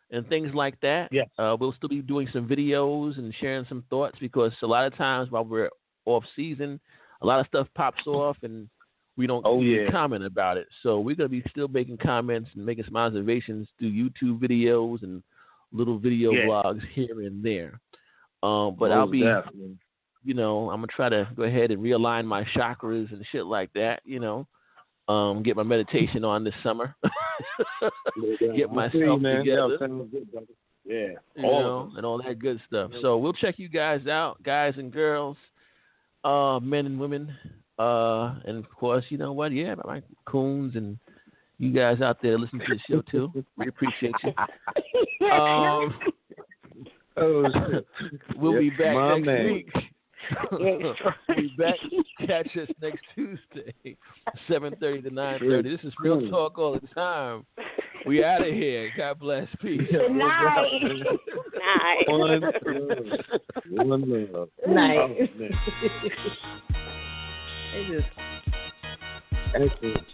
Speaker 3: and things like that.
Speaker 4: Yes.
Speaker 3: We'll still be doing some videos and sharing some thoughts because a lot of times while we're off season, a lot of stuff pops off and we don't comment about it. So we're going to be still making comments and making some observations through YouTube videos and little video vlogs here and there. But I'll be, I'm going to try to go ahead and realign my chakras and shit like that, get my meditation on this summer. Get myself together. And all that good stuff. So we'll check you guys out, guys and girls, men and women. And of course, you know what? Yeah, my coons and you guys out there listening to the show too. We appreciate you. We'll be back next week. We'll be back. Catch us next Tuesday, 7:30 to 9:30. This is Real Talk all the time. We out of here. God bless. Peace.
Speaker 5: Good night.
Speaker 4: One love.
Speaker 5: Night.
Speaker 4: Excellent.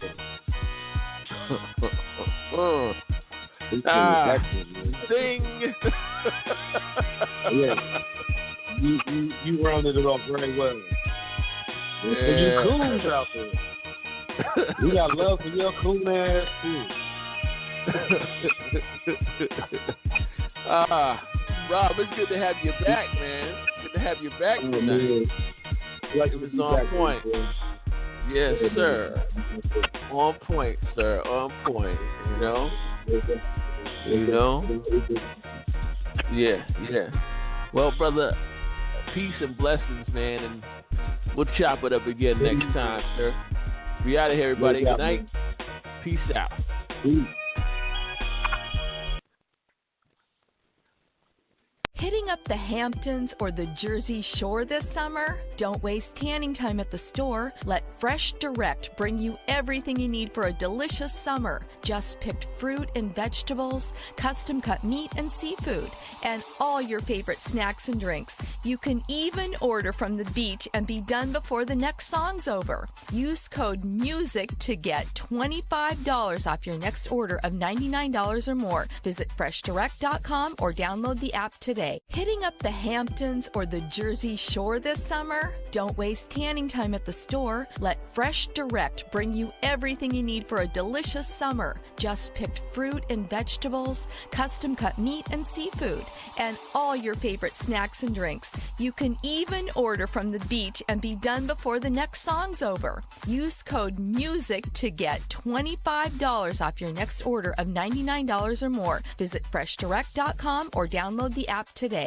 Speaker 3: Ding.
Speaker 4: You rounded it off very well. And you coons out there. We got love for your coon ass too.
Speaker 3: Rob, it's good to have you back, man. Good to have you back tonight. It was on point. Yes, sir. On point, sir. On point. Yeah. Well, brother, peace and blessings, man, and we'll chop it up again next time, sir. We out of here, everybody. Good night. Peace out.
Speaker 1: Hitting up the Hamptons or the Jersey Shore this summer? Don't waste tanning time at the store. Let Fresh Direct bring you everything you need for a delicious summer. Just picked fruit and vegetables, custom cut meat and seafood, and all your favorite snacks and drinks. You can even order from the beach and be done before the next song's over. Use code MUSIC to get $25 off your next order of $99 or more. Visit freshdirect.com or download the app today. Hitting up the Hamptons or the Jersey Shore this summer? Don't waste tanning time at the store. Let Fresh Direct bring you everything you need for a delicious summer. Just picked fruit and vegetables, custom cut meat and seafood, and all your favorite snacks and drinks. You can even order from the beach and be done before the next song's over. Use code MUSIC to get $25 off your next order of $99 or more. Visit freshdirect.com or download the app today.